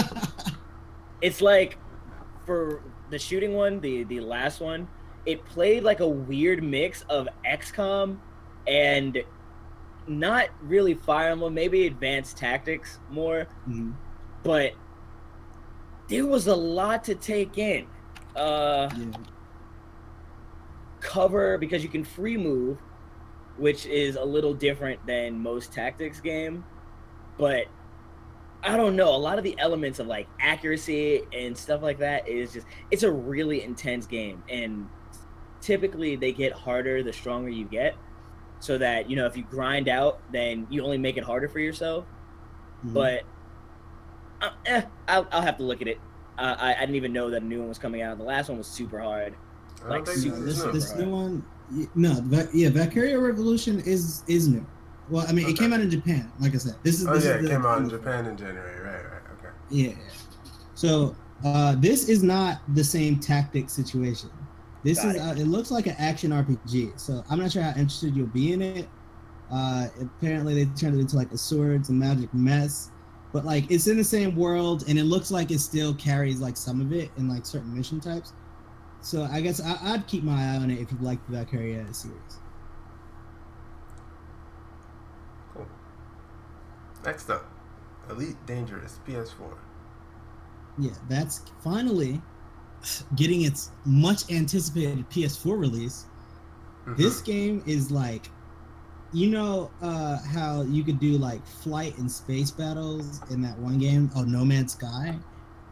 it's like for the shooting one, the last one, it played like a weird mix of XCOM and not really Fire Emblem, maybe Advanced Tactics more, but there was a lot to take in. Cover, because you can free move, which is a little different than most tactics game, but I don't know, a lot of the elements of accuracy and stuff like that is just, it's a really intense game, and typically they get harder the stronger you get, so that if you grind out, then you only make it harder for yourself. But I'll have to look at it. I didn't even know that a new one was coming out. The last one was super hard. This new one, Valkyria Revolution is new. Well, I mean, it came out in Japan, like I said. This is it came out in Japan in January, right? Okay. Yeah. So This is not the same tactic situation. This Got is it. it looks like an action RPG. So I'm not sure how interested you'll be in it. Apparently they turned it into like a swords and magic mess, but like it's in the same world and it looks like it still carries like some of it in like certain mission types. So I guess I'd keep my eye on it if you like the Valkyria series. Cool. Next up, Elite Dangerous PS4. Yeah, that's finally getting its much anticipated PS4 release. This game is like, how you could do like flight and space battles in that one game, No Man's Sky?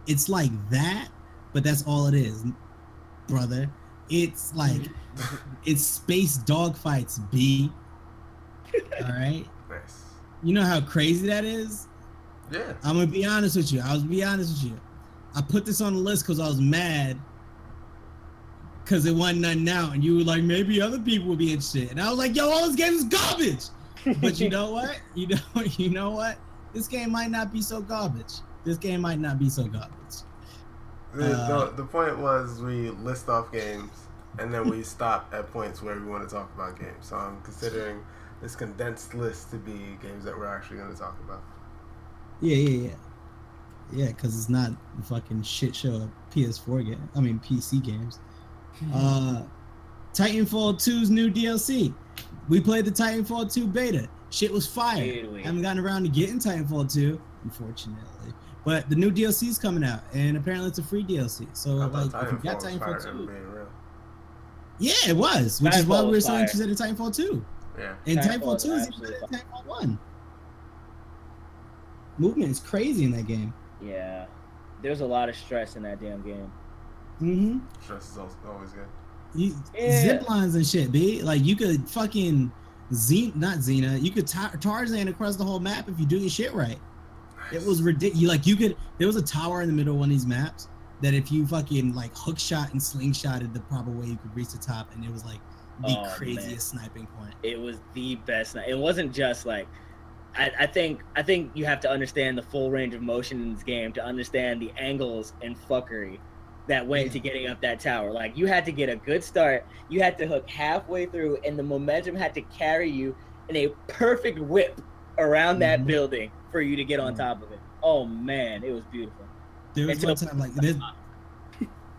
It's like that, but that's all it is, brother. It's like, it's space dogfights, B. All right? Nice. You know how crazy that is? Yeah. I'm going to be honest with you. I put this on the list because I was mad because it wasn't nothing out, and you were like, maybe other people would be interested, and I was like, yo, all this game is garbage. But you know what? You know what? This game might not be so garbage. The point was we list off games, and then we stop at points where we want to talk about games. So I'm considering this condensed list to be games that we're actually going to talk about. Yeah, because it's not a fucking shit show of PC games. Titanfall 2's new DLC. We played the Titanfall 2 beta. Shit was fire. Haven't gotten around to getting Titanfall 2, unfortunately. But the new DLC is coming out, and apparently it's a free DLC. So, like, if you got Titanfall 2... Yeah, it was, which is why we were so interested in Titanfall 2. Yeah. And Titanfall 2 is even better than Titanfall 1. Movement is crazy in that game. Yeah. There's a lot of stress in that damn game. Mm-hmm. Stress is always good. Zip lines and shit, B. Like, you could fucking you could Tarzan across the whole map if you do your shit right. Nice. It was ridiculous. There was a tower in the middle of one of these maps that if you fucking like hook shot and slingshotted the proper way, you could reach the top, and it was like the craziest sniping point. It was the best. It wasn't just like, I think you have to understand the full range of motion in this game to understand the angles and fuckery that went into getting up that tower. Like, you had to get a good start, you had to hook halfway through, and the momentum had to carry you in a perfect whip around that building for you to get on top of it. Oh man, it was beautiful. There was one time like this.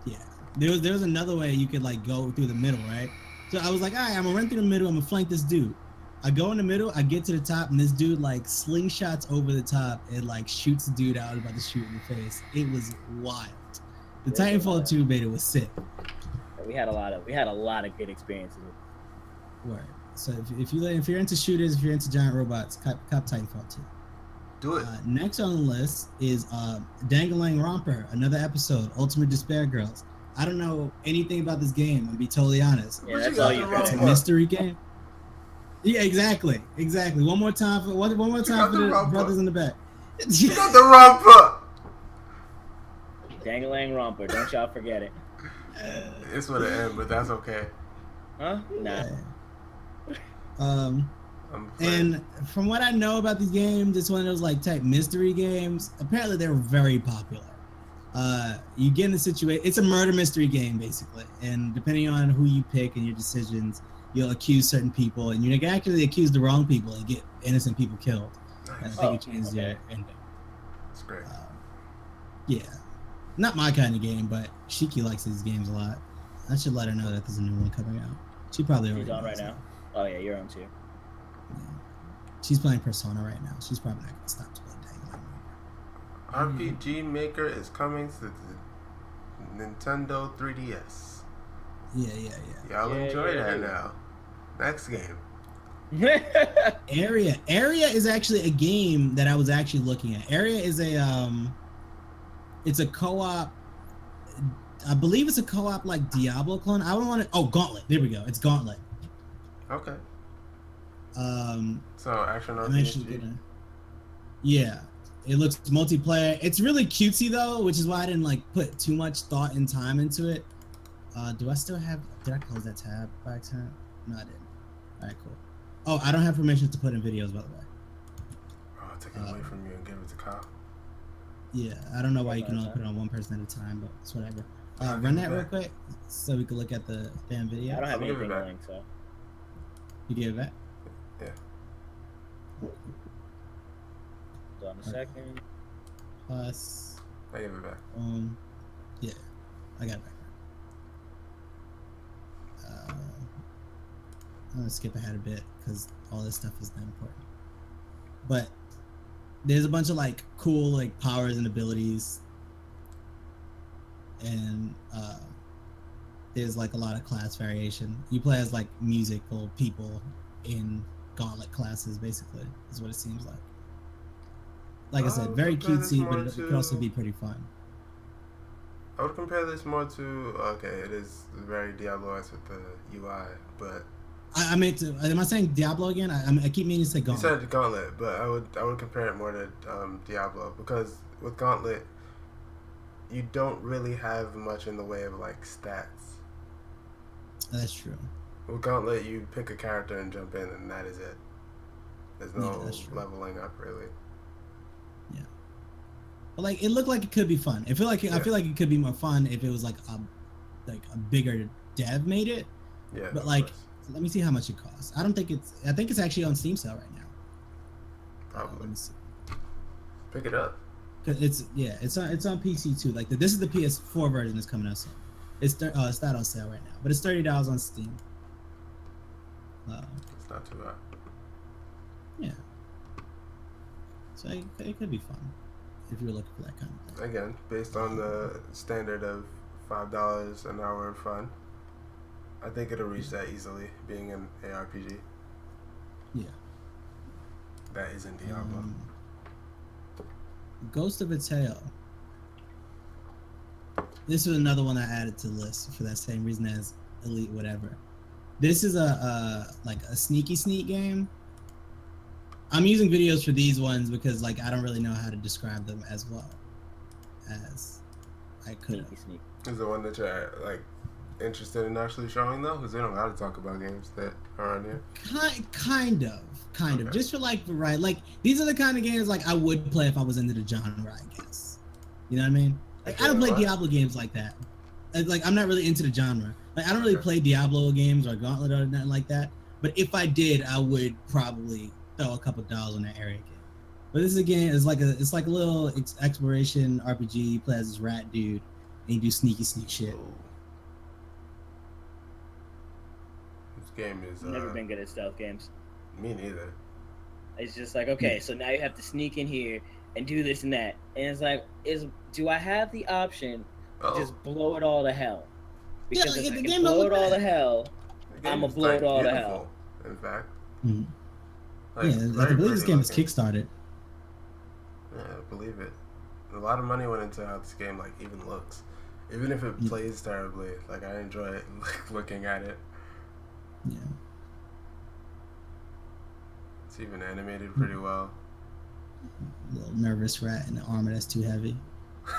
Yeah, there was another way you could like go through the middle, right? So I was like, all right, I'm gonna run through the middle, I'm gonna flank this dude. I go in the middle, I get to the top, and this dude like slingshots over the top and like shoots the dude I was about to shoot in the face. It was wild. The Titanfall 2 beta was sick. We had a lot of good experiences. Word. So if you're into shooters, if you're into giant robots, cop Titanfall 2. Do it. Next on the list is Dangalang Romper, another episode, Ultimate Despair Girls. I don't know anything about this game, I'll be totally honest. Yeah, that's all you heard. It's a mystery game. Yeah, exactly. One more time for the brothers in the back. You got the romper. Dangalang Romper, don't y'all forget it. It's with an end, but that's okay. Huh? Nah. And from what I know about these games, it's one of those like type mystery games. Apparently, they're very popular. You get in a situation, it's a murder mystery game basically, and depending on who you pick and your decisions, you'll accuse certain people, and you can actually accuse the wrong people and get innocent people killed. Nice. And I think it changes your ending. That's great. Yeah, not my kind of game, but Shiki likes these games a lot. I should let her know that there's a new one coming out. She probably already She's on right now. Oh yeah, you're on too. Yeah. She's playing Persona right now. She's probably not gonna stop to play Dangalang. RPG Maker is coming to the Nintendo 3DS. Yeah. Y'all enjoy that now. Next game. Area is actually a game that I was actually looking at. Area is it's a co-op. I believe it's a co-op like Diablo clone. I don't want to. Oh, Gauntlet. There we go. It's Gauntlet. Okay. So action RPG. Yeah, it looks multiplayer. It's really cutesy though, which is why I didn't like put too much thought and time into it. Do I still have? Did I close that tab by accident? No, I didn't. All right, cool. Oh, I don't have permission to put in videos, by the way. Oh, I'll take it away from you and give it to Kyle. Yeah, I don't know why you can only put it on one person at a time, but it's whatever. Run that real quick so we can look at the damn video. I don't have anything linked, so. You give it back? Yeah. Hold on a second. Plus. I give it back. Yeah, I got it back. I'm gonna skip ahead a bit because all this stuff is not important. But there's a bunch of like cool like powers and abilities, and there's like a lot of class variation. You play as like musical people in Gauntlet classes, basically, is what it seems like. Like I said, very cutesy, but it could also be pretty fun. I would compare this more to it is very Diablo-esque with the UI, but I meant to. Am I saying Diablo again? I keep meaning to say Gauntlet. You said Gauntlet, but I would compare it more to Diablo, because with Gauntlet, you don't really have much in the way of like stats. That's true. With Gauntlet, you pick a character and jump in, and that is it. There's no leveling up really. Yeah. But like, it looked like it could be fun. I feel like it could be more fun if it was like a bigger dev made it. Yeah. But like, let me see how much it costs. I think it's actually on Steam sale right now. Probably. Let me see. Pick it up. Cause it's on PC too. Like this is the PS4 version that's coming out soon. It's not on sale right now, but it's $30 on Steam. It's not too bad. Yeah. So it could be fun if you're looking for that kind of thing. Again, based on the standard of $5 an hour of fun, I think it'll reach that easily, being an ARPG. Yeah. That isn't Diablo. Ghost of a Tale. This was another one I added to the list for that same reason as Elite whatever. This is a sneak game. I'm using videos for these ones because like I don't really know how to describe them as well as I could. Is the one that you're like interested in actually showing though? Because they don't know how to talk about games that are on here. Kind of. Just for like variety. Like these are the kind of games like I would play if I was into the genre, I guess. You know what I mean? Like I don't play Diablo games like that. Like I'm not really into the genre. Like I don't really play Diablo games or Gauntlet or nothing like that. But if I did, I would probably throw a couple dollars on that area game. But this again is like a little exploration RPG. You play as this rat dude and you do sneak shit. Ooh. This game is never been good at stealth games. Me neither. It's just like, okay, so now you have to sneak in here and do this and that. And it's like, do I have the option to just blow it all to hell? Because if I can blow it all to hell, I'm going to blow it all to hell. In fact. Mm-hmm. Like, I believe this game is kickstarted. Yeah, I believe it. A lot of money went into how this game like even looks. Even if it plays terribly, like I enjoy it looking at it. Yeah. It's even animated pretty well. Little nervous rat in the armor that's too heavy.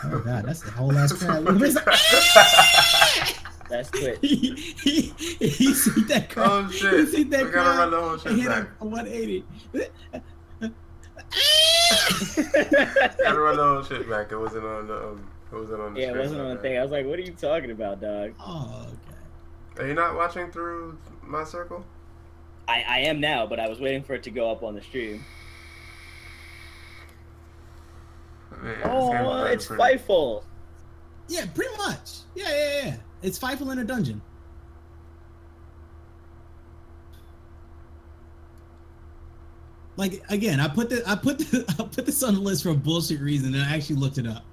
Oh god, that's the whole last crowd. That's quick. He see that crowd. Oh shit! He see that we gotta run the whole shit back. A 180. Gotta run the whole shit back. It wasn't on the. It wasn't on the. Yeah, it wasn't on the thing. I was like, "What are you talking about, dog?" Oh, okay. Are you not watching through my circle? I am now, but I was waiting for it to go up on the stream. Man, it's Fightful. Yeah, pretty much. Yeah. It's Fightful in a dungeon. Like again, I put this on the list for a bullshit reason, and I actually looked it up.